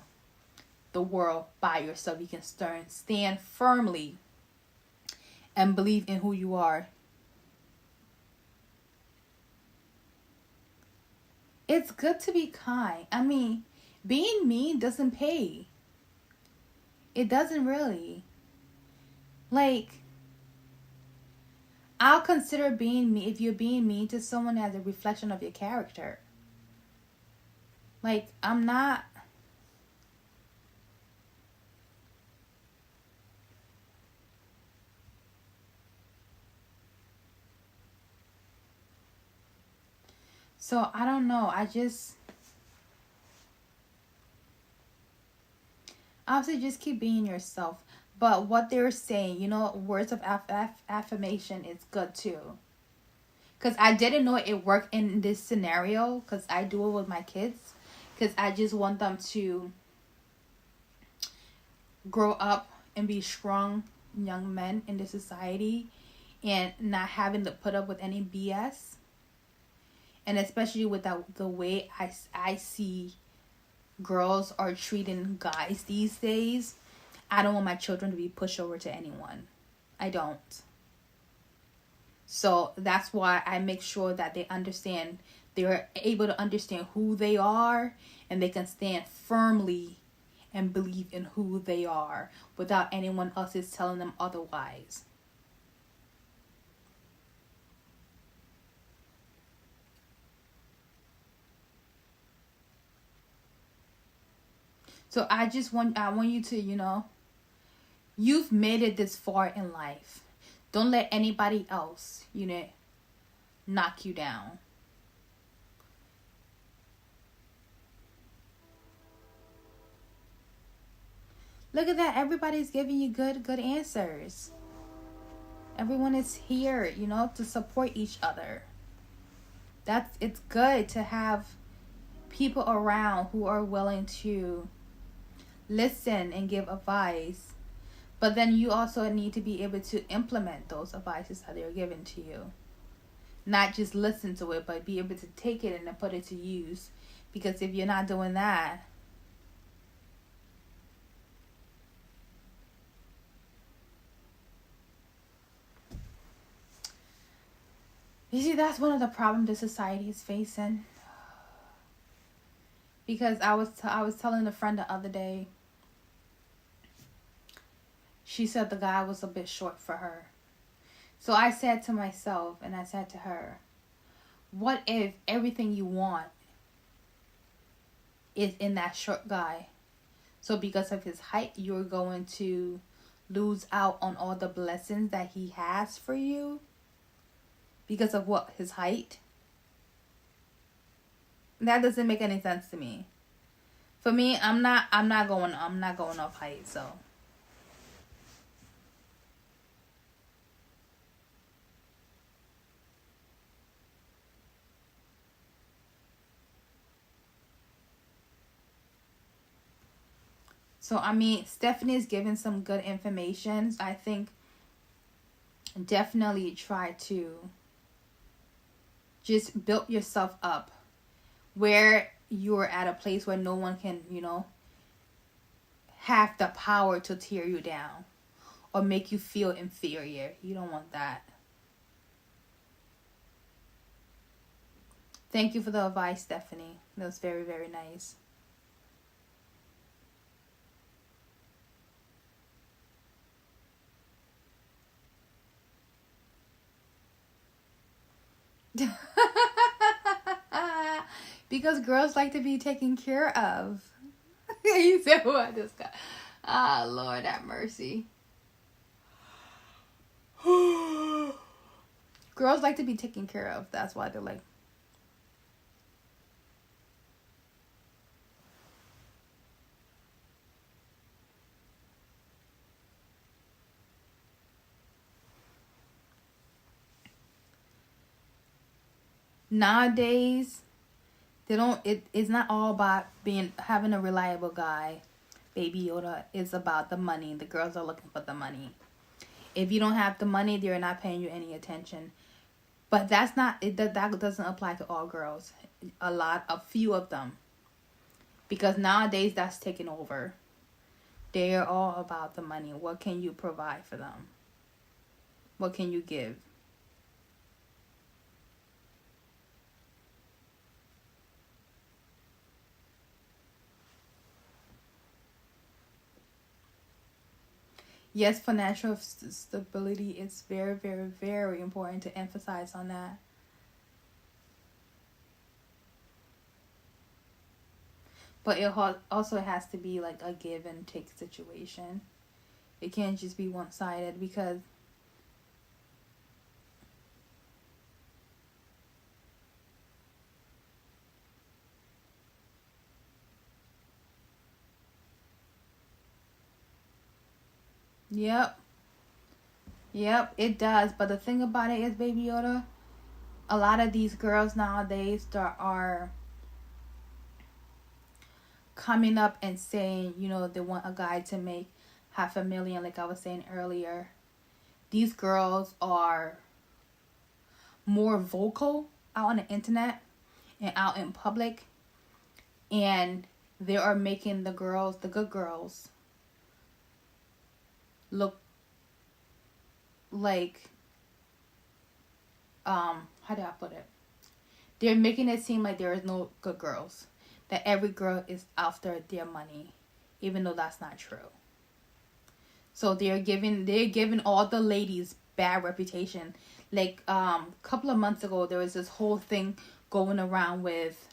the world by yourself. You can stand firmly and believe in who you are. It's good to be kind. I mean, being mean doesn't pay. It doesn't really. Like, I'll consider being mean, if you're being mean to someone, as a reflection of your character. Like, I'm not. So, I don't know. Obviously, just keep being yourself. But what they're saying, words of affirmation is good too. Because I didn't know it worked in this scenario, because I do it with my kids. Because I just want them to grow up and be strong young men in the society and not having to put up with any BS. And especially with the way I see girls are treating guys these days. I don't want my children to be pushover to anyone. I don't. So that's why I make sure that they understand, they're able to understand who they are, and they can stand firmly and believe in who they are without anyone else is telling them otherwise. So I want you to, you've made it this far in life. Don't let anybody else, knock you down. Look at that. Everybody's giving you good answers. Everyone is here, to support each other. It's good to have people around who are willing to listen and give advice. But then you also need to be able to implement those advices that they're given to you. Not just listen to it, but be able to take it and then put it to use. Because if you're not doing that, you see, that's one of the problems the society is facing. Because I was telling a friend the other day, she said the guy was a bit short for her. So I said to myself, and I said to her, what if everything you want is in that short guy? So because of his height, you're going to lose out on all the blessings that he has for you? Because of what? His height? That doesn't make any sense to me. For me, I'm not going off height, so. So, I mean, Stephanie is giving some good information. I think definitely try to just build yourself up where you're at a place where no one can, have the power to tear you down or make you feel inferior. You don't want that. Thank you for the advice, Stephanie. That was very, very nice. Because girls like to be taken care of. You said what? This guy. Ah, Lord have mercy. Girls like to be taken care of. That's why they're like. nowadays, they don't. It's not all about having a reliable guy. Baby Yoda is about the money. The girls are looking for the money. If you don't have the money, they're not paying you any attention. But that's not it. That doesn't apply to all girls. A few of them, because nowadays that's taken over. They are all about the money. What can you provide for them? What can you give? Yes, financial stability is very, very, very important to emphasize on that. But it also has to be like a give and take situation. It can't just be one-sided because yep. Yep, it does. But the thing about it is, Baby Yoda, a lot of these girls nowadays that are coming up and saying, they want a guy to make $500,000, like I was saying earlier. These girls are more vocal out on the internet and out in public, and they are making the good girls, look like, how do I put it? They're making it seem like there is no good girls. That every girl is after their money, even though that's not true. So they're giving all the ladies bad reputation. Like a couple of months ago, there was this whole thing going around with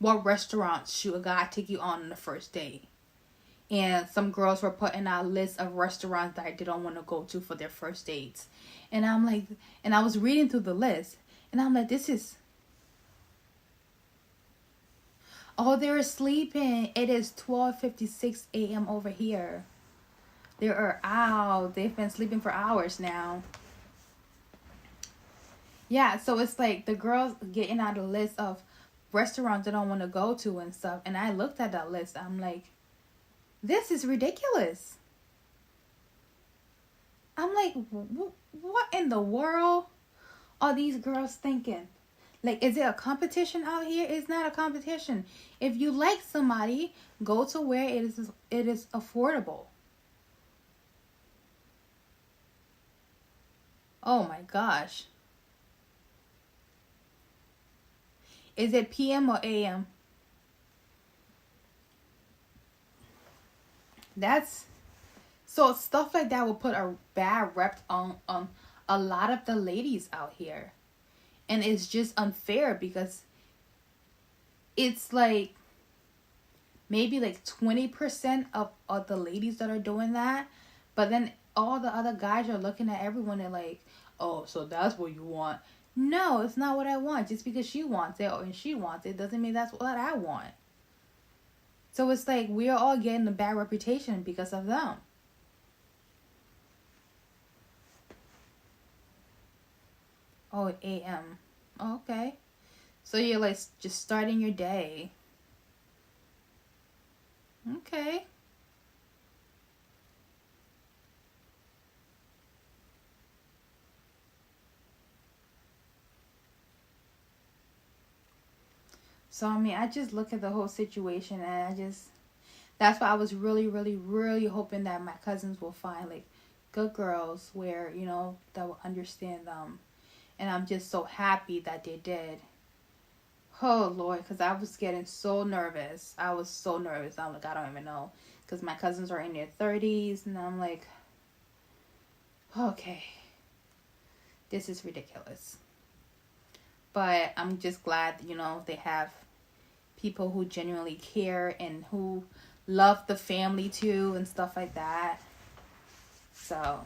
what restaurants should a guy take you on the first date. And some girls were putting out a list of restaurants that they don't want to go to for their first dates. And I'm like, and I was reading through the list, and I'm like, this is. Oh, they're sleeping. It is 12:56 a.m. over here. They are out. They've been sleeping for hours now. Yeah, so it's like the girls getting out a list of restaurants they don't want to go to and stuff. And I looked at that list. I'm like, this is ridiculous. I'm like, what in the world are these girls thinking? Like, is it a competition out here? It's not a competition. If you like somebody, go to where it is affordable. Oh my gosh. Is it PM or AM? That's so stuff like that will put a bad rep on a lot of the ladies out here. And it's just unfair because it's like maybe like 20% of the ladies that are doing that. But then all the other guys are looking at everyone and like, oh, so that's what you want. No, it's not what I want. Just because she wants it and she wants it doesn't mean that's what I want. So it's like we're all getting a bad reputation because of them. Oh, AM. Oh, okay. So you're like just starting your day. Okay. So, I mean, I just look at the whole situation and that's why I was really, really, really hoping that my cousins will find like good girls where, that will understand them. And I'm just so happy that they did. Oh, Lord, because I was getting so nervous. I was so nervous. I'm like, I don't even know. Because my cousins are in their 30s. And I'm like, okay, this is ridiculous. But I'm just glad, they have people who genuinely care and who love the family too and stuff like that. So,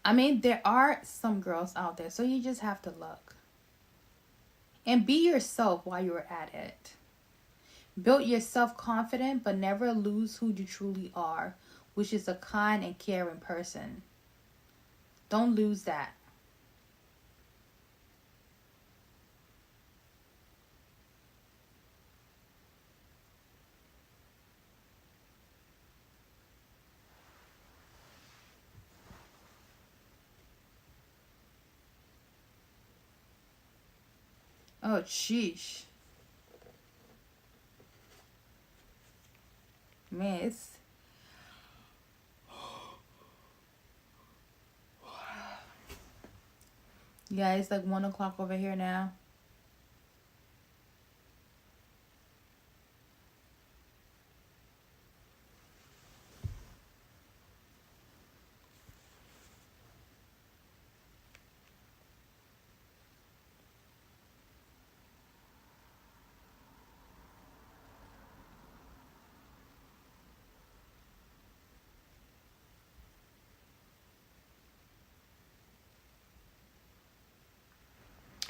I mean, there are some girls out there, so you just have to look. And be yourself while you're at it. Build your self-confidence, but never lose who you truly are, which is a kind and caring person. Don't lose that. Oh, sheesh. Man, it's... Yeah, it's like 1 o'clock over here now.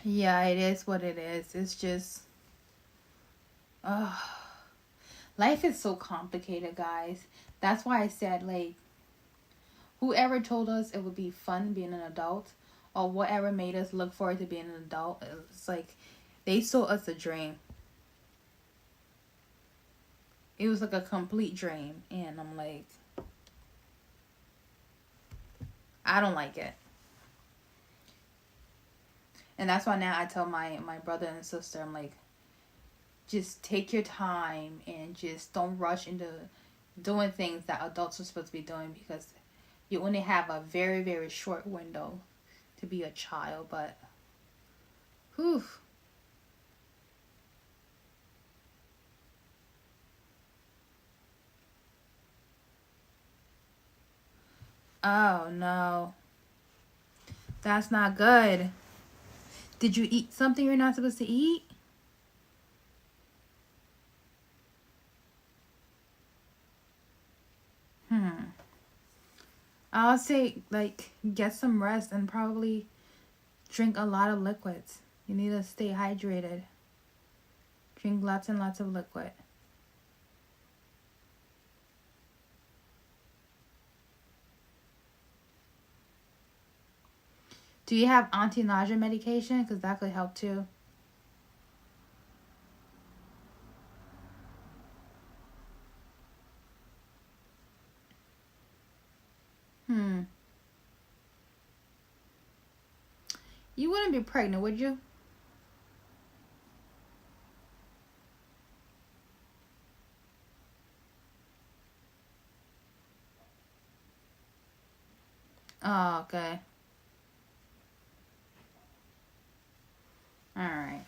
Yeah, it is what it is. It's just... life is so complicated, guys. That's why I said, like, whoever told us it would be fun being an adult, or whatever made us look forward to being an adult, it's like they sold us a dream. It was like a complete dream, and I'm like, I don't like it. And that's why now I tell my brother and sister, I'm like, just take your time and just don't rush into doing things that adults are supposed to be doing, because you only have a very, very short window to be a child. But, whew. Oh, no. That's not good. Did you eat something you're not supposed to eat? I'll say, like, get some rest and probably drink a lot of liquids. You need to stay hydrated. Drink lots and lots of liquid. Do you have anti-nausea medication? Because that could help too. You wouldn't be pregnant, would you? Oh, okay. Alright.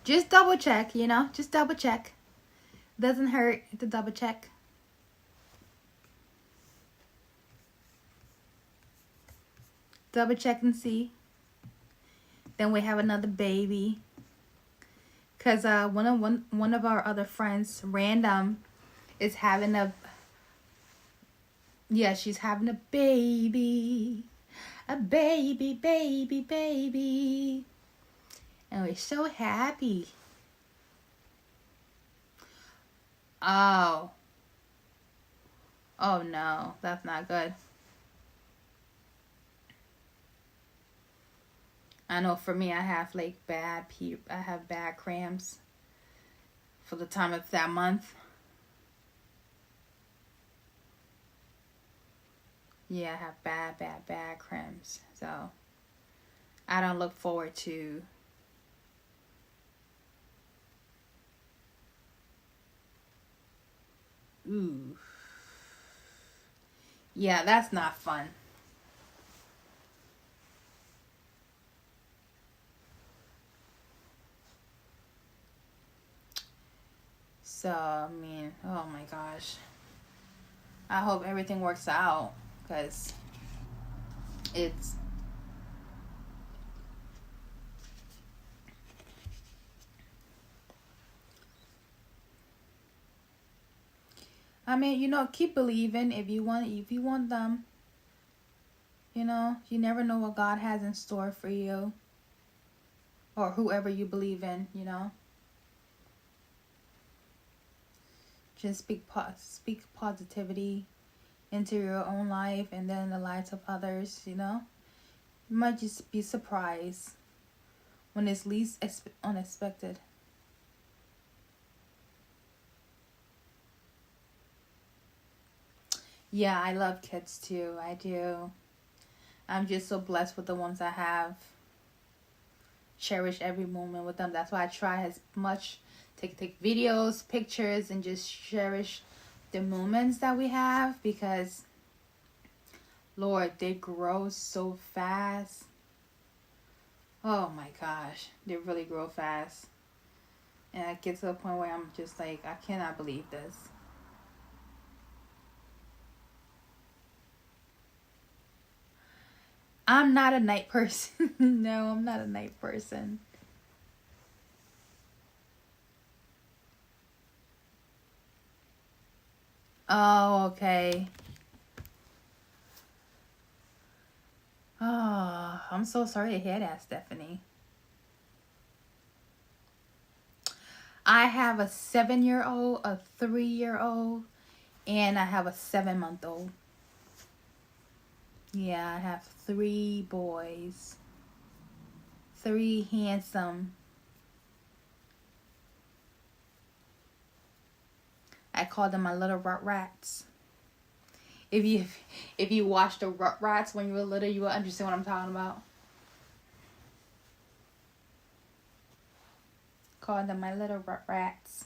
Just double check, you know? Just double check. Doesn't hurt to double check. Double check and see. Then we have another baby. Cause one of our other friends, Random, is having a... Yeah, she's having a baby. A baby, baby, baby. And we're so happy. Oh. Oh no, that's not good. I know for me, I have like I have bad cramps for the time of that month. Yeah, I have bad cramps. So I don't look forward to... Ooh. Yeah, that's not fun. So, I mean, oh my gosh. I hope everything works out, because it's... I mean, you know, keep believing if you want them. You know, you never know what God has in store for you. Or whoever you believe in, you know. Just speak positivity into your own life and then the lives of others, you know. You might just be surprised when it's least unexpected. Yeah, I love kids too. I do. I'm just so blessed with the ones I have. cherish every moment with them. That's why I try as much to take videos, pictures, and just cherish the moments that we have, because Lord, they grow so fast. Oh my gosh, they really grow fast. And I get to the point where I'm just like, I cannot believe this. I'm not a night person. No, I'm not a night person. Oh, okay. Oh, I'm so sorry to hear that, Stephanie. I have a 7-year-old, a 3-year-old, and I have a 7-month-old. Yeah, I have 3 boys. 3 handsome. I call them my little rats. If you watched the Rugrats when you were little, you will understand what I'm talking about. Call them my little rats.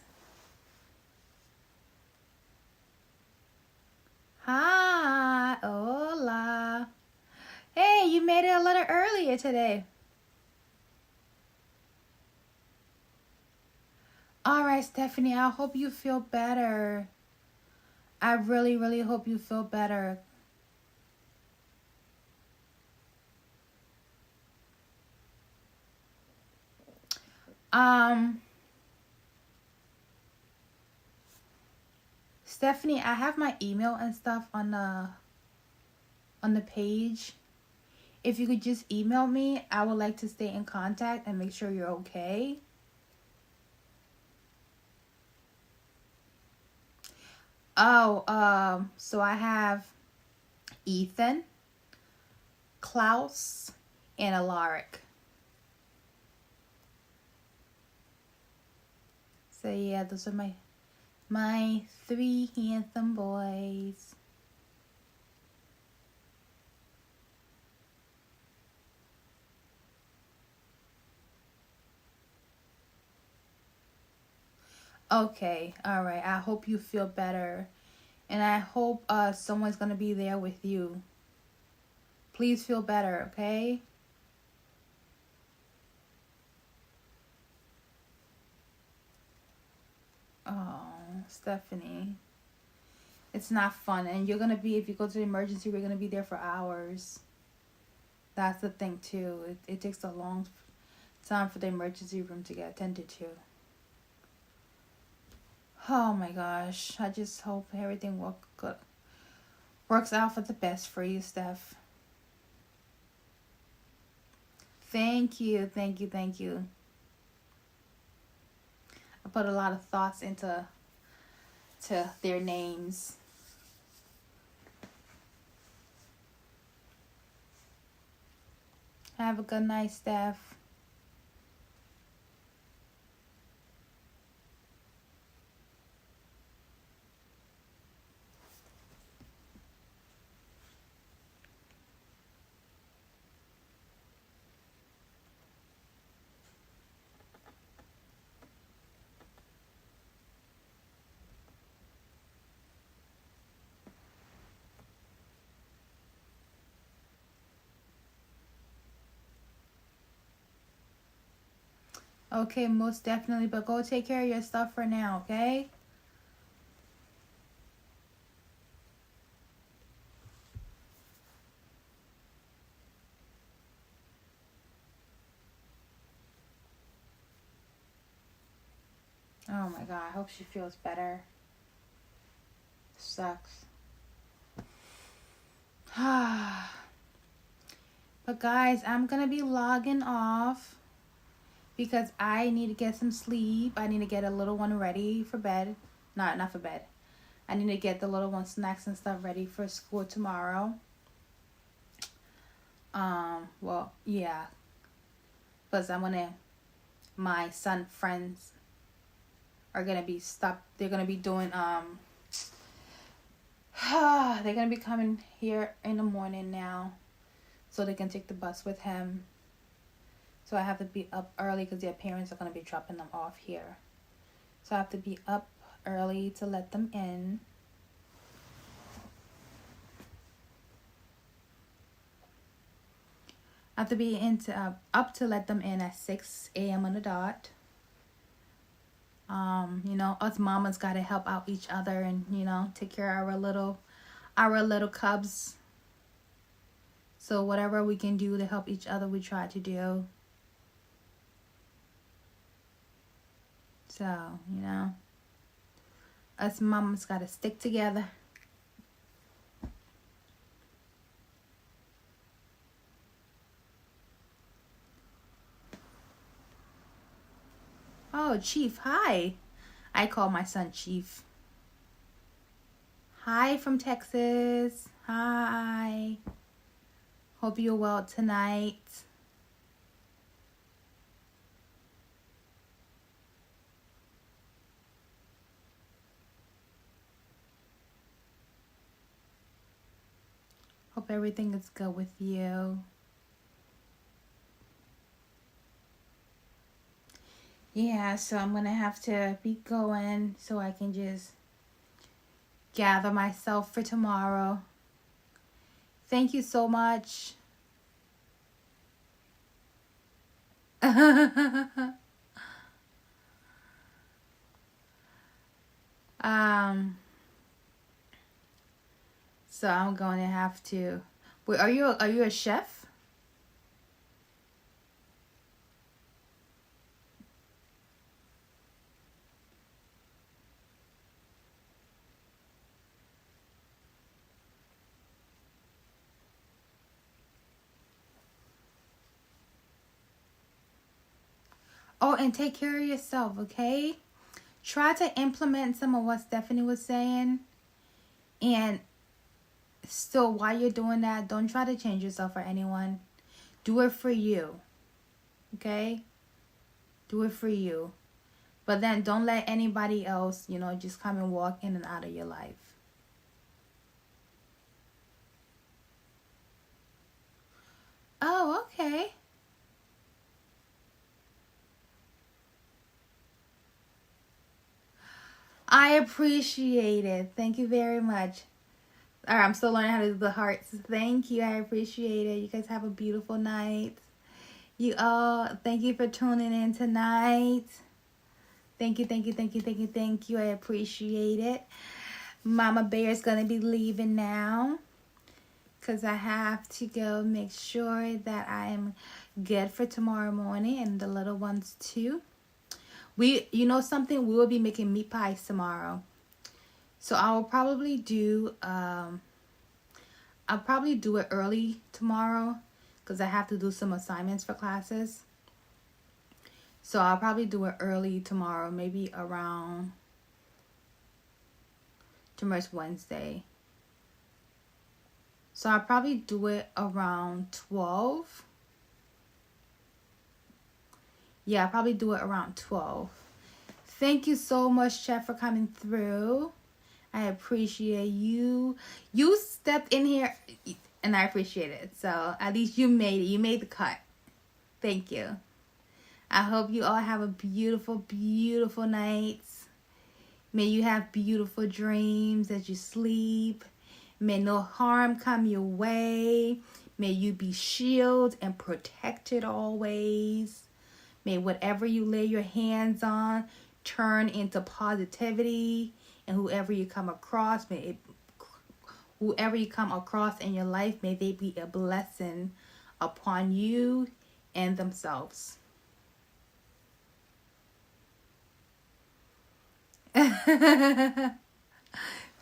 Hi, hola. Hey, you made it a little earlier today. All right, Stephanie, I hope you feel better. I really, really hope you feel better. Stephanie, I have my email and stuff on the page. If you could just email me, I would like to stay in contact and make sure you're okay. Oh, so I have Ethan, Klaus, and Alaric. So yeah, those are my 3 handsome boys. Okay, all right. I hope you feel better. And I hope someone's going to be there with you. Please feel better, okay? Oh, Stephanie. It's not fun. And you're going to be, if you go to the emergency, we're going to be there for hours. That's the thing, too. It takes a long time for the emergency room to get attended to. Oh my gosh. I just hope everything works out for the best for you, Steph. Thank you. Thank you. Thank you. I put a lot of thoughts into their names. Have a good night, Steph. Okay, most definitely. But go take care of your stuff for now, okay? Oh my god, I hope she feels better. Sucks. But guys, I'm gonna be logging off because I need to get some sleep. I need to get a little one ready for bed. Not for bed. I need to get the little one snacks and stuff ready for school tomorrow. Well, yeah. Because my son friends are gonna be they're gonna be doing they're gonna be coming here in the morning now so they can take the bus with him. So I have to be up early because their parents are going to be dropping them off here. So I have to be up early to let them in. I have to be up to let them in at 6 a.m. on the dot. You know, us mamas got to help out each other and, you know, take care of our little cubs. So whatever we can do to help each other, we try to do. So, you know, us mamas got to stick together. Oh, Chief, hi. I call my son Chief. Hi from Texas. Hi. Hope you're well tonight. Hope everything is good with you. Yeah, so I'm going to have to be going so I can just gather myself for tomorrow. Thank you so much. So I'm going to have to. Wait, are you a chef? Oh, and take care of yourself, okay? Try to implement some of what Stephanie was saying. And still, while you're doing that, don't try to change yourself for anyone. Do it for you. Okay? Do it for you. But then don't let anybody else, you know, just come and walk in and out of your life. Oh, okay. I appreciate it. Thank you very much. All right, I'm still learning how to do the hearts. Thank you. I appreciate it. You guys have a beautiful night. You all, thank you for tuning in tonight. Thank you, thank you, thank you, thank you, thank you. I appreciate it. Mama Bear is going to be leaving now because I have to go make sure that I am good for tomorrow morning and the little ones too. You know something? We will be making meat pies tomorrow. So I will probably do, I'll probably do it early tomorrow because I have to do some assignments for classes. So I'll probably do it early tomorrow, maybe around, tomorrow's Wednesday. So I'll probably do it around 12. Yeah, I'll probably do it around 12. Thank you so much, Chef, for coming through. I appreciate you. You stepped in here, and I appreciate it. So at least you made it. You made the cut. Thank you. I hope you all have a beautiful, beautiful night. May you have beautiful dreams as you sleep. May no harm come your way. May you be shielded and protected always. May whatever you lay your hands on turn into positivity. And whoever you come across, whoever you come across in your life, may they be a blessing upon you and themselves.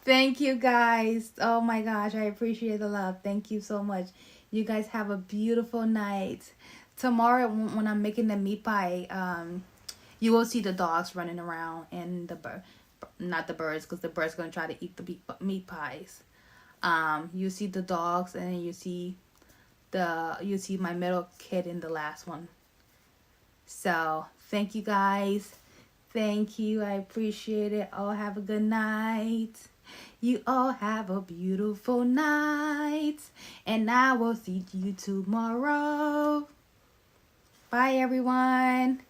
Thank you guys. Oh my gosh, I appreciate the love. Thank you so much. You guys have a beautiful night. Tomorrow when I'm making the meat pie, you will see the dogs running around and not the birds, because the birds are going to try to eat the meat pies. You see the dogs, and then you see my middle kid in the last one. So thank you guys. Thank you. I appreciate it. All have a good night. You all have a beautiful night. And I will see you tomorrow. Bye, everyone.